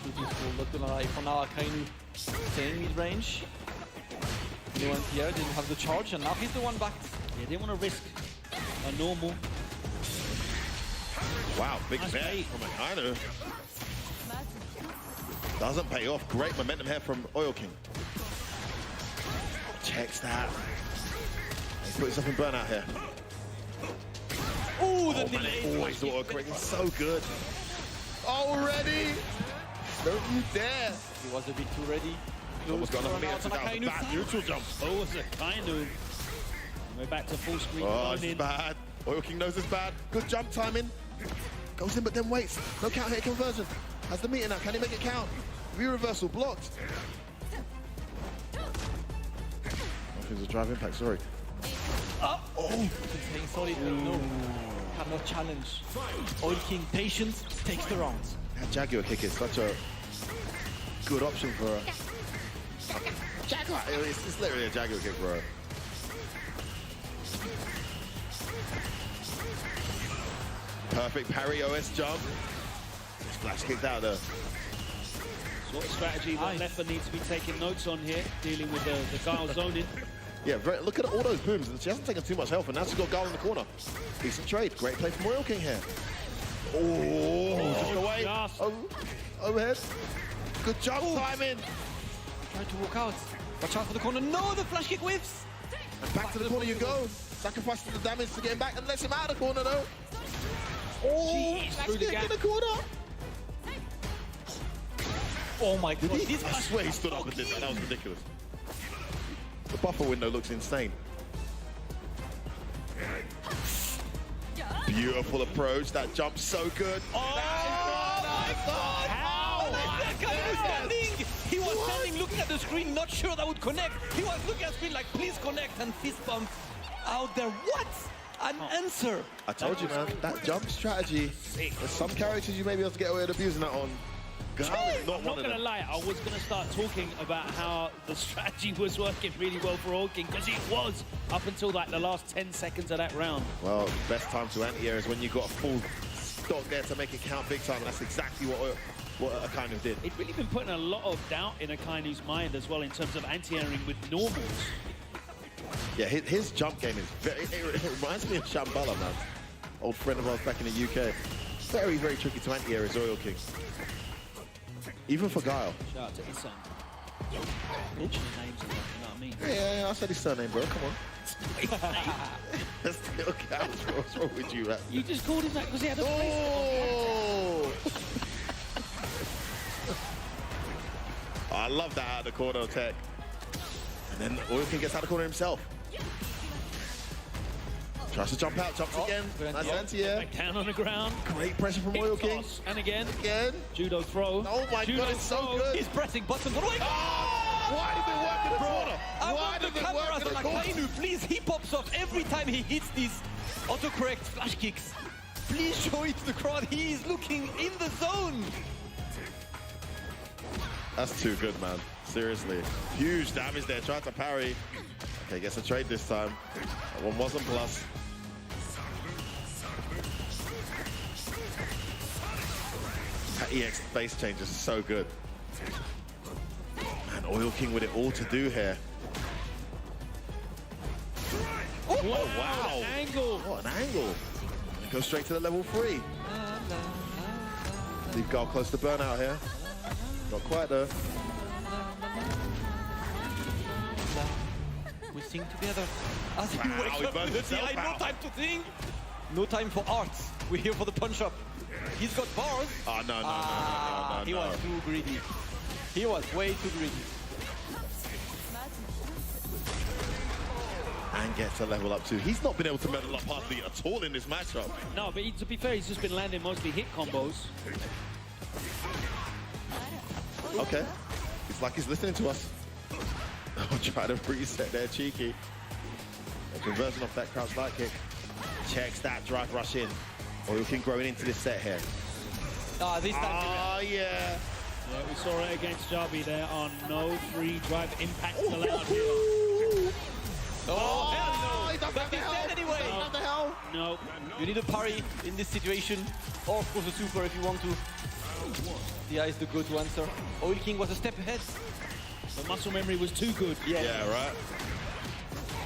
Shooty's full, not gonna lie. For now, AKAINU staying mid-range. He went here, didn't have the charge, and now he's the one back. Yeah, didn't want to risk a normal. Wow, big bet from AKAINU. Doesn't pay off. Great momentum here from OilKing. Checks that. He's put himself in burnout here. Ooh, the delay. Always auto-correcting, so good. Already? Don't you dare. He was a bit too ready. Almost got enough meters without the bad neutral jump. Oh, it's AKAINU. We're back to full screen. Oh, it's bad. OilKing knows it's bad. Good jump timing. Goes in, but then waits. No count hit conversion. Has the meter now. Can he make it count? View reversal blocked. It was a drive impact, sorry. Oh! Staying solid, but no. Cannot challenge. OilKing, patience, takes the rounds. That Jaguar kick is such a good option for her. Jaguar! It's literally a Jaguar kick for her. Perfect parry OS jump. Splash kicked out there. Sort of strategy that Lefa needs to be taking notes on here, dealing with the Guile zoning. Yeah, look at all those booms. She hasn't taken too much health, and now she's got Guile in the corner. Decent trade. Great play from OilKing here. Oh, just away. Overhead. Good jump timing. Trying to walk out. Watch out for the corner. No, the flash kick whiffs. And back to the corner you go. Sacrificing the damage to get him back and lets him out of the corner, though. Oh, through the gap. In the corner. Oh my god. I swear he stood up and did that. That was ridiculous. The buffer window looks insane. Beautiful approach. That jump's so good. Oh my god! How? That guy was standing! He was standing looking at the screen, not sure that would connect. He was looking at the screen like, please connect, and fist bump out there. What? An answer! I told you, man. That jump strategy. There's some characters you may be able to get away with abusing that on. I'm not going to lie, I was going to start talking about how the strategy was working really well for OilKing, because it was up until like the last 10 seconds of that round. Well, best time to anti-air is when you've got a full stock there to make it count big time, and that's exactly what AKAINU did. It's really been putting a lot of doubt in AKAINU's mind as well in terms of anti-airing with normals. Yeah, his jump game is very... It reminds me of Shambhala, man. Old friend of ours back in the UK. Very, very tricky to anti-air is OilKing. Even for Guile. Shout out to his son. Mention the names, you know what I mean? Yeah, I said his surname, bro. Come on. That's still counts. What's wrong with you, man? You just called him that because he had a Oh! I love that out of the corner tech. And then OilKing gets out of the corner himself. Tries to jump out, jumps again. Nice anti-air. Back down on the ground. Great pressure from OilKing. And again. Again. Judo throw. Oh my god, it's so good. He's pressing buttons. Oh, why did it work in the corner? I Why want the did it work cameras in on the corner? AKAINU, please. He pops off every time he hits these autocorrect flash kicks. Please show it to the crowd. He is looking in the zone. That's too good, man. Seriously. Huge damage there. Tried to parry. Okay, gets a trade this time. That one wasn't plus. That EX base change is so good. Man, OilKing with it all to do here. Oh, wow. Angle. What an angle. Go straight to the level 3. Leave Guile close to burnout here. Not quite though. We sing together. As he wakes up in the TI, no time to think. No time for arts. We're here for the punch-up. He's got bars. Oh, no. He was too greedy. He was way too greedy. And gets a level up too. He's not been able to medal up hardly at all in this matchup. No, but to be fair, he's just been landing mostly hit combos. Okay. It's like he's listening to us. I'll try to reset there, cheeky. A conversion off that crouch light kick. Checks that drive rush in. OilKing growing into this set here. This time. Oh, yeah. Yeah, we saw it against JHABIM. There are no free drive impacts allowed here. Oh, hell no! He doesn't have the dead anyway. He doesn't have the hell. No. You need a parry in this situation, or of course a super if you want to. DI is the go-to answer. OilKing was a step ahead. The muscle memory was too good. Yeah, right.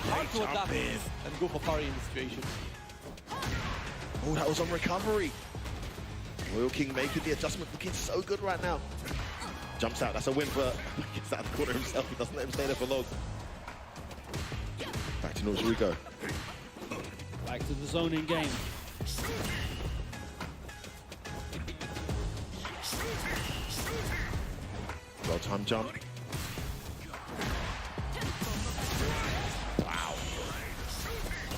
Hard to adapt and go for parry in this situation. Oh, that was on recovery. OilKing making the adjustment, looking so good right now. Jumps out, that's a win for... Gets out of the corner himself, he doesn't let him stay there for long. Back to North Rico. Back to the zoning game. Well-timed jump. Wow.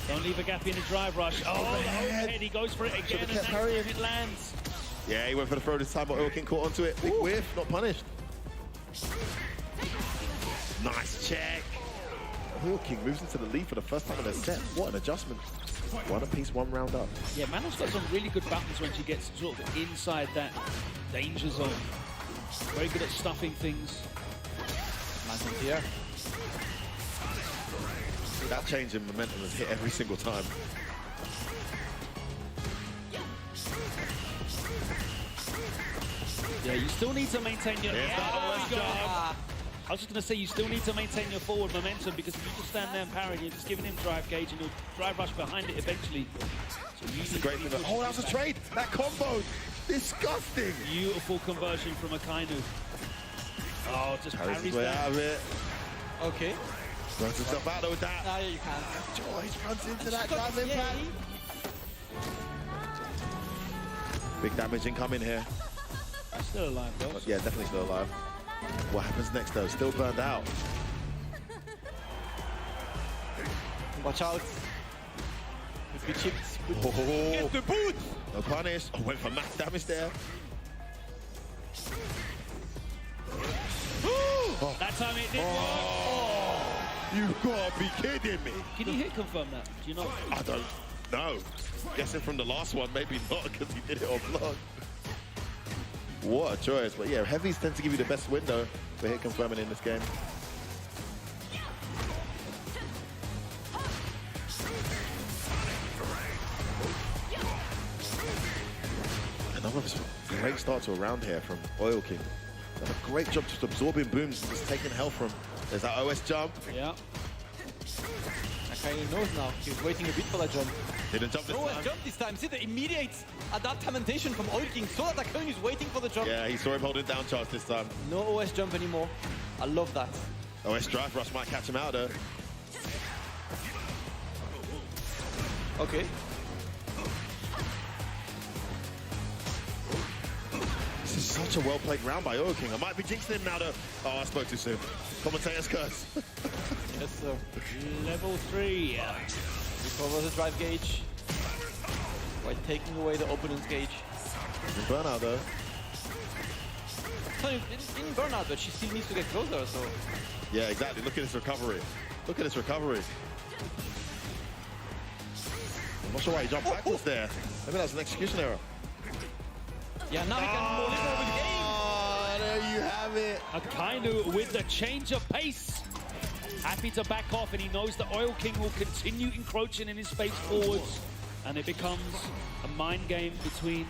Don't leave a gap in the drive rush. Oh, overhead. He goes for it again, and next time it lands. Yeah, he went for the throw this time, but OilKing caught onto it. Big whiff, not punished. Nice check. OilKing moves into the lead for the first time in their set. What an adjustment. One apiece, one round up. Yeah, Manon's got some really good buttons when she gets sort of inside that danger zone. Very good at stuffing things. Nice one here. That change in momentum has hit every single time. Yeah, you still need to maintain your... I was just going to say, you still need to maintain your forward momentum, because if you just stand there and parry, you're just giving him drive gauge, and he'll drive rush behind it eventually. So It's a great thing. Oh, that was a trade! That combo! Disgusting! Beautiful conversion from AKAINU. Oh, just Parries parries his way that. out of it. Okay. Runs himself out with that. Yeah, you can. Joyce runs into that drive impact. Big damage incoming here. Still alive, though. Yeah, definitely still alive. What happens next, though? Still burned out. Watch out. If we chipped, Get the boot! No punish. Oh, went for max damage there. That time it did work. You've got to be kidding me. Can you hit confirm that? Do you know? I don't know. Guessing from the last one, maybe not, because he did it on block. What a choice. But yeah, heavies tend to give you the best window for hit confirming in this game. Another great start to a round here from OilKing. Done a great job just absorbing booms and just taking health from. There's that OS jump. Yeah. AKAINU knows now. He's waiting a bit for that jump. Didn't jump this time. Jump this time. See the immediate adaptation from OilKing, so that AKAINU is waiting for the jump. Yeah, he saw him holding down charge this time. No OS jump anymore. I love that. OS drive rush might catch him out though. Okay. This is such a well-played round by OilKing. I might be jinxing him now though. Oh, I spoke too soon. Commentator's curse. Yes, sir. Level 3. Recover the drive gauge while taking away the opponent's gauge. Burnout though. So in burnout, but she still needs to get closer, so... Yeah, exactly. Look at this recovery. Look at this recovery. I'm not sure why he jumped backwards there. Maybe that was an execution error. Yeah, now he can more liberal with the game. Oh, there you have it. AKAINU with the change of pace. Happy to back off, and he knows that OilKing will continue encroaching in his space forwards. And it becomes a mind game between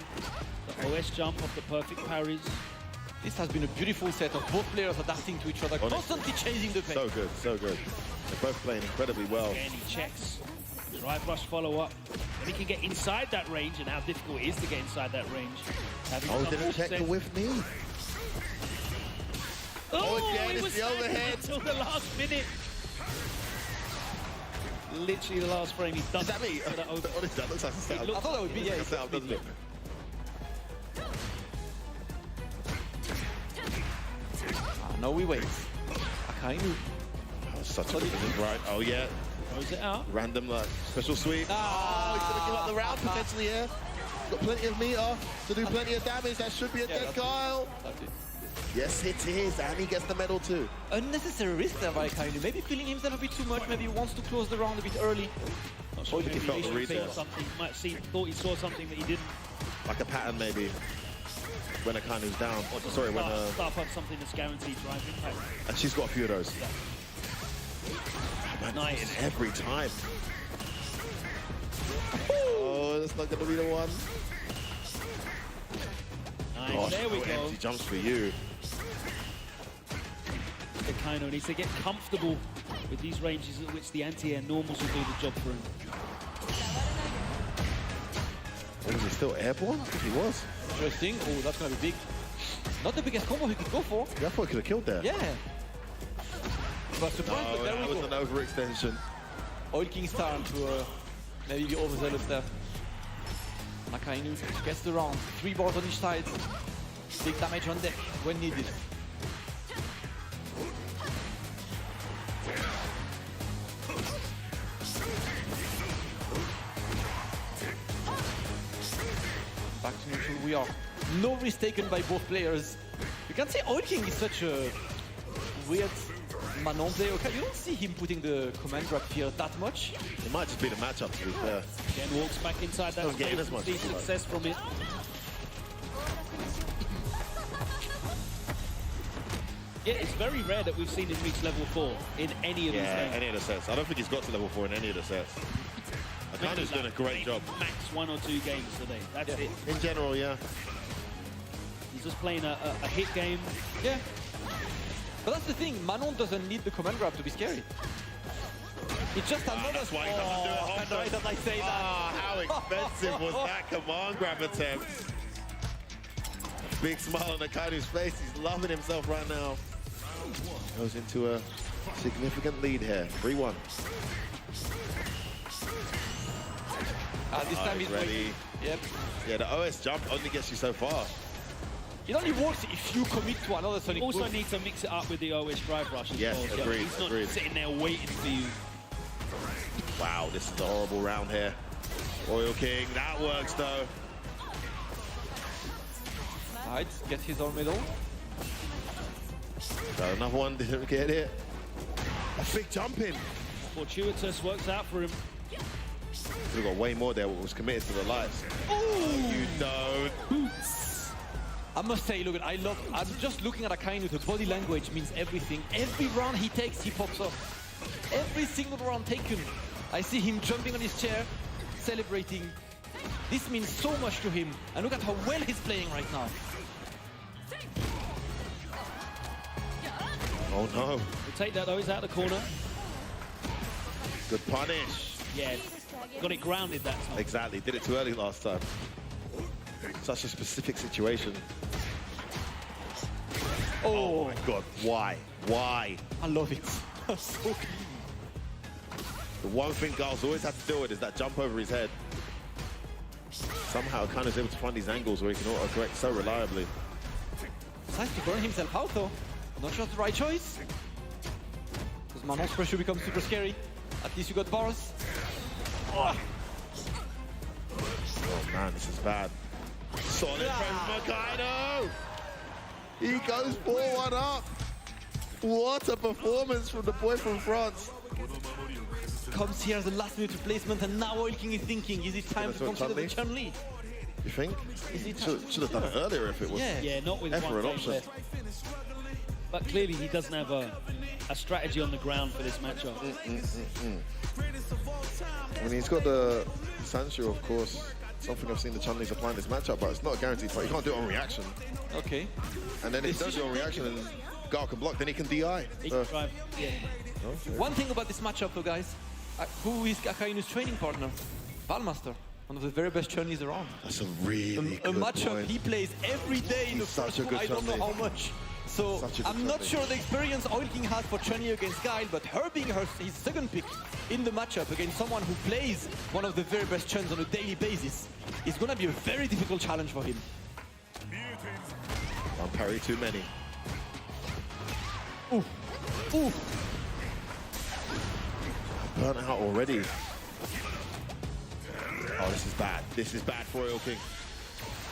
the OS jump of the perfect parries. This has been a beautiful set of both players adapting to each other, constantly changing the pace. So good, so good. They're both playing incredibly well. Again, he checks. Drive rush follow-up. When he can get inside that range, and how difficult it is to get inside that range. Oh, didn't check the whiff knee. Oh, again, he it's was the overhead. until the last minute. Literally the last frame, he's done. Is that me? That looks like a setup. I thought that would be, yeah. It's a setup, doesn't it? Now we wait. AKAINU. Oh, such a good right. Oh, yeah. Throws it out. Random, like, special sweep. Oh, he's going to give up the round potentially here. Got plenty of meter to do plenty of damage. That should be a dead Guile. Yes, it is. And he gets the medal too. Unnecessary risk there by AKAINU. Maybe feeling himself a bit too much. Maybe he wants to close the round a bit early. Not sure, Maybe maybe he felt he the read there. something. Might see, thought he saw something that he didn't. Like a pattern, maybe. When AKAINU's down. Or just Sorry, when... start up something that's guaranteed drive impact. And she's got a few of those. Yeah. Man, Nice. every time. Oh, that's not going to be the one. Nice. Gosh, There we no go. empty jumps for you. AKAINU needs to get comfortable with these ranges at which the anti-air normals will do the job for him. Was he still airborne? I think he was. Interesting. Oh, that's going to be big. Not the biggest combo he could go for. Yeah, I thought he could have killed there. Yeah. But surprise, but there that we was go. an overextension. OilKing's turn to maybe be overzealous there. AKAINU gets the round. 3 balls on each side. Big damage on deck when needed. Back to neutral we are. No risk taken by both players. You can say OilKing is such a weird MANON player. You don't see him putting the command grab here that much. It might just be the matchup, to be fair. Again, walks back inside that Doesn't get in space as much and as sees he likes. success from it. Yeah, it's very rare that we've seen him reach level 4 in any of these games. any of the sets. I don't think he's got to level 4 in any of the sets. AKAINU's doing a great job. Max 1 or 2 games today. That's it. In general, yeah. He's just playing a hit game. Yeah. But that's the thing, MANON doesn't need the command grab to be scary. It's just another... That's why he doesn't do it often. Why did I say that? How expensive was that command grab attempt? Big smile on AKAINU's face. He's loving himself right now. Goes into a significant lead here. 3-1. This time he's ready. Yep. Yeah, the OS jump only gets you so far. It only works if you commit to another Sonic Also move. need to mix it up with the OS drive rush as Yes, well. agreed, He's not agreed. sitting there waiting for you. Wow, this is a horrible round here. OilKing, that works though. Alright, gets his own medal. Got another one, didn't get it. A big jump in. Fortuitous works out for him. We've got way more there, what was committed to the lives. You don't. I must say, look, I'm just looking at AKAINU, the body language means everything. Every round he takes, he pops up. Every single round taken. I see him jumping on his chair, celebrating. This means so much to him. And look at how well he's playing right now. Oh no. We'll take that though, he's out of the corner. Good punish. Yeah, got it grounded that time. Exactly, did it too early last time. Such a specific situation. Oh my god, why? Why? I love it. So clean. The one thing Guile's always had to deal with is that jump over his head. Somehow AKAINU's able to find these angles where he can auto-correct so reliably. Decides to burn himself out though. Not sure it's the right choice. Because MANON's pressure becomes super scary. At least you got bars. Oh man, this is bad. Solid from AKAINU! He goes 4-1 up! What a performance from the boy from France! Comes here as a last minute replacement and now OilKing is thinking, is it time to consider the CHUN-LI? You think? Should have done it earlier if it was Yeah, not with ever one an game option. left. But clearly he doesn't have a strategy on the ground for this matchup. I mean, he's got the Sancho, of course. Something I've seen the Chun-Li's apply in this matchup, but it's not a guaranteed fight. You can't do it on reaction. Okay. And then if he does do it on reaction and Guile can block, then he can DI. He can drive, yeah. Okay. One thing about this matchup though, guys, who is AKAINU's training partner? Valmaster, one of the very best Chun-Lis around. That's a really a good matchup point. he plays every day in the such first a good one, I don't know Chun-Li. how much. So Such a good I'm not Chun-Li. sure the experience OilKing has for Chun-Li against Guile, but her being his second pick in the matchup against someone who plays one of the very best Chuns on a daily basis is going to be a very difficult challenge for him. One parry too many. Ooh. Ooh. Burnt out already. Oh, this is bad. This is bad for OilKing.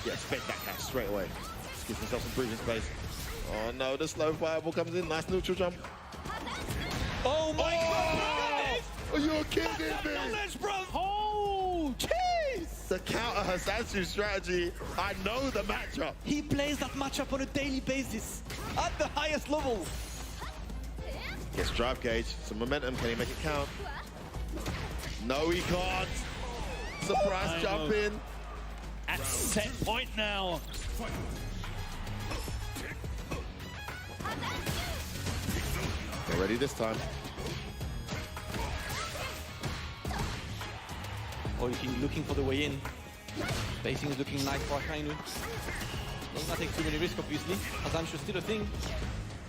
Yeah, spend that cash straight away. Just gives himself some breathing space. Oh no, the slow fireball comes in. Nice neutral jump. Oh my god! Are you kidding me? Oh, jeez! The counter Hasansu strategy, I know the matchup. He plays that matchup on a daily basis at the highest level. Gets drive gauge, some momentum, can he make it count? No, he can't. Surprise jump in. At set point now. They're ready this time. OilKing looking for the way in. Spacing is looking nice for AKAINU. Does not take too many risks, obviously. Hasansu still a thing.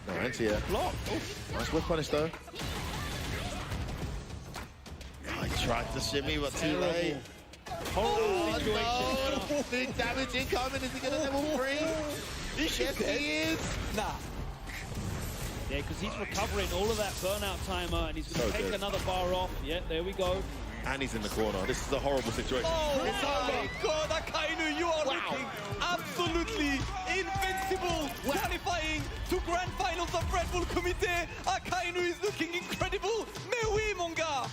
No anti-air. Block. Oh. Nice whip punish though. Oh, he tried to shimmy, but too late. Horrible situation. No, big damage incoming. Is he gonna level 3? Yes, he is. Nah. Yeah, because he's recovering all of that burnout timer, and he's going to take another bar off. Yeah, there we go. And he's in the corner. This is a horrible situation. Oh my God, AKAINU, you are looking absolutely invincible. Qualifying to grand finals of Red Bull Kumite. AKAINU is looking incredible. Mais oui, mon gars.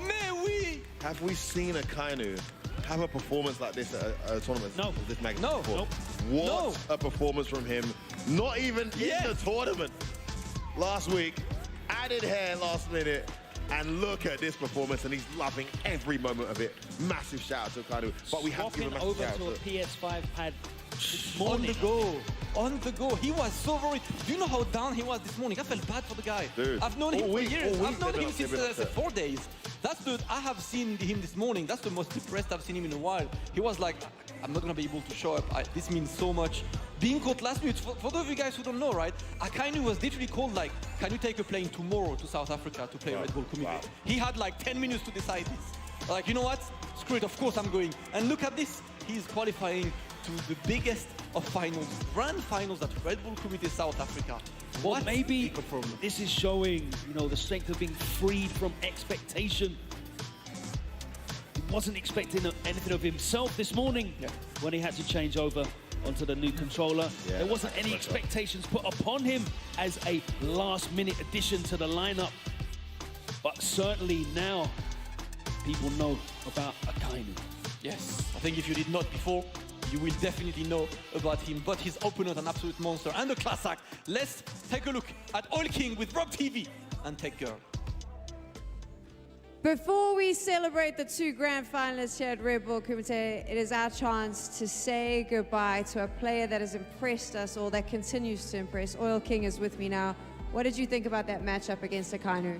Mais oui. Have we seen AKAINU have a performance like this at a tournament? No. Of this magnitude No. before? Nope. What a performance from him. Not even in the tournament. Last week, added hair last minute. And look at this performance, and he's loving every moment of it. Massive shout out to AKAINU. But we have to give a Swapping massive over shout to a out PS5 pad this On morning. the go. On the go. He was so worried. Do you know how down he was this morning? I felt bad for the guy. Dude, I've known him all week, for years. all I've week known they've him been since upset. 4 days. That's the I have seen him this morning. That's the most depressed I've seen him in a while. He was like, I'm not gonna be able to show up. This means so much. Being caught last minute. For those of you guys who don't know, right? AKAINU was literally called like, can you take a plane tomorrow to South Africa to play Red Bull Kumite? He had like 10 minutes to decide this. Like, you know what? Screw it, of course I'm going. And look at this. He's qualifying to the biggest of finals, grand finals at Red Bull Kumite South Africa. Well, What maybe a performance. this is showing, you know, the strength of being freed from expectation. He wasn't expecting anything of himself this morning when he had to change over onto the new controller. Yeah, there wasn't any expectations put upon him as a last-minute addition to the lineup. But certainly now, people know about AKAINU. Yes, I think if you did not before, you will definitely know about him. But his opponent, an absolute monster and a class act. Let's take a look at OilKing with Rob TV and Tech Girl. Before we celebrate the 2 grand finalists here at Red Bull Kumite, it is our chance to say goodbye to a player that has impressed us all, that continues to impress. OilKing is with me now. What did you think about that matchup against AKAINU?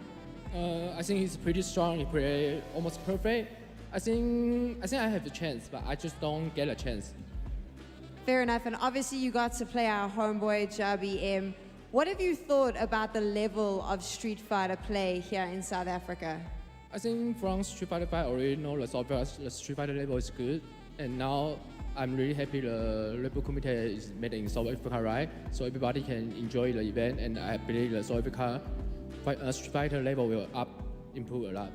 I think he's pretty strong. He played almost perfect. I think I have a chance, but I just don't get a chance. Fair enough, and obviously you got to play our homeboy JHABIM. What have you thought about the level of Street Fighter play here in South Africa? I think from Street Fighter 5 already know the Street Fighter level is good, and now I'm really happy the Red Bull Kumite is made in South Africa, right? So everybody can enjoy the event, and I believe the South Africa Street Fighter level will improve a lot.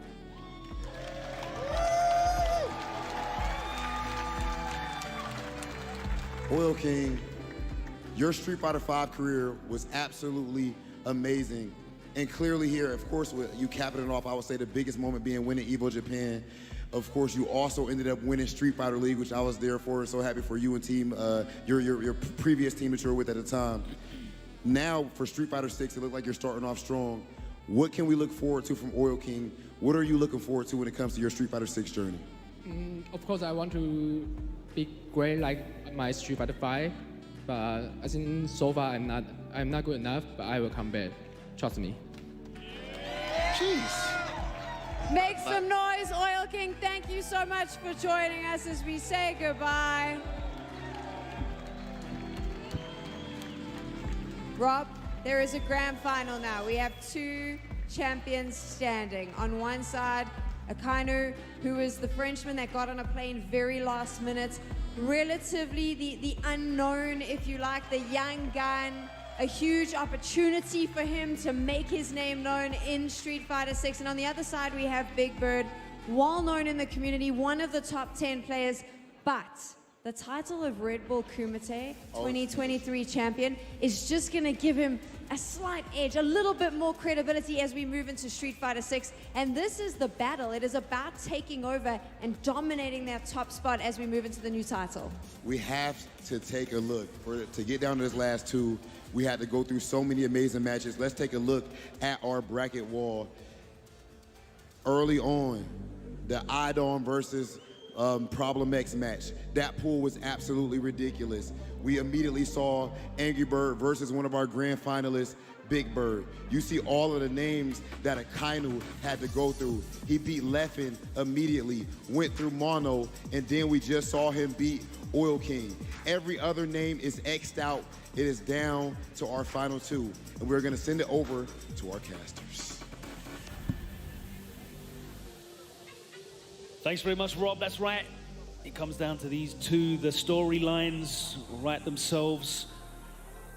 OilKing, your Street Fighter 5 career was absolutely amazing. And clearly here, of course, you capping it off, I would say the biggest moment being winning EVO Japan. Of course, you also ended up winning Street Fighter League, which I was there for. So happy for you and team, your previous team that you were with at the time. Now, for Street Fighter 6, it looked like you're starting off strong. What can we look forward to from OilKing? What are you looking forward to when it comes to your Street Fighter 6 journey? Of course, I want to be great like my Street Fighter 5, but I think so far I'm not good enough. But I will come back. Trust me. Jeez. Make some noise, OilKing. Thank you so much for joining us as we say goodbye. Rob, there is a grand final now. We have 2 champions standing. On one side, AKAINU, who is the Frenchman that got on a plane very last minute, relatively the unknown, if you like, the young gun. A huge opportunity for him to make his name known in Street Fighter 6. And on the other side, we have Big Bird, well known in the community, one of the top 10 players, but the title of Red Bull Kumite 2023 champion is just gonna give him a slight edge, a little bit more credibility as we move into Street Fighter 6. And this is the battle. It is about taking over and dominating that top spot as we move into the new title. We have to take a look. To get down to this last 2, we had to go through so many amazing matches. Let's take a look at our bracket wall. Early on, the IDOM versus ProblemX match. That pool was absolutely ridiculous. We immediately saw Angry Bird versus one of our grand finalists, Big Bird. You see all of the names that AKAINU had to go through. He beat Leffen immediately, went through Mono, and then we just saw him beat OilKing. Every other name is X'd out. It is down to our final 2, and we're gonna send it over to our casters. Thanks very much, Rob. That's right. It comes down to these two. The storylines write themselves.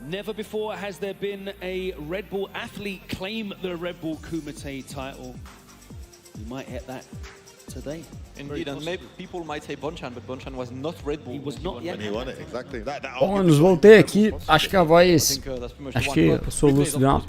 Never before has there been a Red Bull athlete claim the Red Bull Kumite title. We might hit that today. Indeed, and maybe people might say Bonchan, but Bonchan was not Red Bull. He was not yet. When he won it, exactly. Bônus, voltei aqui. Acho que a voz. Acho que o soluço deu uma.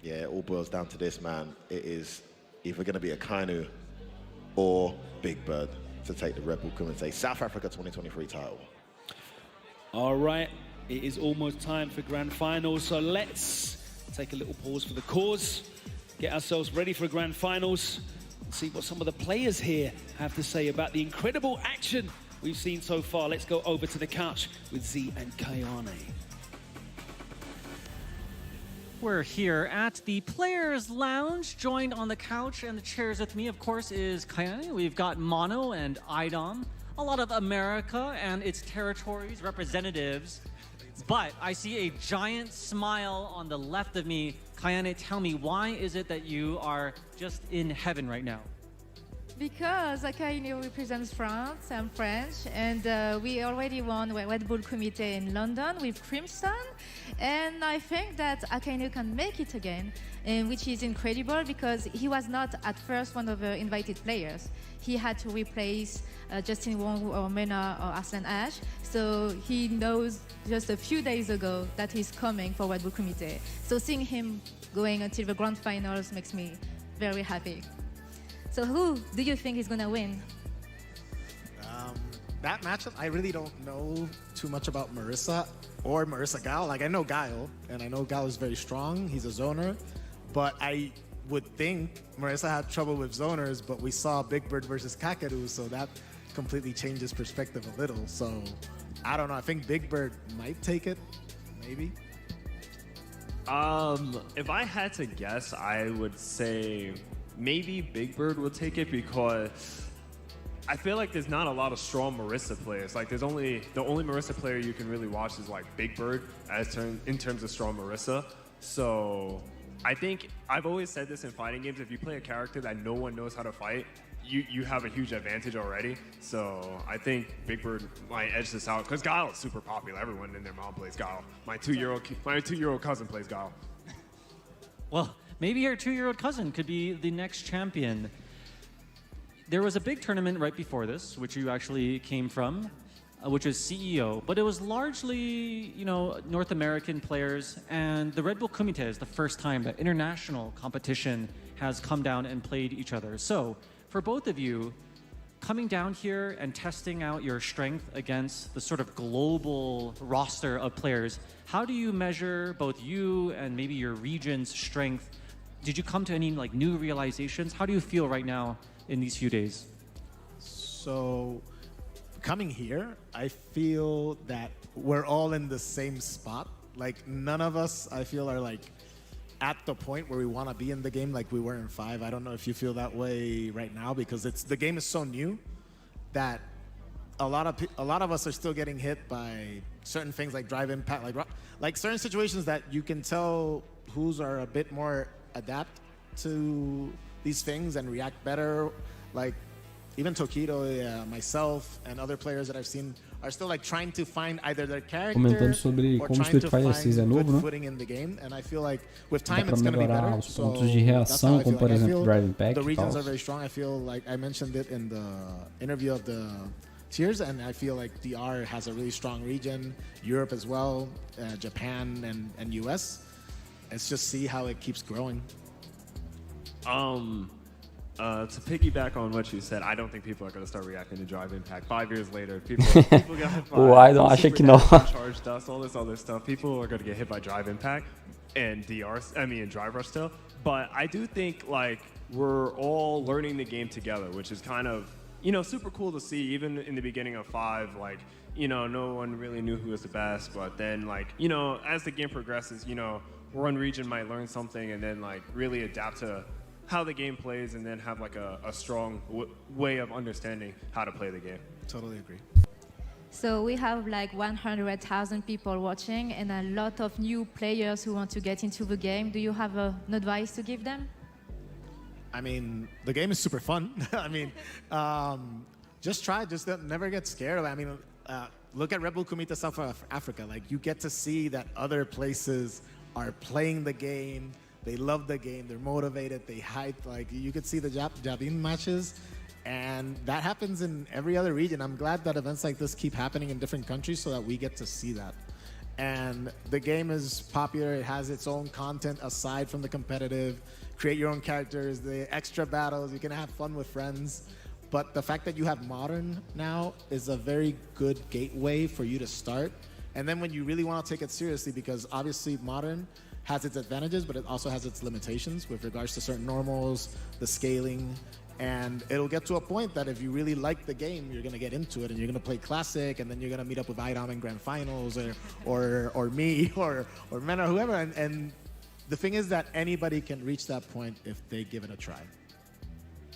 Yeah, it all boils down to this, man. It is either going to be AKAINU or Big Bird to take the Red Bull Kumite South Africa 2023 title. All right, it is almost time for grand finals, so let's take a little pause for the cause, get ourselves ready for grand finals, and see what some of the players here have to say about the incredible action we've seen so far. Let's go over to the couch with Z and Kayane. We're here at the Players Lounge. Joined on the couch and the chairs with me, of course, is Kayane. We've got Mono and Idom. A lot of America and its territories, representatives. But I see a giant smile on the left of me. Kayane, tell me, why is it that you are just in heaven right now? Because AKAINU represents France, I'm French, and we already won Red Bull Kumite in London with Crimson, and I think that AKAINU can make it again, which is incredible because he was not at first one of the invited players. He had to replace Justin Wong or Mena or Arslan Ash, so he knows just a few days ago that he's coming for Red Bull Kumite. So seeing him going until the grand finals makes me very happy. So who do you think is going to win? That matchup, I really don't know too much about MARISA or MARISA Guile. Like, I know Guile, and I know Guile is very strong. He's a zoner. But I would think MARISA had trouble with zoners, but we saw Big Bird versus Kakeru, so that completely changes perspective a little. So I don't know. I think Big Bird might take it, maybe. If I had to guess, I would say maybe Big Bird will take it because I feel like there's not a lot of strong MARISA players. Like the only MARISA player you can really watch is like Big Bird in terms of strong MARISA. So I think I've always said this in fighting games, if you play a character that no one knows how to fight, you have a huge advantage already. So I think Big Bird might edge this out because Guile is super popular. Everyone in their mom plays Guile. My two-year-old cousin plays Guile. Well, maybe your 2-year-old cousin could be the next champion. There was a big tournament right before this, which you actually came from, which was CEO, but it was largely, North American players, and the Red Bull Kumite is the first time that international competition has come down and played each other. So, for both of you, coming down here and testing out your strength against the sort of global roster of players, how do you measure both you and maybe your region's strength? Did you come to any like new realizations? How do you feel right now in these few days? So coming here, I feel that we're all in the same spot. Like none of us, I feel, are like at the point where we want to be in the game like we were in 5. I don't know if you feel that way right now, because the game is so new that a lot of us are still getting hit by certain things like drive impact, like certain situations that you can tell who's are a bit more adapt to these things and react better. Like even Tokido, myself, and other players that I've seen are still like trying to find either their character Comentando sobre or como trying Street to Fighter find 6 é novo, good né? footing in the game, and I feel like with Dá time pra it's going to be melhorar better. os So pontos de that's how reação, I feel. como por Like, I exemplo feel Drive Impact the e regions tal. are very strong. I feel like I mentioned it in the interview of the tiers, and I feel like DR has a really strong region, Europe as well, Japan and US. Let's just see how it keeps growing. To piggyback on what you said, I don't think people are going to start reacting to Drive Impact. 5 years later, people got hit by O Idol acha que não. Charge Dust, all this other stuff. People are going to get hit by Drive Impact and Drive Rush still. But I do think like we're all learning the game together, which is kind of, super cool to see. Even in the beginning of 5, like, no one really knew who was the best. But then like, as the game progresses, one region might learn something and then like really adapt to how the game plays, and then have like a strong way of understanding how to play the game. Totally agree. So we have like 100,000 people watching and a lot of new players who want to get into the game. Do you have an advice to give them? I mean, the game is super fun. I mean, just try, just never get scared. I mean, look at Red Bull Kumite South Africa. Like, you get to see that other places are playing the game. They love the game. They're motivated. They hype. Like, you could see the JHABIM matches, and that happens in every other region. I'm glad that events like this keep happening in different countries so that we get to see that. And the game is popular. It has its own content aside from the competitive. Create your own characters, the extra battles. You can have fun with friends. But the fact that you have Modern now is a very good gateway for you to start. And then when you really want to take it seriously, because obviously Modern has its advantages, but it also has its limitations with regards to certain normals, the scaling, and it'll get to a point that if you really like the game, you're gonna get into it and you're gonna play Classic, and then you're gonna meet up with IDOM in Grand Finals, or me, or Men, or whoever, and the thing is that anybody can reach that point if they give it a try.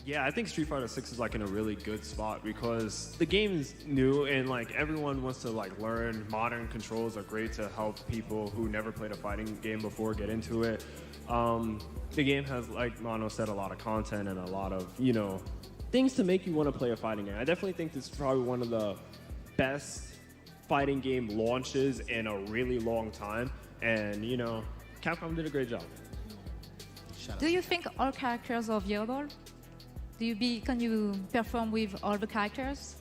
Yeah, I think Street Fighter 6 is like in a really good spot because the game is new and like everyone wants to like learn. Modern controls are great to help people who never played a fighting game before get into it. The game has, like Mano said, a lot of content and a lot of, things to make you want to play a fighting game. I definitely think this is probably one of the best fighting game launches in a really long time. And, Capcom did a great job. Do you think all characters are viable? Can you perform with all the characters?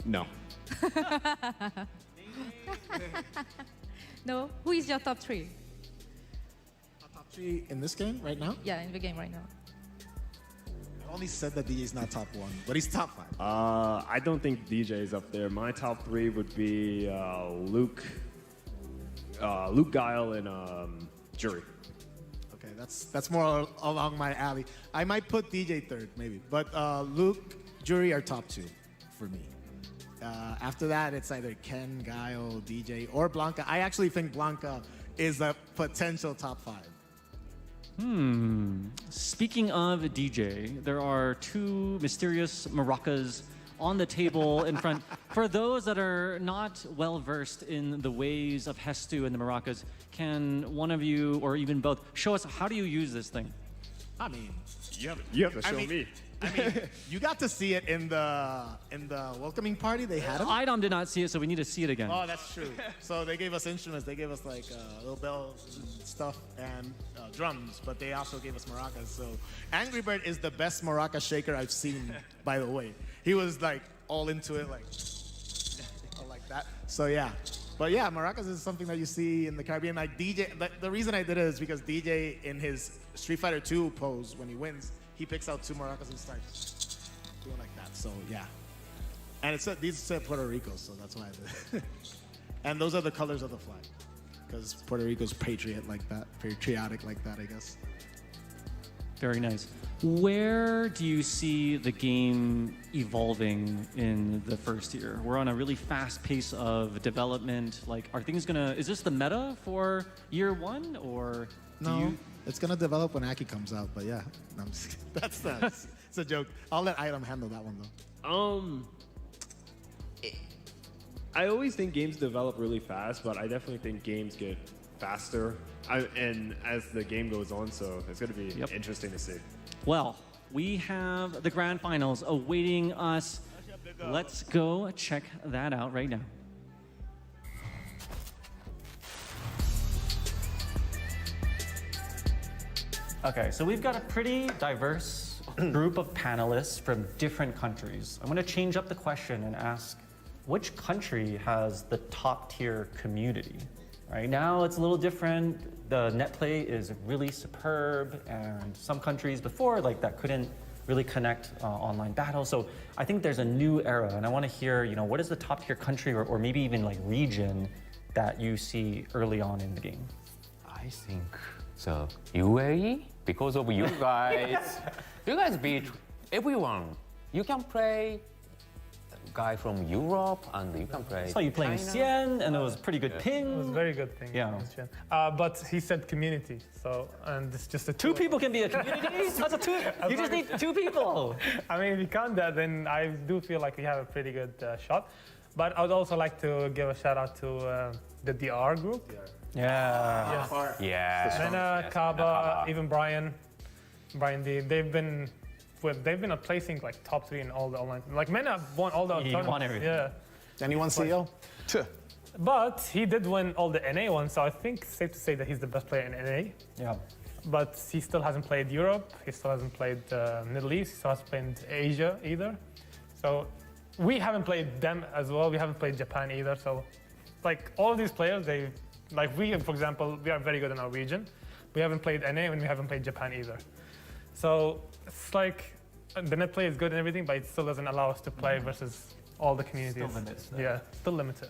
No. No? Who is your top 3? Top 3 in this game right now? Yeah, in the game right now. I only said that DJ is not top 1, but he's top 5. I don't think DJ is up there. My top 3 would be Luke, Guile, and Jury. Okay, that's more along my alley. I might put DJ third, maybe. But Luke, Jury are top 2 for me. After that, it's either Ken, Guile, DJ, or Blanca. I actually think Blanca is a potential top 5. Speaking of DJ, there are 2 mysterious maracas on the table in front. For those that are not well versed in the ways of Hestu and the maracas, can one of you or even both show us how do you use this thing? I mean, you have to show me. I mean, you got to see it in the welcoming party. They had them. IDOM did not see it, so we need to see it again. Oh, that's true. So they gave us instruments. They gave us like little bells and stuff and drums, but they also gave us maracas. So Angry Bird is the best maraca shaker I've seen, by the way. He was like all into it, like that. So yeah. But yeah, maracas is something that you see in the Caribbean. Like DJ, the reason I did it is because DJ in his Street Fighter 2 pose, when he wins, he picks out 2 maracas and starts. doing like that. So yeah, and it said these said Puerto Rico, so that's why I did. And those are the colors of the flag, because Puerto Rico's patriotic like that, I guess. Very nice. Where do you see the game evolving in the first year? We're on a really fast pace of development. Like, are things gonna, is this the meta for year one, or No, it's gonna develop when Aki comes out, but yeah, no, I'm just kidding. That's it's a joke. I'll let Item handle that one though. I always think games develop really fast, but I definitely think games get faster and as the game goes on, so it's going to be interesting to see. Well, we have the grand finals awaiting us. Let's go check that out right now. Okay, so we've got a pretty diverse group of panelists from different countries. I'm going to change up the question and ask, which country has the top tier community? Right now it's a little different. The net play is really superb, and some countries before like that couldn't really connect online battles. So I think there's a new era, and I want to hear, you know, what is the top tier country or maybe even like region that you see early on in the game? I think so. UAE, because of you guys, you guys beat everyone. You can play guy from Europe, and you can play. So you playing Zhen, and it was pretty good ping. It was very good ping. Yeah. But he said community, so and it's just a two people can be a community. That's a two. You just need two people. I mean, if you count that, then I do feel like we have a pretty good shot. But I would also like to give a shout out to the DR group. Yeah. Yeah. Mena, Kaba, even Brian D. They've been placing like top 3 in all the online. Like Mena won all the tournaments. Won everything. Yeah. And he won CO? But he did win all the NA ones, so I think it's safe to say that he's the best player in NA. Yeah. But he still hasn't played Europe. He still hasn't played Middle East. He still hasn't played Asia either. So we haven't played them as well. We haven't played Japan either. So like all of these players, we, for example, we are very good in our region. We haven't played NA and we haven't played Japan either. So it's like the net play is good and everything, but it still doesn't allow us to play versus all the communities. Still limits. Yeah, still limited.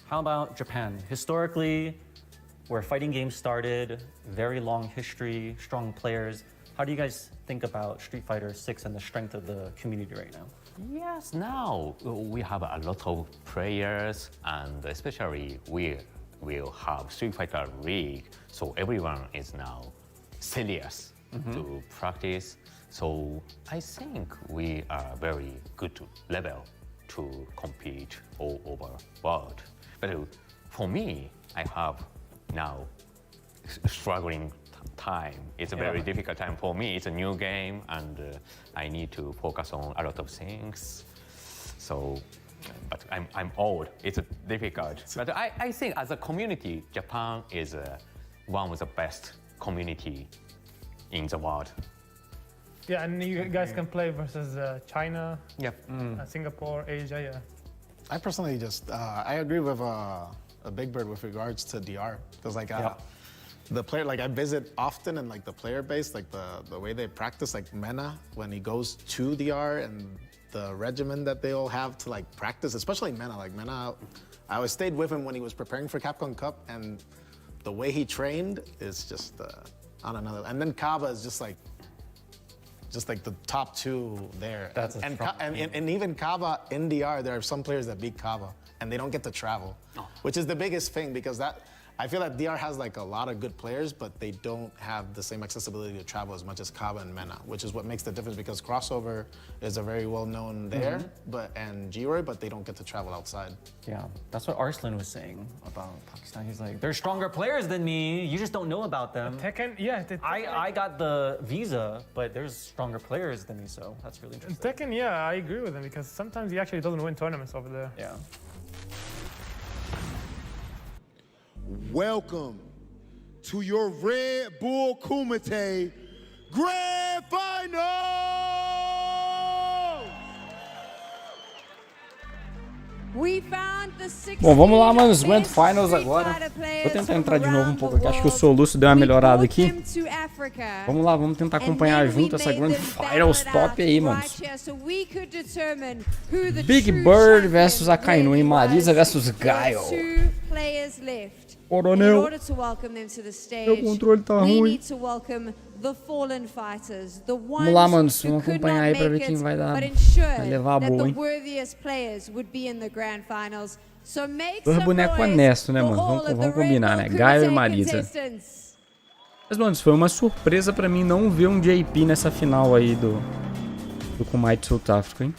How about Japan? Historically, where fighting games started, very long history, strong players. How do you guys think about Street Fighter 6 and the strength of the community right now? Yes, now we have a lot of players, and especially we will have Street Fighter League, so everyone is now serious to practice. So I think we are very good level to compete all over world. But for me, I have now struggling time. It's a very difficult time for me. It's a new game, and I need to focus on a lot of things. So, but I'm old. It's difficult. But I think as a community, Japan is one of the best community in the world. Yeah, and you guys can play versus China, Yep. Singapore, Asia, yeah. I personally just, I agree with Big Bird with regards to DR. Because like, the player, like I visit often, and like the player base, like the way they practice, like Mena, when he goes to DR, and the regimen that they all have to like practice, especially Mena. Like Mena, I always stayed with him when he was preparing for Capcom Cup, and the way he trained is just on another. And then Kaba is just like the top 2 there. That's and even Kaba in DR, there are some players that beat Kaba, and they don't get to travel, which is the biggest thing, because I feel that DR has like a lot of good players, but they don't have the same accessibility to travel as much as Kaba and Mena, which is what makes the difference, because Crossover is a very well known there, and G-Roy, but they don't get to travel outside. Yeah, that's what Arslan was saying about Pakistan. He's like, they're stronger players than me. You just don't know about them. Tekken, yeah. I got the visa, but there's stronger players than me, so that's really interesting. Tekken, yeah, I agree with him, because sometimes he actually doesn't win tournaments over there. Yeah. Welcome to your Red Bull Kumite Grand Final! Bom, vamos lá, mano, os Grand Finals agora. Vou tentar entrar de novo um pouco aqui, acho que o soluço deu uma melhorada aqui. Vamos lá, vamos tentar acompanhar junto essa Grand Finals top aí, mano. Big Bird versus AKAINU e Marisa versus Guile. Coronel, meu controle tá ruim. Vamos lá, mano, vamos acompanhar aí pra ver quem vai levar a boa, hein? Dois bonecos honestos, né, mano? Vamos combinar, né? Guile e Marisa. Mas, mano, foi uma surpresa pra mim não ver um JP nessa final aí do Kumite South Africa, hein?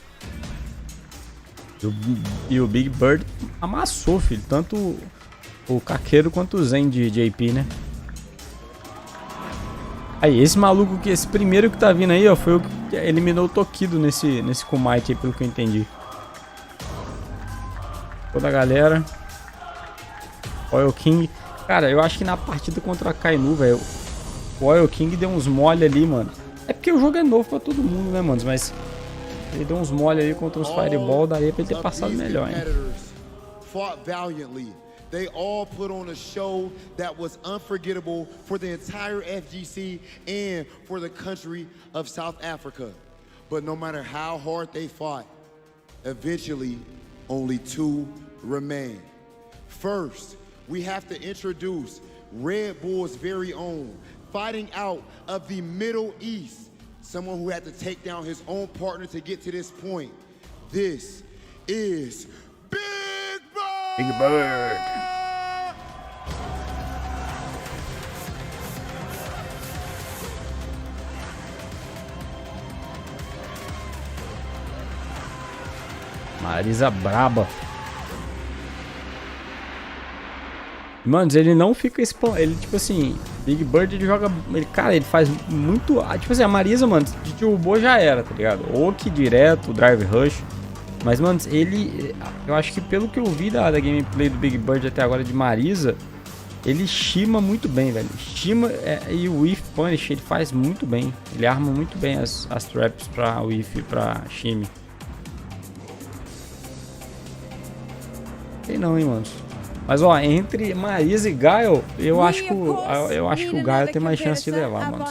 E o Big Bird amassou, filho. Tanto o Kakeru quanto o Zhen de JP, né? Aí, esse maluco, esse primeiro que tá vindo aí, ó, foi o que eliminou o Tokido nesse Kumite aí, pelo que eu entendi. Toda a galera. OilKing. Cara, eu acho que na partida contra a AKAINU, velho, o OilKing deu uns mole ali, mano. É porque o jogo é novo pra todo mundo, né, mano? Mas ele deu uns mole ali contra os Fireball, daí pra ele ter passado melhor, hein? They all put on a show that was unforgettable for the entire FGC and for the country of South Africa. But no matter how hard they fought, eventually only two remain. First, we have to introduce Red Bull's very own, fighting out of the Middle East, someone who had to take down his own partner to get to this point. This is Big Bird. Marisa braba. Mano, ele não fica spam. Ele, tipo assim, Big Bird, ele joga. Cara, ele faz muito. Tipo assim, a Marisa, mano, de turbo já era, tá ligado? Oki direto, Drive Rush. Mas, mano, ele... Eu acho que pelo que eu vi da gameplay do Big Bird até agora de Marisa, ele shima muito bem, velho. Shima e o Whiff Punish ele faz muito bem. Ele arma muito bem as traps pra Whiff e pra shime. Sei não, hein, mano. Mas, ó, entre Marisa e Guile, eu acho que o Guile tem mais chance de levar, mano.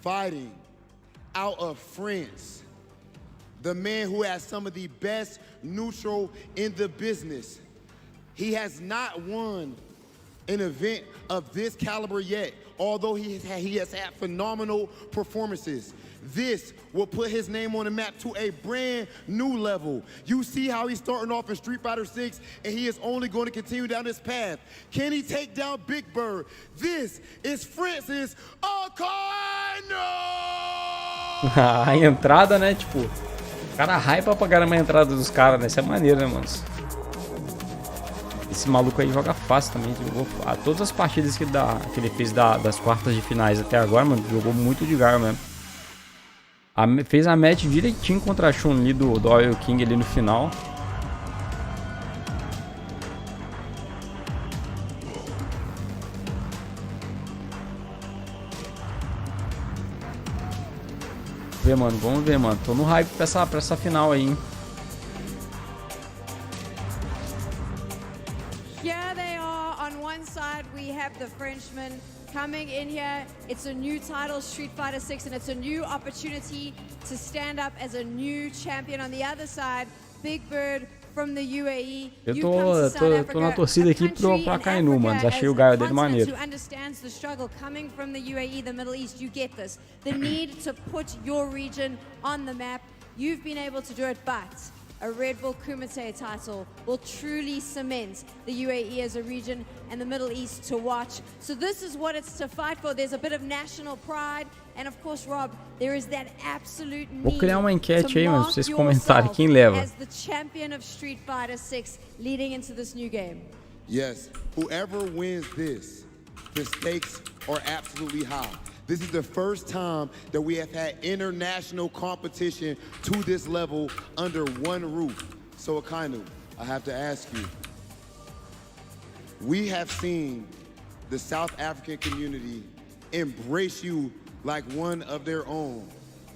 Fighting out of France, the man who has some of the best neutral in the business. He has not won an event of this caliber yet, although he has had phenomenal performances. This will put his name on the map to a brand new level. You see how he's starting off in Street Fighter 6, and he is only going to continue down this path. Can he take down Big Bird? This is France's AKAINU! A entrada, né? Tipo, o cara hypa pra caramba a entrada dos caras, né? Isso é maneiro, né, mano? Esse maluco aí joga fácil também. Jogou todas as partidas que ele fez das quartas de finais até agora, mano. Jogou muito de Gar mesmo. Fez a match direitinho contra a CHUN-LI do OilKing ali no final. Vamos ver, mano. Tô no hype pra essa final aí, hein? Here they are. On one side, we have the Frenchman coming in here. It's a new title, Street Fighter 6, and it's a new opportunity to stand up as a new champion. On the other side, Big Bird from the UAE. Eu tô na torcida aqui pro AKAINU, mano. Achei o Guile dele maneiro. Who understands the struggle coming from the UAE, the Middle East, you get this. The need to put your region on the map. You've been able to do it, but a Red Bull Kumite title will truly cement the UAE as a region and the Middle East to watch. So this is what it's to fight for. There's a bit of national pride. And of course, Rob, there is that absolute need. Vou criar uma enquete aí, mano, pra vocês comentarem quem leva. As the champion of Street Fighter 6 leading into this new game. Yes, whoever wins this, the stakes are absolutely high. This is the first time that we have had international competition to this level under one roof. So AKAINU, I have to ask you, we have seen the South African community embrace you like one of their own.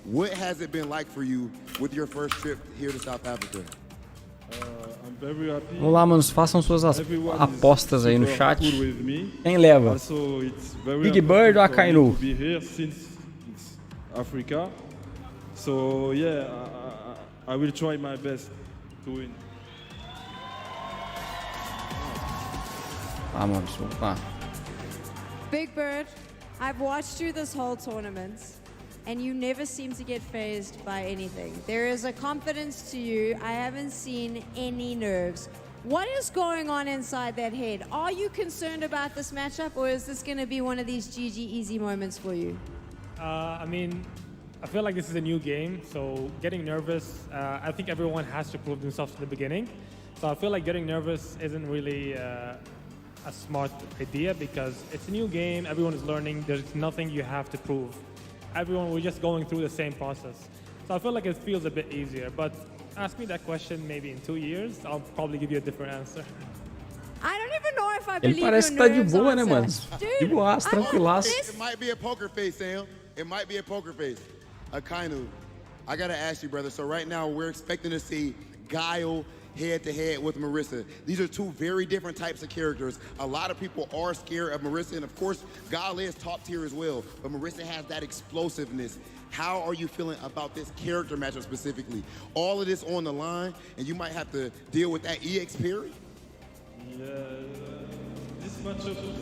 what has it been like for you with your first trip here to South Africa? Vamos lá, manos, façam suas apostas aí no chat. Quem leva? Big Bird ou AKAINU? Africa. So yeah, I will try my best to win. Ah, manos, vamos lá. Big Bird, I've watched you this whole tournament, and you never seem to get fazed by anything. There is a confidence to you. I haven't seen any nerves. What is going on inside that head? Are you concerned about this matchup, or is this going to be one of these GG easy moments for you? I mean, I feel like this is a new game, so getting nervous, I think everyone has to prove themselves in the beginning. So I feel like getting nervous isn't really a smart idea because it's a new game, everyone is learning, there's nothing you have to prove. We're just going through the same process. So I feel like it feels a bit easier, but ask me that question maybe in 2 years, I'll probably give you a different answer. I don't even know if I Ele believe parece your que tá de nerves boa, né, answer. mano? De boas, tranquilaço. It might be a poker face, Sam. It might be a poker face. AKAINU, I gotta ask you, brother. So right now we're expecting to see Guile head-to-head with MARISA. These are two very different types of characters. A lot of people are scared of MARISA, and of course, Guile is top tier as well, but MARISA has that explosiveness. How are you feeling about this character matchup specifically? All of this on the line, and you might have to deal with that EX parry? Yeah, this matchup is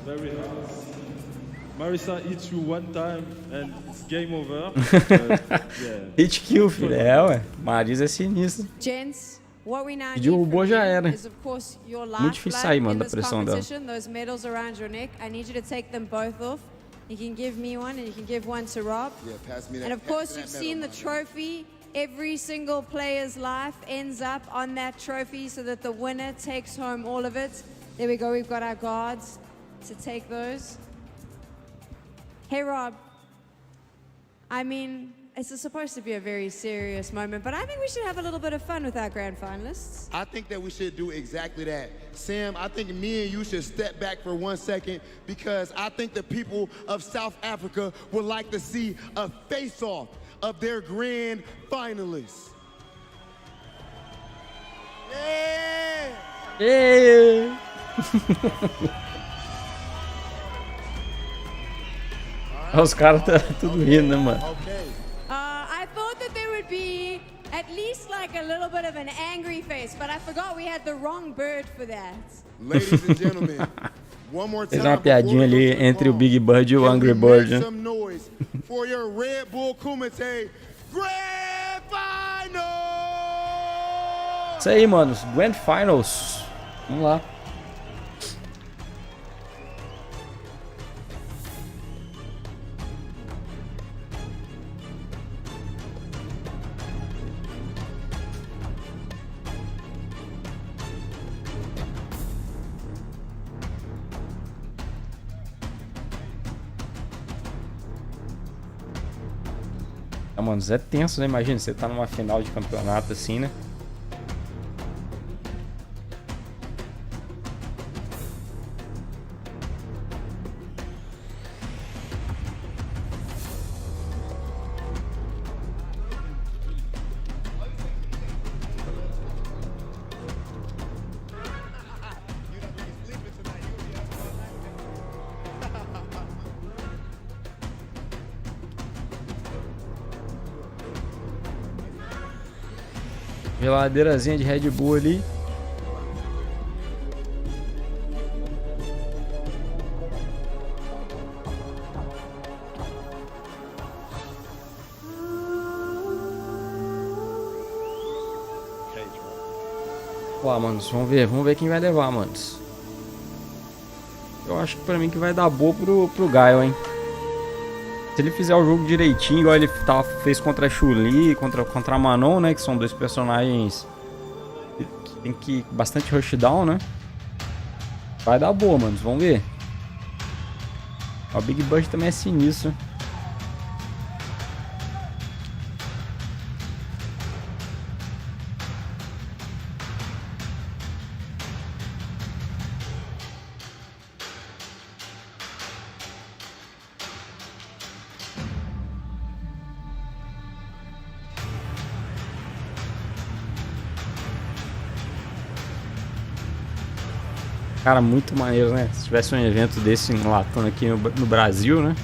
very hard. MARISA hits you one time and it's game over. Yeah. Hit kill, filho. É, ué. Marisa é sinistro. Gents, what we now E need derrubou já from you era. is, of course, your Muito difícil lifeblood sair, mano, in da this pressão dela. competition, those medals around your neck. I need you to take them both off. You can give me one and you can give one to Rob. Yeah, pass me that. And of course, you've seen the trophy. Every single player's life ends up on that trophy so that the winner takes home all of it. There we go, we've got our guards to take those. Hey, Rob. I mean, it's supposed to be a very serious moment, but I think we should have a little bit of fun with our grand finalists. I think that we should do exactly that. Sam, I think me and you should step back for 1 second because I think the people of South Africa would like to see a face-off of their grand finalists. Yeah! Yeah! Os caras tá tudo rindo, né, mano? I thought that there would be at least like a little bit of an angry face, but I forgot we had the wrong bird for that. Ladies and gentlemen, one more Fez time. uma piadinha ali entre o Big Bird e o Angry Bird, né? Some noise for your Red Bull Kumite Grand Final! Isso aí, manos. Grand Finals. Vamos lá. Ah, mano, é tenso, né? Imagina, você tá numa final de campeonato assim, né? Geladeirazinha de Red Bull ali. Ó, manos, vamos ver quem vai levar, manos. Eu acho que pra mim que vai dar boa pro Guile, hein. Se ele fizer o jogo direitinho, igual ele fez contra a CHUN-LI, contra a MANON, né? Que são dois personagens que tem bastante rushdown, né? Vai dar boa, manos. Vamos ver. O Big Bird também é sinistro. Cara, muito maneiro, né? Se tivesse um evento desse enlatando aqui no Brasil, né?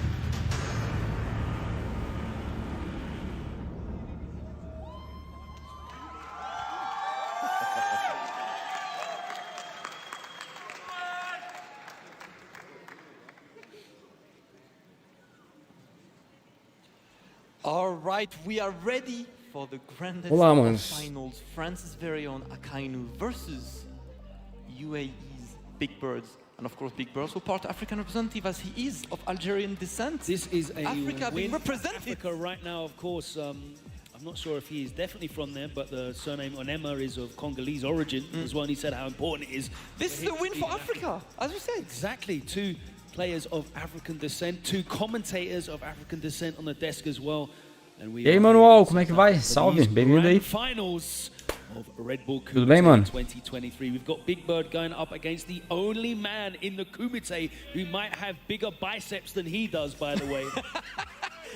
All right, we are ready for the grandest Olá, of manos. finals. France's very own AKAINU versus UAE's Big Birds. And of course, Big Bird also part African representative as he is of Algerian descent. This is a Africa being win represented. Africa right now, of course. I'm not sure if he is definitely from there, but the surname Onema is of Congolese origin as well. And he said how important it is. This is a win for Africa, as you said. Exactly. Two players of African descent, two commentators of African descent on the desk as well. E aí, Manuel, como é que vai? Salve, bem-vindo aí. Finals of Red Bull Tudo bem, mano? 2023. We've got Big Bird going up against the only man in the Kumite who might have bigger biceps than he does, by the way.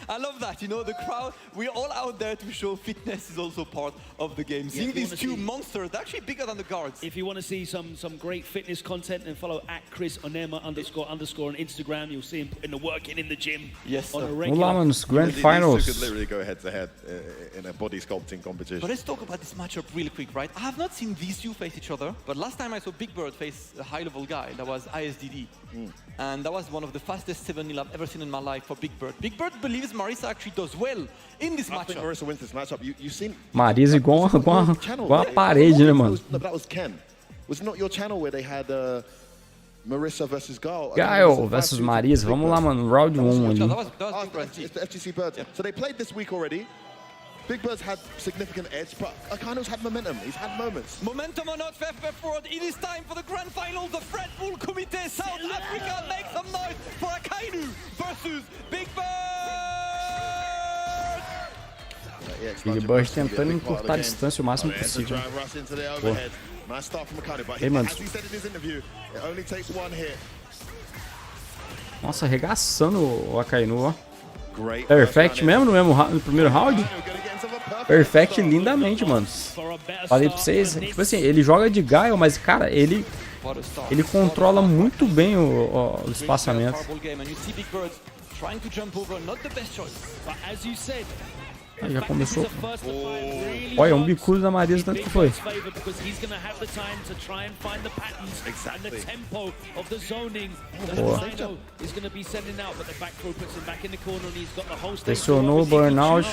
I love that, you know, the crowd, we're all out there to show fitness is also part of the game. Seeing these two monsters, they're actually bigger than the guards. If you want to see some great fitness content, then follow @ChrisOnema__ on Instagram. You'll see him putting the work in the gym. Yes, on a Vamos regular. lá, manos, Grand These Finals. two could literally go head to head in a body sculpting competition. But let's talk about this matchup really quick, right? I have not seen these two face each other, but last time I saw Big Bird face a high-level guy, that was ISDD. And that was one of the fastest 7-0 I've ever seen in my life for Big Bird. Big Bird believes MARISA actually does well in this I think matchup. Marisa wins this matchup. You've seen Marisa igual uma parede, né, mano? No, that was Ken. Was it not your channel where they had Marisa versus Guile? Guile versus Marisa. Vamos lá, mano. Round 1 ali. It's the FGC Birds. So they played this week already. Big Bird's had significant edge, but AKAINU's had momentum. He's had moments. Momentum or not, FF forward, it is time for the grand finals of Red Bull Kumite South Africa. Make some noise for AKAINU versus Big Bird! Big Bird tentando encurtar a distância o máximo possível. Pô. Ei, mano. Nossa, arregaçando o AKAINU, ó. Perfect mesmo no primeiro round? Perfect lindamente, mano. Falei pra vocês, tipo assim, ele joga de Guile, mas, cara, ele controla muito bem o espaçamento. Aí já começou. Olha, um bicudo da Marisa, tanto que foi. Boa. Pressionou o burnout.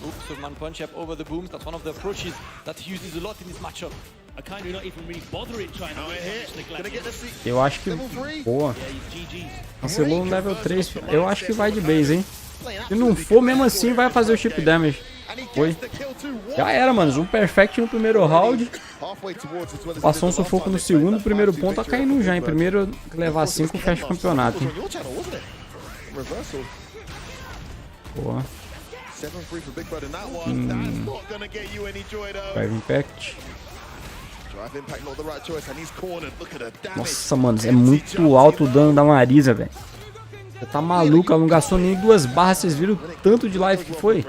Oops, so man punch up over the booms. That's one of the approaches that he uses a lot in this matchup. AKAINU not even really bothering trying to Eu acho que... Boa. Cancelou no level 3. Eu acho que vai de base, hein? Se não for, mesmo assim, vai fazer o chip damage. Foi. Já era, mano. Um perfect no primeiro round. Passou um sufoco no segundo. Primeiro ponto, AKAINU já. Em primeiro, levar 5, fecha o campeonato. Boa. Drive Impact. Nossa, mano, é muito alto o dano da Marisa, velho. Você tá maluco, ela não gastou nem 2 barras, vocês viram o tanto de life que foi?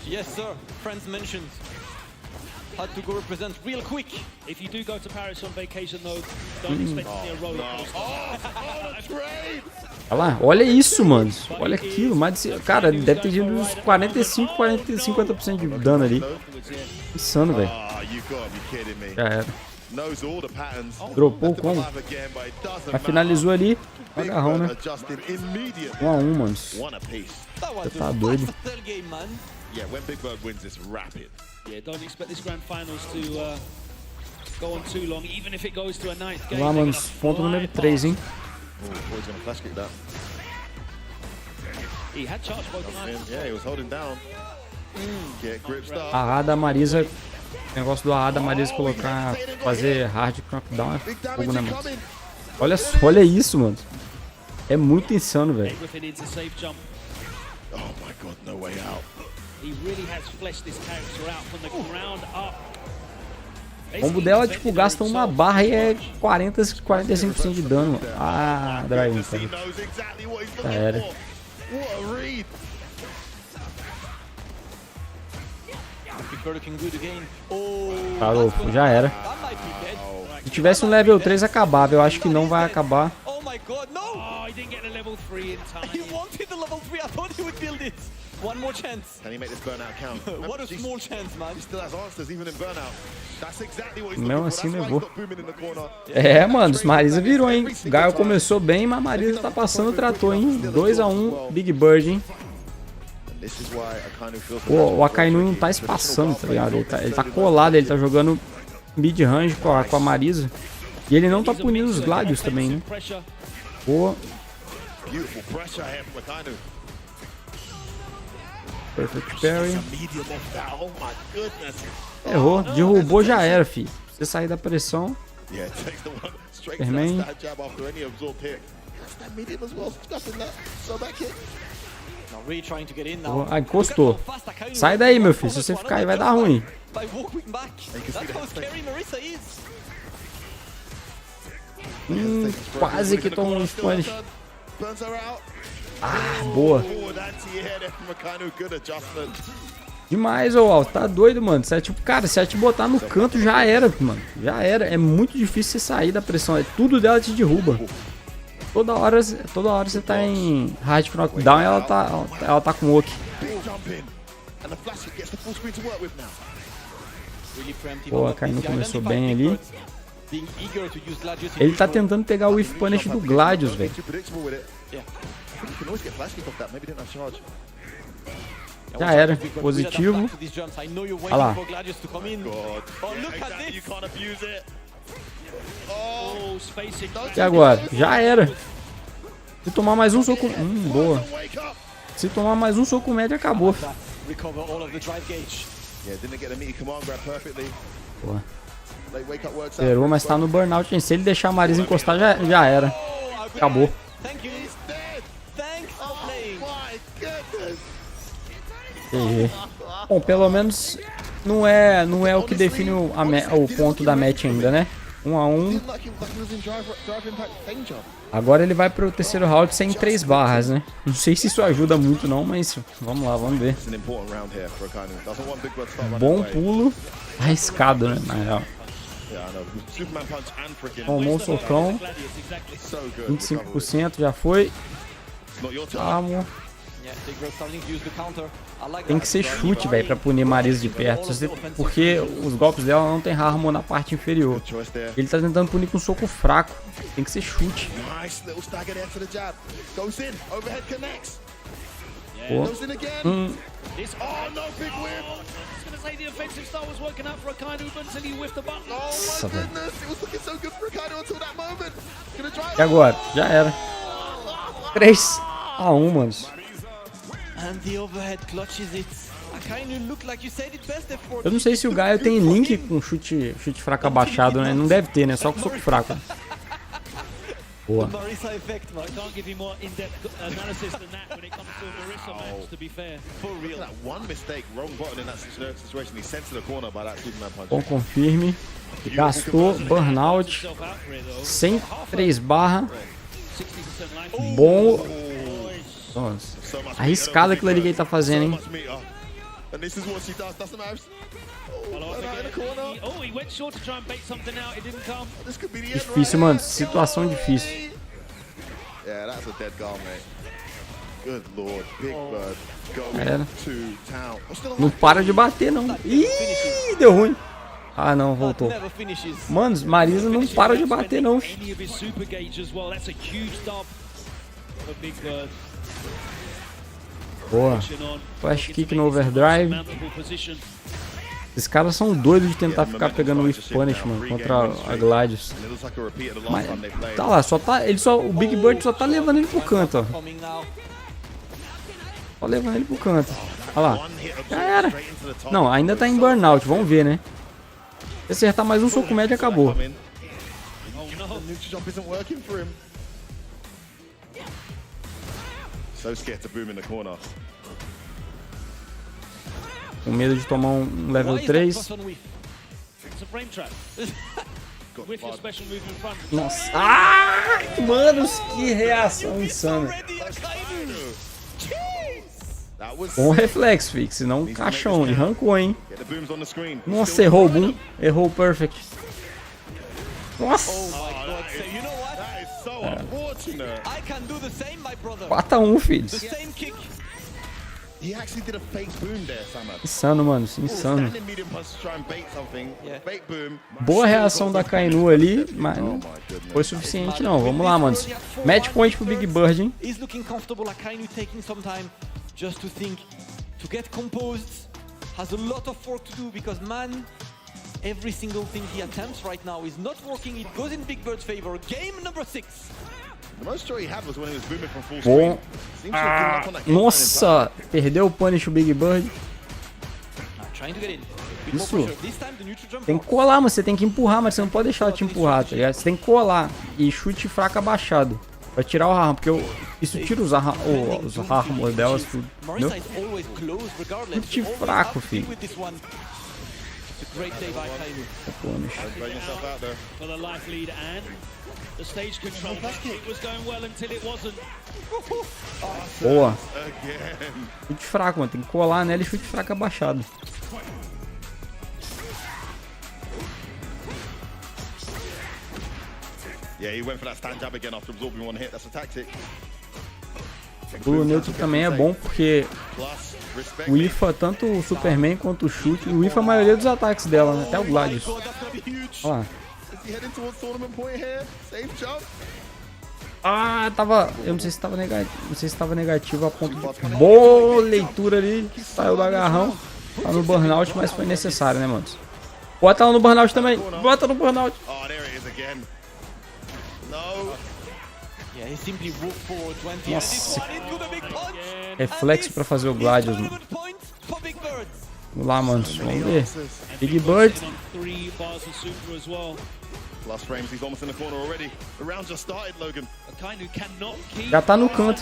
Yes, sir. Friends mentioned. Had to go represent real quick. If you do go to Paris on vacation, though, don't expect to see a roller coaster. Olha lá, olha isso, mano. Olha aquilo, mais de... Cara, deve ter tido uns 45, 50% de dano ali. Insano, velho. Já era. Dropou o combo. Mas finalizou ali. Agarrão, né? 1 a 1, mano. Você tá doido. Yeah, when Big Bird wins this rapid. Yeah, don't expect this grand finals to go on too long, even if it goes to a 9th game. Vamos lá, mano. Ponto número 3, hein? Boy's gonna flash kick that. He had charged both times. Yeah, he was holding down. Get grip start. A A da Marisa, o negócio do A da Marisa colocar, fazer hard knockdown é fogo, né, mano? Olha isso, mano. É muito insano, velho. Oh my god, no way out. He really has fleshed this character out from the ground up. O combo dela, tipo, gasta uma barra e é 45% de dano. Ah, Drive, cara. Já era. What a read. Parou, já era. Se tivesse um level 3 acabava, eu acho que não vai acabar. Oh my god, no! Oh, he didn't get a level 3 in time. He wanted the level 3, I thought he would build it. One more chance. Can he make this burnout count? What a small chance, man. He still has answers even in burnout. That's exactly what he's Mesmo looking for. assim That's why levou. he's not booming in the corner. É, mano, Marisa virou, hein? O Guile começou bem, mas a Marisa tá passando o trator, hein? 2 a 1, Big Bird, hein? Pô, o AKAINU não tá espaçando, tá ligado? Ele tá colado, ele tá jogando mid-range com a Marisa. E ele não tá punindo os Gladius também, né? Pô. Perfect parry. Errou, derrubou, já era, fi. Você sair da pressão. Superman. Ah, encostou. Sai daí, meu filho. Se você ficar aí, vai dar ruim. Quase que tomou um splash. Ah, boa. Demais, ô Alto. Tá doido, mano. Você é tipo, cara, se ela te botar no canto, já era, mano. Já era. É muito difícil você sair da pressão. É tudo dela te derruba. Toda hora você tá em hard knockdown e ela tá com o Oki. Pô, a AKAINU começou bem ali. Ele tá tentando pegar o Whiff Punish do Gladius, velho. Já era, positivo. Olha lá. E agora? Já era. Se tomar mais um soco... boa. Se tomar mais um soco médio, acabou. Boa. Zerou, mas tá no burnout, gente. Se ele deixar a Marisa encostar, já era. Acabou. Bom, pelo menos não é o que define o ponto da match ainda, né? 1 a 1. Agora ele vai pro terceiro round sem 3 barras, né? Não sei se isso ajuda muito não, mas vamos lá, vamos ver. Bom pulo. Arriscado, né? Na real. Tomou um socão. 25% já foi. Vamos. Tem que ser chute, velho, pra punir Marisa de perto. Porque os golpes dela não tem Harmon na parte inferior. Ele tá tentando punir com um soco fraco. Tem que ser chute. Pô. Nossa, velho. E agora? Já era. 3 a 1, manos. Eu não sei se o Guile tem link com chute fraco abaixado, né? Não deve ter, né? Só com soco fraco. Boa. Bom confirme. Gastou, burnout. Sem 3 barra. Bom. Nossa. Arriscado aquilo ali que ele tá fazendo, hein? Difícil, mano. Situação difícil. Não para de bater, não. Ih, deu ruim. Ah, não, voltou. Mano, Marisa não para de bater, não. Boa. Flash kick no overdrive. Esses caras são doidos de tentar ficar pegando o Whiff Punish, mano, contra a Gladius. Mas tá lá, o Big Bird só tá levando ele pro canto, ó. Só levando ele pro canto. Olha lá. Já era. Não, ainda tá em burnout, vamos ver, né? Se acertar mais um soco médio, acabou. Com medo de tomar um level 3. Nossa. Ah, manos, que reação insana. Bom reflexo, Fix, senão um caixão. E arrancou, hein? Nossa, errou o boom. Errou o perfect. Nossa! 4-1, filhos. Insano, mano. Insano. Boa reação da AKAINU ali, mas não foi suficiente não. Vamos lá, mano. Match point pro Big Bird, hein? Just to think, to get composed, has a lot of work to do because man, every single thing he attempts right now is not working. It goes in Big Bird's favor. Game number 6. The most joy he had was when he was booming from full screen. Bom. Nossa, perdeu o punish o Big Bird. Trying to get in. Isso. Tem que colar, mas você tem que empurrar, mas você não pode deixar ela te empurrar, tá ligado? Você tem que colar e chute fraco abaixado. Vai tirar o harm, porque isso tira os armor delas tudo, entendeu? Chute fraco, filho. Boa. Chute fraco, mano. Tem que colar nela e chute fraco abaixado. Yeah, he went for that stand jab again after absorbing one hit. That's a tactic. O neutro também é bom porque o IFA, tanto o Superman quanto o chute, o IFA a maioria dos ataques dela, né? Até o Gladius. Olha lá. Ah, tava. Eu não sei se tava negativo. Não sei se tava negativo a ponto de. Boa leitura ali. Saiu do agarrão. Tá no burnout, mas foi necessário, né, mano? Bota ela no burnout também. Bota no burnout. Nossa. Reflexo pra fazer o Gladius, mano. Vamos lá, mano. Vamos ver. Big Bird. Já tá no canto.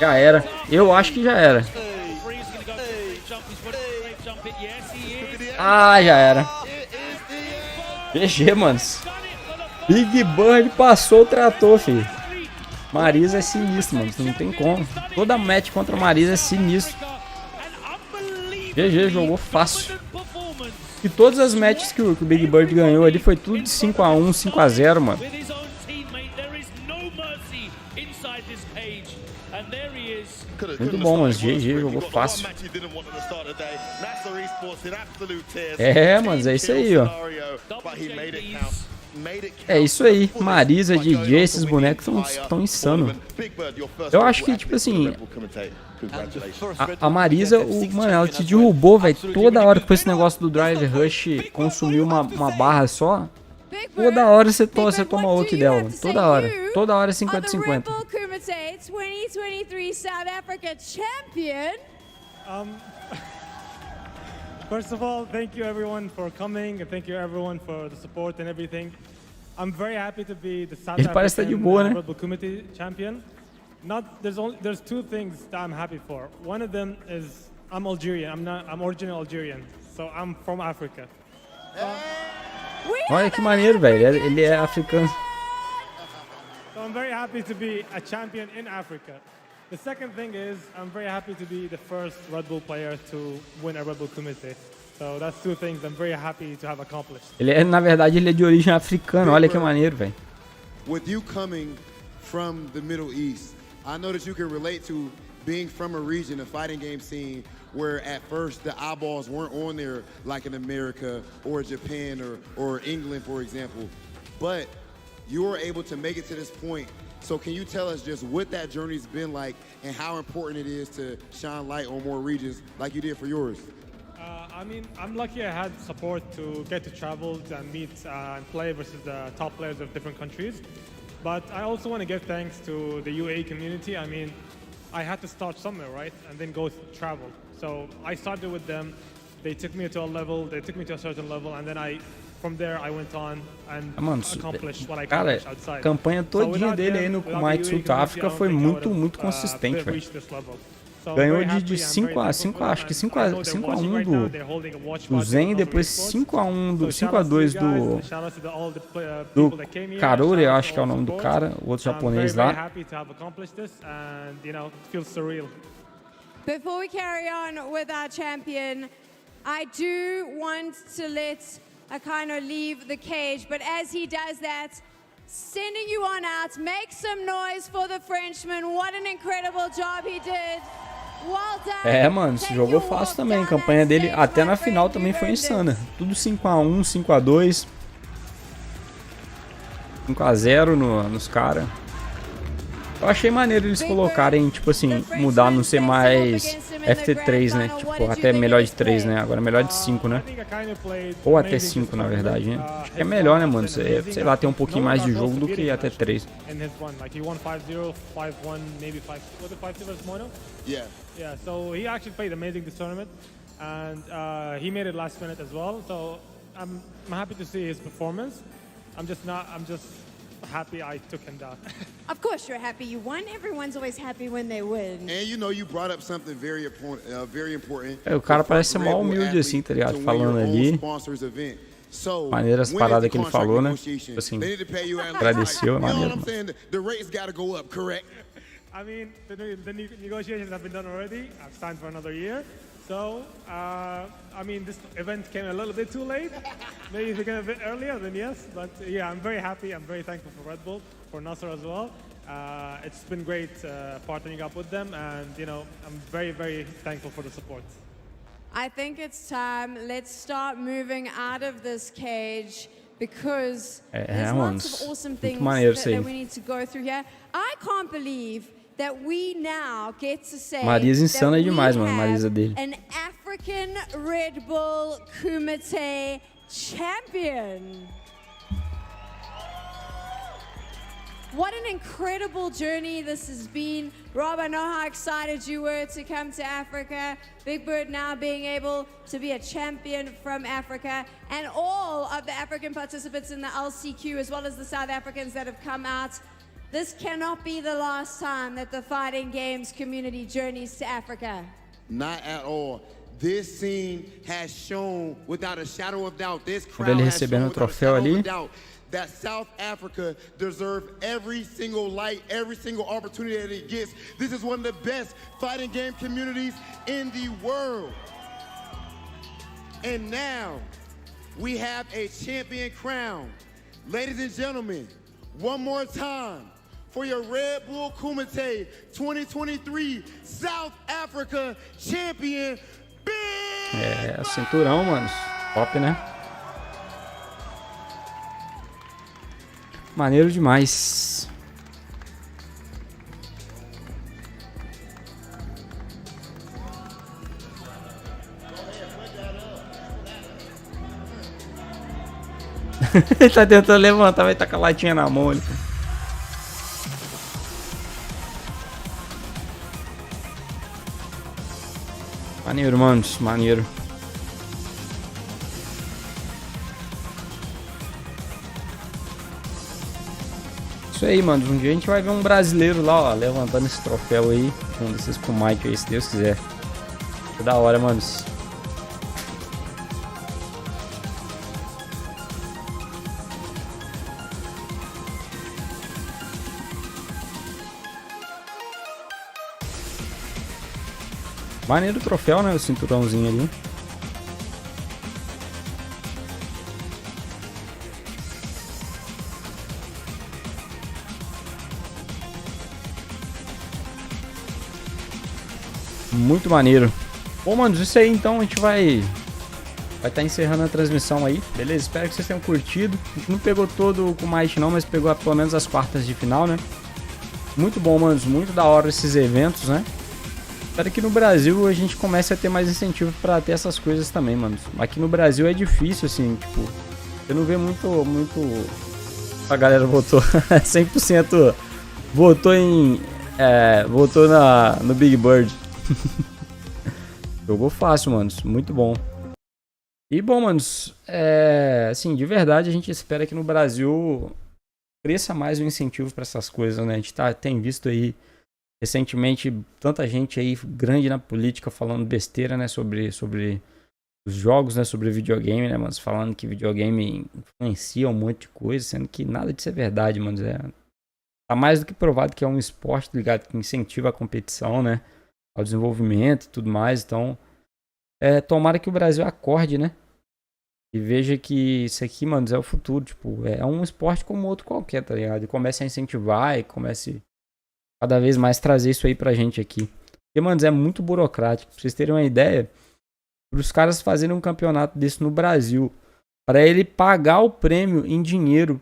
Já era. Eu acho que já era. Ah, já era. GG, manos. Big Bird passou o trator, filho. Marisa é sinistro, mano. Não tem como. Toda match contra Marisa é sinistro. GG, jogou fácil. E todas as matches que o Big Bird ganhou ali foi tudo de 5-1, 5-0, mano. Muito bom, mano. GG, jogou fácil. É, mano, é isso aí, ó. É isso aí, Marisa, DJ, esses bonecos tão insanos. Eu acho que, tipo assim, a Marisa, mano, ela te derrubou, velho. Toda hora com esse negócio do Drive Rush consumiu uma barra só. Toda hora você toma ult dela, mano. Toda hora. Toda hora é 50-50. Kumite 2023 South Africa champion. First of all, thank you everyone for coming and thank you everyone for the support and everything. I'm very happy to be the South African Red Bull Kumite champion. There's two things that I'm happy for. One of them is I'm Algerian. I'm original Algerian, so I'm from Africa. Olha que maneiro, velho. Ele é africano. So I'm very happy to be a champion in Africa. The second thing is, I'm very happy to be the first Red Bull player to win a Red Bull Kumite. So that's two things I'm very happy to have accomplished. Na verdade, ele é de origem africana. Olha que maneiro, velho. With you coming from the Middle East, I know that you can relate to being from a region, a fighting game scene, where at first the eyeballs weren't on there like in America or Japan or England, for example. But you were able to make it to this point. So can you tell us just what that journey's been like and how important it is to shine light on more regions like you did for yours? I mean, I'm lucky I had support to get to travel and meet and play versus the top players of different countries. But I also want to give thanks to the UAE community. I mean, I had to start somewhere, right? And then go travel. So I started with them. They took me to a level, they took me to a certain level, and then from there I went on and accomplished what I accomplished outside. A campanha todinha dele aí no Kumite Sul África foi muito consistente, velho. Ganhou de 5 a 5, acho que 5 a 1 do Zhen, depois 5 a 1 do 5 a 2 do Kakeru, eu acho que é o nome do cara, o outro japonês lá. Before we carry on with our champion, I do want to let AKAINU leave the cage, but as he does that, sending you on out, make some noise for the Frenchman. What an incredible job he did. Well done. É, mano, esse jogo eu faço também. A campanha dele até na final também foi insana. Tudo 5 a 1, 5 a 2, 5 a 0 nos caras. Eu achei maneiro eles colocarem, tipo assim, mudar, não ser mais FT3, né? Tipo, até melhor de 3, né? Agora melhor de 5, né? Ou até 5, na verdade, né? Acho que é melhor, né, mano? Sei lá, ter um pouquinho mais de jogo do que até 3. Yeah. Yeah, so he actually played amazing this tournament, and he made it last minute as well. So I'm happy to see his performance. I'm just happy I took him down. Of course you're happy you won. Everyone's always happy when they win. And you know, you brought up something very important. É, o cara parece ser mó humilde assim, tá ligado? Falando ali. Maneira as paradas que ele falou, né? Tipo assim, agradeceu, maneiro. The rates gotta go up, correct? I mean, the negotiations have been done already. I've signed for another year. So, I mean, this event came a little bit too late. Maybe if it came a bit earlier, then yes. But yeah, I'm very happy. I'm very thankful for Red Bull, for Nasser as well. It's been great partnering up with them, and you know, I'm very, very thankful for the support. I think it's time. Let's start moving out of this cage because there's lots of awesome things that we need to go through here. I can't believe that we now get to say Marisa insana that demais, we mano, Marisa dele. an African Red Bull Kumite champion. What an incredible journey this has been. Rob, I know how excited you were to come to Africa. Big Bird now being able to be a champion from Africa. And all of the African participants in the LCQ, as well as the South Africans that have come out. This cannot be the last time that the fighting games community journeys to Africa. Not at all. This scene has shown without a shadow of doubt, this crowd Ele has recebendo shown o troféu ali. that South Africa deserves every single light, every single opportunity that it gets. This is one of the best fighting game communities in the world. And now, we have a champion crown. Ladies and gentlemen, one more time, for your Red Bull Kumite 2023 South Africa champion, É, cinturão, mano. Top, né? Maneiro demais. Ele tá tentando levantar, vai estar com a latinha na mão. Ele... Maneiro, manos, maneiro. Isso aí, mano. Um dia a gente vai ver um brasileiro lá, ó, levantando esse troféu aí. Um desses com o Mike aí, se Deus quiser. Que da hora, manos. Maneiro o troféu, né? O cinturãozinho ali. Muito maneiro. Bom, manos, isso aí então. A gente vai estar encerrando a transmissão aí. Beleza? Espero que vocês tenham curtido. A gente não pegou todo com mais não, mas pegou pelo menos as quartas de final, né? Muito bom, manos. Muito da hora esses eventos, né? Espero que no Brasil a gente comece a ter mais incentivo pra ter essas coisas também, mano. Aqui no Brasil é difícil, assim, tipo... Você não vê muito... A galera votou 100% votou em... votou no Big Bird. Jogou fácil, manos. Muito bom. E bom, manos, assim, de verdade a gente espera que no Brasil cresça mais o incentivo pra essas coisas, né? A gente tem visto aí recentemente, tanta gente aí grande na política falando besteira, né, sobre os jogos, né, sobre videogame, né, mano, falando que videogame influencia um monte de coisa, sendo que nada disso é verdade, mano. Tá mais do que provado que é um esporte, ligado, que incentiva a competição, né, ao desenvolvimento e tudo mais. Então, tomara que o Brasil acorde, né, e veja que isso aqui, mano, é o futuro. Tipo, é um esporte como outro qualquer, tá ligado? E comece a incentivar e comece cada vez mais trazer isso aí pra gente aqui. Porque, mano, é muito burocrático. Pra vocês terem uma ideia, pros caras fazerem um campeonato desse no Brasil, para ele pagar o prêmio em dinheiro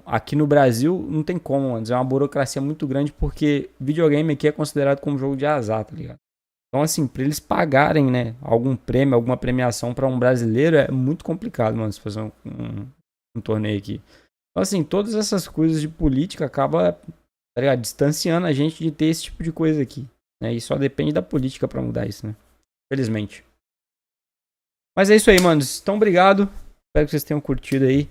aqui no Brasil, não tem como, mano. É uma burocracia muito grande, porque videogame aqui é considerado como jogo de azar, tá ligado? Então, assim, pra eles pagarem, né, algum prêmio, alguma premiação pra um brasileiro é muito complicado, mano, se fazer um torneio aqui. Então, assim, todas essas coisas de política acabam, tá ligado, distanciando a gente de ter esse tipo de coisa aqui, né? E só depende da política pra mudar isso, né? Felizmente. Mas é isso aí, mano. Então, obrigado. Espero que vocês tenham curtido aí.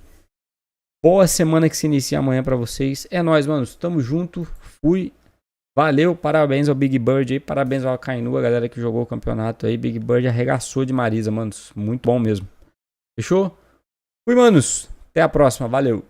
Boa semana que se inicia amanhã pra vocês. É nóis, mano. Tamo junto. Fui. Valeu, parabéns ao Big Bird aí, parabéns ao AKAINU, a galera que jogou o campeonato aí. Big Bird arregaçou de Marisa, manos. Muito bom mesmo. Fechou? Fui, manos. Até a próxima. Valeu.